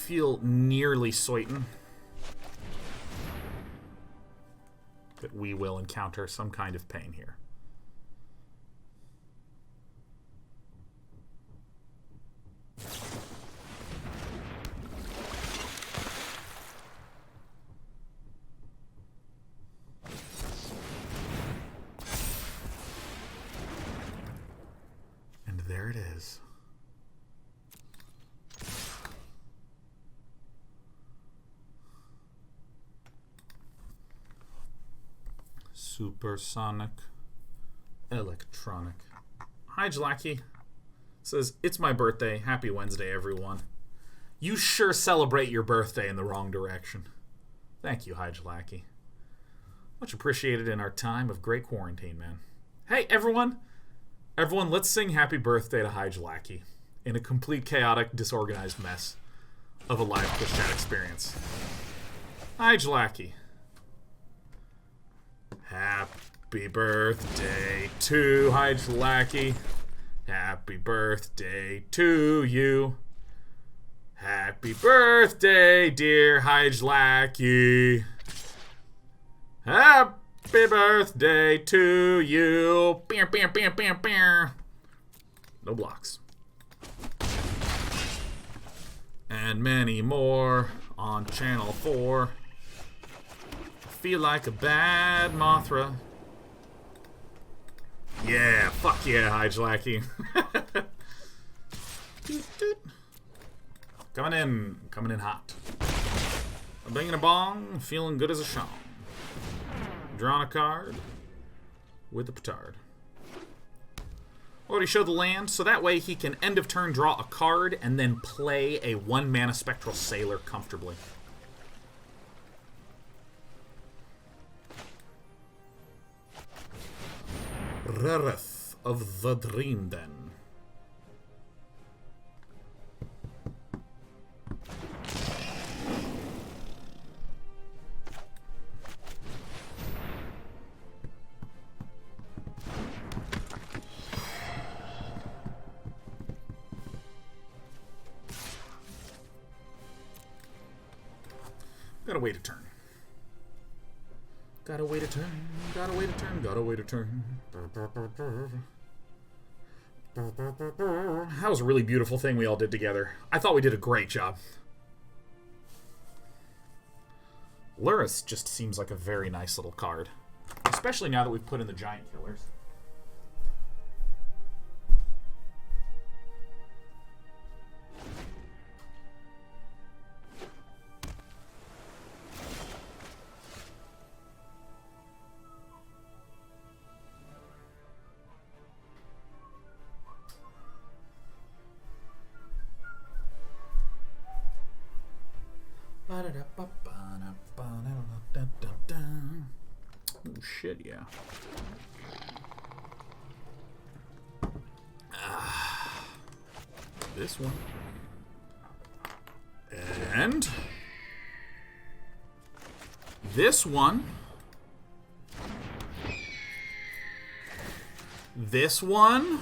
feel nearly certain that we will encounter some kind of pain here. And there it is. Supersonic electronic. Hi, Jalaki. Says, it's my birthday. Happy Wednesday, everyone. You sure celebrate your birthday in the wrong direction. Thank you, Hi, Jalaki. Much appreciated in our time of great quarantine, man. Hey, everyone. Everyone, let's sing happy birthday to Hi, Jalaki in a complete chaotic, disorganized mess of a live Twitch chat experience. Hi, Jalaki. Happy birthday to Hydlaki. Happy birthday to you. Happy birthday, dear Hydlaki. Happy birthday to you. Beer, beer, beer, beer, beer. No blocks. And many more on Channel 4. Feel like a bad Mothra. Yeah, fuck yeah, Hydlaki. Coming in hot. I'm banging a bong, feeling good as a shong. Drawing a card with a petard. Already showed the land, so that way he can end of turn draw a card and then play a 1-mana Spectral Sailor comfortably. Lurrus of the Dream, then. Gotta wait a turn. Gotta wait a turn, gotta wait a turn, gotta wait a turn. That was a really beautiful thing we all did together. I thought we did a great job. Lurrus just seems like a very nice little card. Especially now that we've put in the giant killers. Oh shit, yeah. This one. And this one. This one.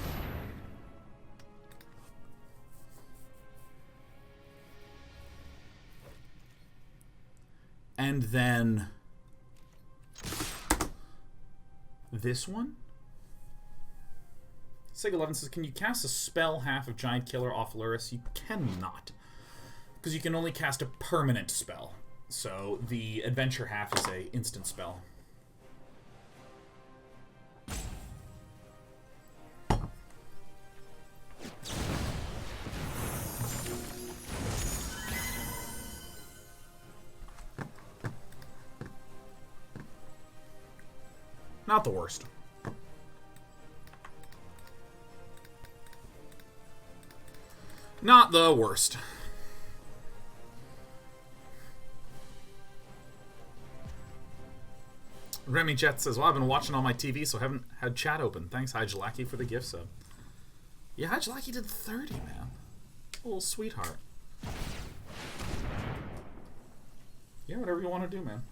And then this one. Sig11 says, can you cast a spell half of Giant Killer off Lurrus? You cannot. Because you can only cast a permanent spell. So the adventure half is a instant spell. Not the worst. Not the worst. Remy Jet says, well, I've been watching on my TV, so I haven't had chat open. Thanks, Hydlaki, for the gift sub. Yeah, Hydlaki did 30, man. A little sweetheart. Yeah, whatever you want to do, man.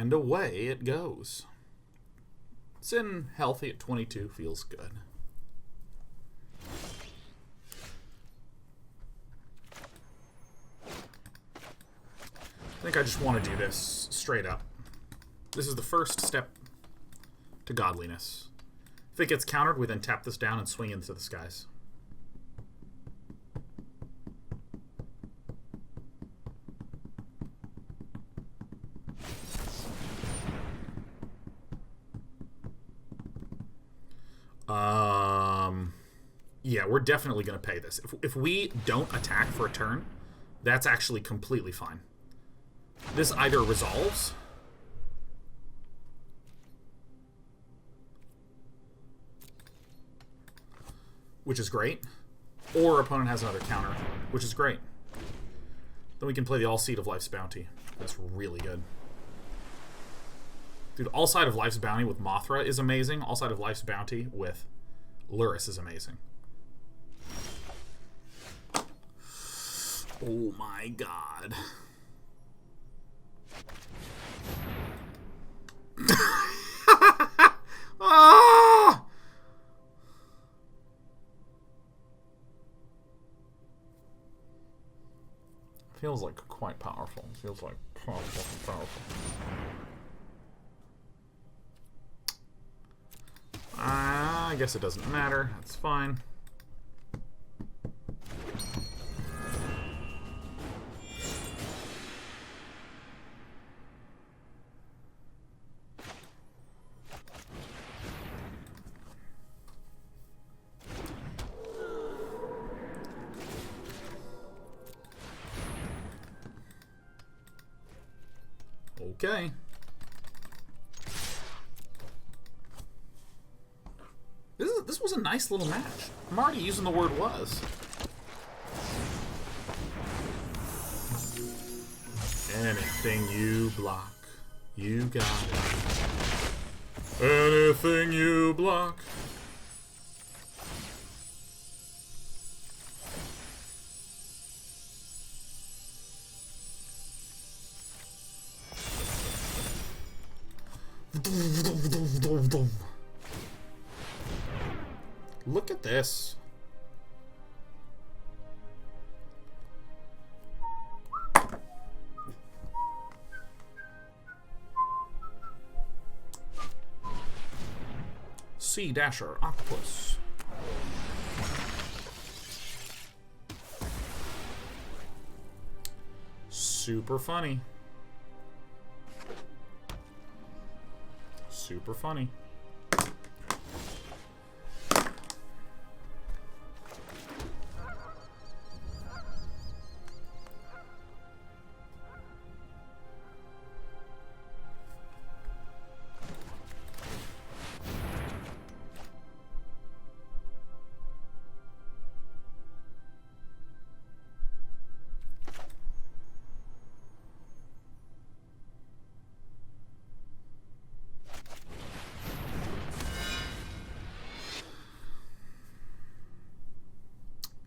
And away it goes. Sin healthy at 22 feels good. I think I just want to do this straight up. This is the first step to godliness. If it gets countered, we then tap this down and swing into the skies. Yeah, we're definitely going to pay this. If we don't attack for a turn, that's actually completely fine. This either resolves, which is great, or opponent has another counter, which is great. Then we can play the Alseid of Life's Bounty. That's really good. Dude, Alseid of Life's Bounty with Mothra is amazing. Alseid of Life's Bounty with Lurrus is amazing. Oh my god. Ah! Feels like quite powerful. Feels like powerful. I guess it doesn't matter. That's fine. Okay. This was a nice little match. I'm already using the word was. Anything you block, you got it. Anything you block. Look at this. Sea Dasher Octopus. Super funny. Super funny.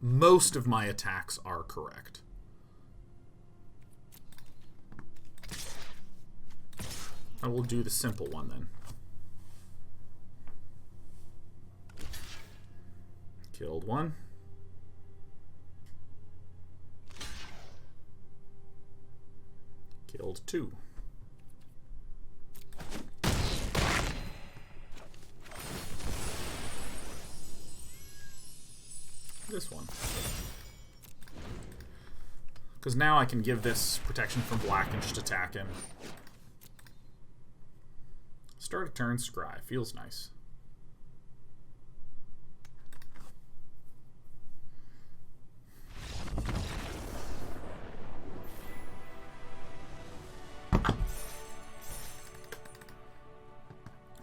Most of my attacks are correct. I will do the simple one then. Killed one. Killed two. This one. Because now I can give this protection from black and just attack him. Start a turn, scry. Feels nice.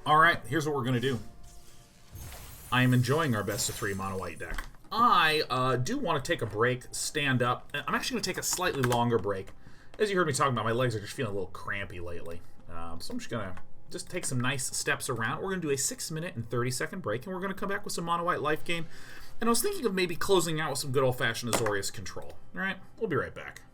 Alright, here's what we're going to do. I am enjoying our best of 3 mono white deck. I do want to take a break, stand up. I'm actually going to take a slightly longer break. As you heard me talking about, my legs are just feeling a little crampy lately. So I'm just going to take some nice steps around. We're going to do a 6-minute and 30-second break, and we're going to come back with some mono white life gain. And I was thinking of maybe closing out with some good old-fashioned Azorius control. All right, we'll be right back.